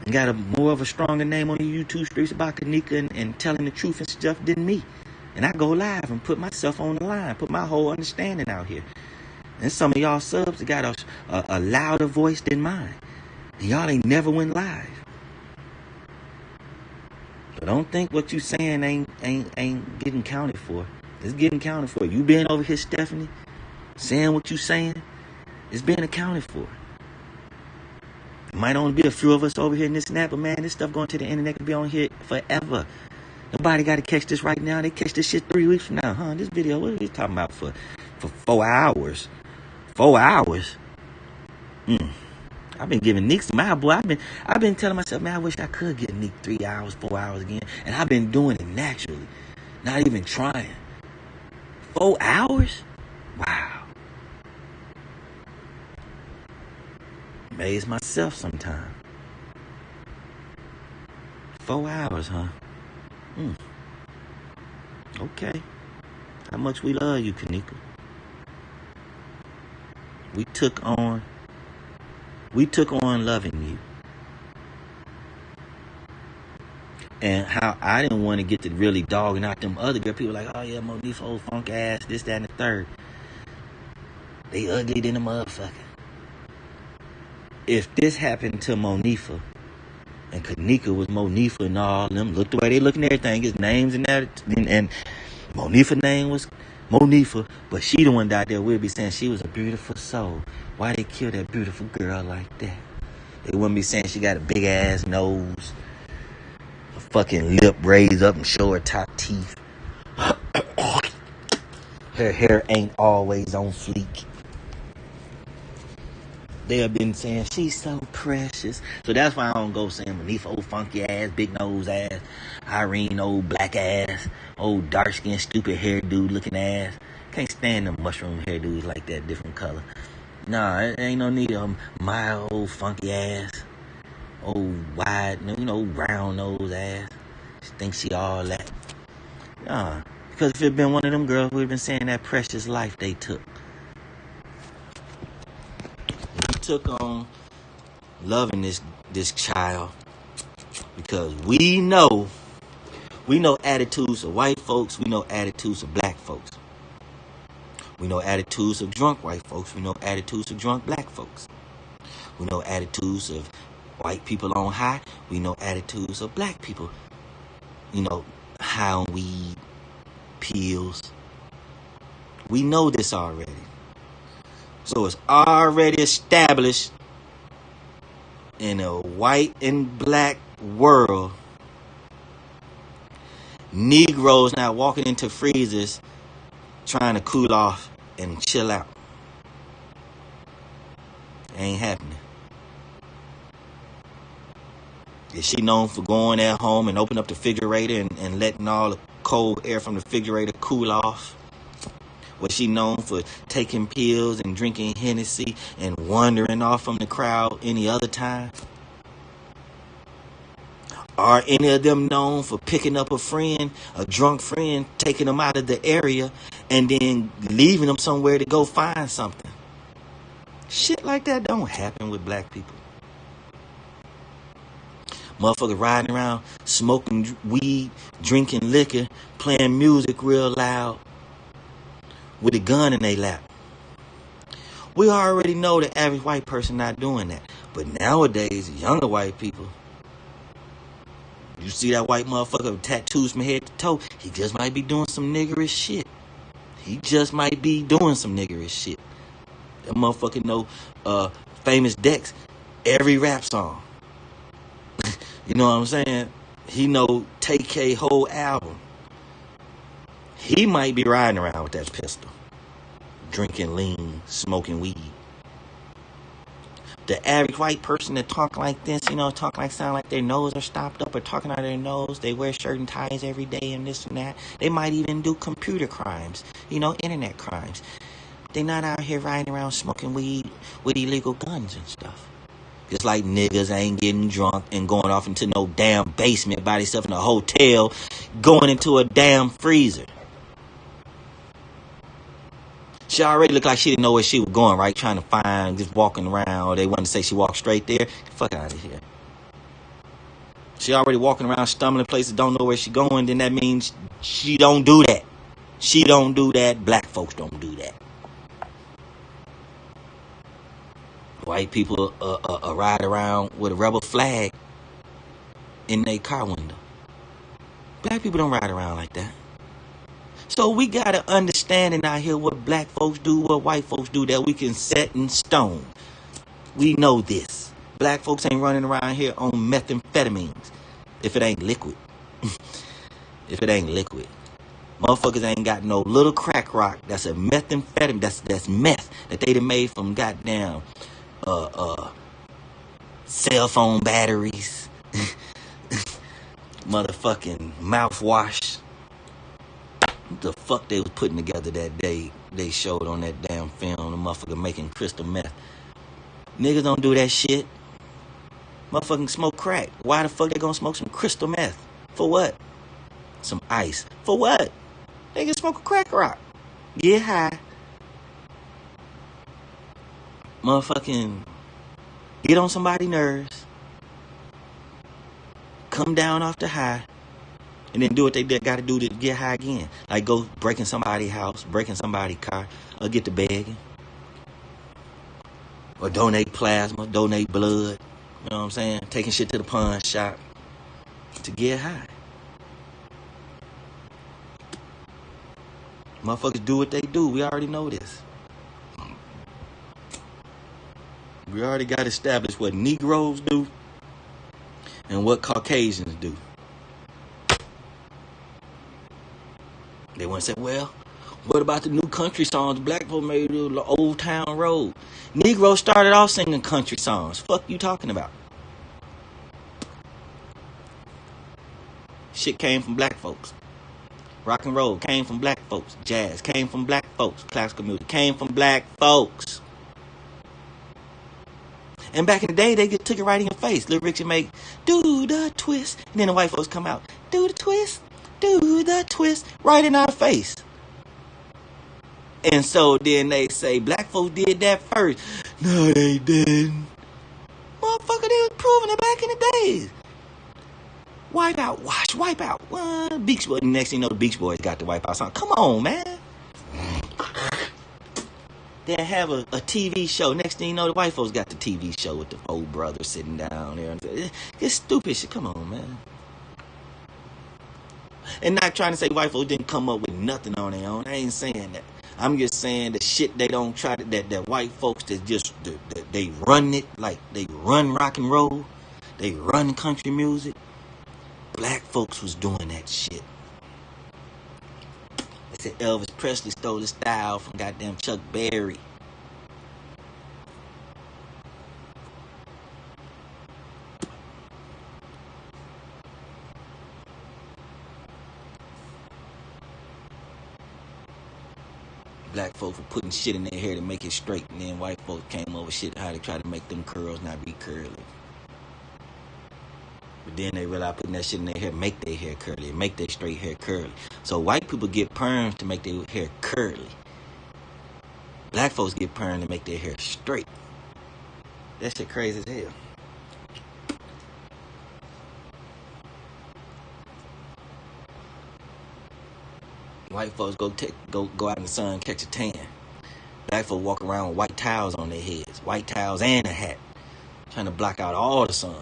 and got a more of a stronger name on the YouTube streets about Kanika and telling the truth and stuff than me. And I go live and put myself on the line, put my whole understanding out here. And some of y'all subs got a louder voice than mine. And y'all ain't never went live. So don't think what you saying ain't getting counted for. It's getting counted for. You being over here, Stephanie, saying what you saying, it's being accounted for. It might only be a few of us over here in this snap, but man, this stuff going to the internet can be on here forever. Nobody got to catch this right now. They catch this shit 3 weeks from now, huh? This video, what are we talking about for 4 hours? 4 hours? I've been giving Nick my boy. I've been telling myself, man, I wish I could get Nick 3 hours, 4 hours again. And I've been doing it naturally. Not even trying. 4 hours? Wow. Amaze myself sometime. 4 hours, huh? Okay. How much we love you, Kanika. We took on loving you. And how I didn't want to get to really dogging out them other girl. People like, oh yeah, Monifa, old funk ass, this, that, and the third. They ugly than a motherfucker. If this happened to Monifa, and Kanika was Monifa and all them, look the way they look and everything, his names and that, and Monifa's name was Monifa, but she the one out there will be saying she was a beautiful soul. Why they kill that beautiful girl like that? They wouldn't be saying she got a big ass nose, a fucking lip raised up and show her top teeth. Her hair ain't always on fleek. They have been saying she's so precious. So that's why I don't go saying Monifa, old funky ass, big nose ass, Irene, old black ass, old dark skinned, stupid hairdo looking ass. Can't stand them mushroom hairdos like that, different color. Nah, it ain't no need of my old funky ass, old wide, round nose ass. She thinks she all that. Nah, because if it been one of them girls, we'd been saying that precious life they took. Took on loving this child because we know attitudes of white folks, we know attitudes of black folks, we know attitudes of drunk white folks, we know attitudes of drunk black folks, we know attitudes of white people on high, we know attitudes of black people, high on weed, pills. We know this already. So it's already established in a white and black world. Negroes now walking into freezers trying to cool off and chill out. Ain't happening. Is she known for going at home and opening up the refrigerator and letting all the cold air from the refrigerator cool off? Was she known for taking pills and drinking Hennessy and wandering off from the crowd any other time? Are any of them known for picking up a drunk friend, taking them out of the area, and then leaving them somewhere to go find something? Shit like that don't happen with black people. Motherfucker riding around, smoking weed, drinking liquor, playing music real loud, with a gun in their lap. We already know the average white person not doing that. But nowadays, younger white people, you see that white motherfucker with tattoos from head to toe, he just might be doing some niggerish shit. That motherfucker know Famous Dex every rap song. You know what I'm saying? He know Tay-K whole album. He might be riding around with that pistol, drinking lean, smoking weed. The average white person that talk like this, sound like their nose are stopped up or talking out of their nose, they wear shirt and ties every day and this and that. They might even do computer crimes, internet crimes. They not out here riding around smoking weed with illegal guns and stuff. Just like niggas ain't getting drunk and going off into no damn basement by themselves in a hotel, going into a damn freezer. She already looked like she didn't know where she was going, right? Trying to find, just walking around. Or they wanted to say she walked straight there. Get the fuck out of here. She already walking around stumbling places, don't know where she going, then that means she don't do that. She don't do that. Black folks don't do that. White people ride around with a rebel flag in their car window. Black people don't ride around like that. So we got to understand and out here what black folks do, what white folks do, that we can set in stone. We know this. Black folks ain't running around here on methamphetamines if it ain't liquid. If it ain't liquid. Motherfuckers ain't got no little crack rock. That's a methamphetamine. That's meth that they done made from goddamn cell phone batteries. Motherfucking mouthwash. What the fuck they was putting together that day they showed on that damn film, the motherfucker making crystal meth. Niggas don't do that shit. Motherfucking smoke crack. Why the fuck they gonna smoke some crystal meth? For what? Some ice. For what? They can smoke a crack rock. Get high. Motherfucking get on somebody's nerves. Come down off the high. And then do what they got to do to get high again. Like go breaking somebody's house, breaking somebody's car, or get to begging. Or donate plasma, donate blood. You know what I'm saying? Taking shit to the pawn shop to get high. Motherfuckers do what they do. We already know this. We already got established what Negroes do and what Caucasians do. They want to say, well, what about the new country songs black folk made, the Old Town Road? Negroes started off singing country songs. Fuck you talking about? Shit came from black folks. Rock and roll came from black folks. Jazz came from black folks. Classical music came from black folks. And back in the day, they just took it right in your face. Little Richard make, do the twist. And then the white folks come out, do the twist. Do the twist right in our face. And so then they say black folks did that first. No, they didn't. Motherfucker, they was proving it back in the days. Wipe out, watch, wipe out. Well, Beach Boys. Next thing you know, the Beach Boys got the wipe out song. Come on, man. They have a TV show. Next thing you know, the white folks got the TV show with the old brother sitting down there. It's stupid shit. Come on, man. And not trying to say white folks didn't come up with nothing on their own. I ain't saying that. I'm just saying the shit they don't try to, that white folks that just, they run it, like they run rock and roll. They run country music. Black folks was doing that shit. They said Elvis Presley stole the style from goddamn Chuck Berry. Black folks were putting shit in their hair to make it straight, and then white folks came over shit how they try to make them curls not be curly. But then they realized putting that shit in their hair make their hair curly, make their straight hair curly. So white people get perms to make their hair curly. Black folks get perms to make their hair straight. That shit crazy as hell. White folks go out in the sun, catch a tan. Black folks walk around with white towels on their heads, white towels and a hat, trying to block out all the sun.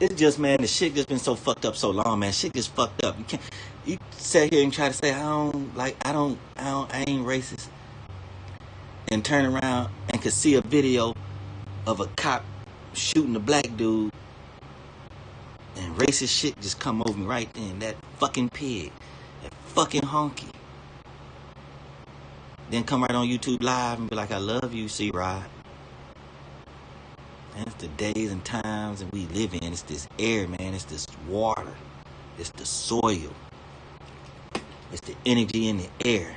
It's just, man, the shit just been so fucked up so long, man. Shit just fucked up. You sit here and try to say I ain't racist, and turn around and could see a video of a cop shooting a black dude, and racist shit just come over me right then. That fucking pig, that fucking honky. Then come right on YouTube Live and be like, I love you, C-Rod. And it's the days and times that we live in. It's this air, man. It's this water. It's the soil. It's the energy in the air.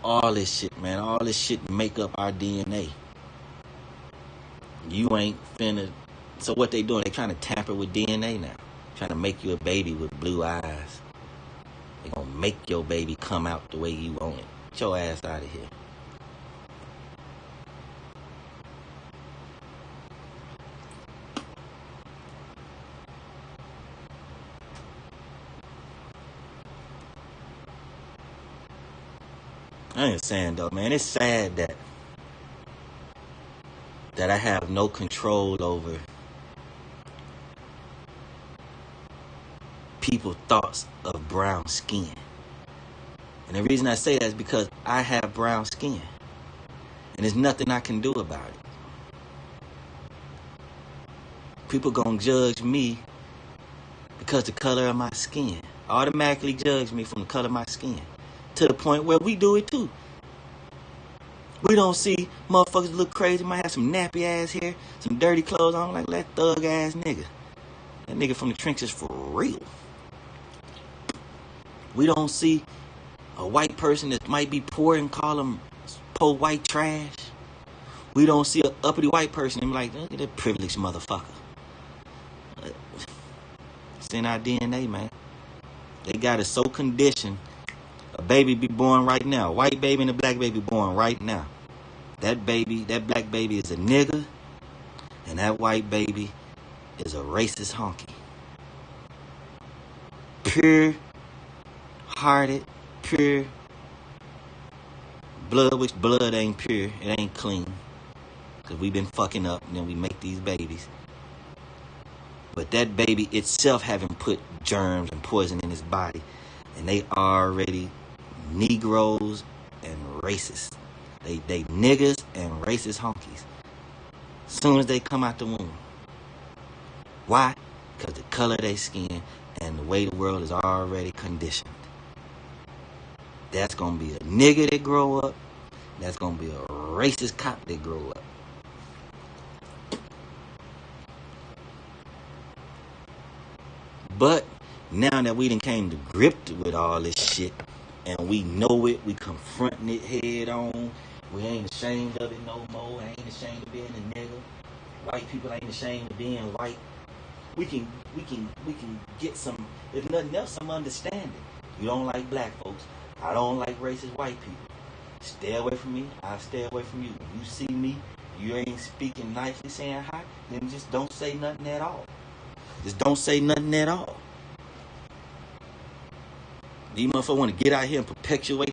All this shit, man. All this shit make up our DNA. You ain't finna. So what they doing? They trying to tamper with DNA now. Trying to make you a baby with blue eyes. make your baby come out the way you want it. Get your ass out of here. I ain't saying though, man, it's sad that I have no control over people's thoughts of brown skin. And the reason I say that is because I have brown skin. And there's nothing I can do about it. People gonna judge me because the color of my skin. Automatically judge me from the color of my skin. To the point where we do it too. We don't see motherfuckers look crazy, might have some nappy ass hair, some dirty clothes on, like that thug ass nigga. That nigga from the trenches for real. We don't see a white person that might be poor and call them poor white trash. We don't see an uppity white person and be like, look at that privileged motherfucker. It's in our DNA, man. They got us so conditioned. A baby be born right now. A white baby and a black baby born right now. That black baby is a nigga. And that white baby is a racist honky. Pure hearted, pure blood, which blood ain't pure. It ain't clean. Because we been fucking up and then we make these babies. But that baby itself haven't put germs and poison in his body. And they already Negroes and racists. They niggas and racist honkies. Soon as they come out the womb. Why? Because the color of their skin and the way the world is already conditioned. That's going to be a nigga that grow up. That's going to be a racist cop that grow up. But now that we done came to grips with all this shit, and we know it, we confronting it head on. We ain't ashamed of it no more. I ain't ashamed of being a nigga. White people ain't ashamed of being white. We can get some, if nothing else, some understanding. You don't like black folks. I don't like racist white people. Stay away from me. I'll stay away from you. When you see me, you ain't speaking nicely, saying hi, then just don't say nothing at all. Just don't say nothing at all. These motherfuckers want to get out here and perpetuate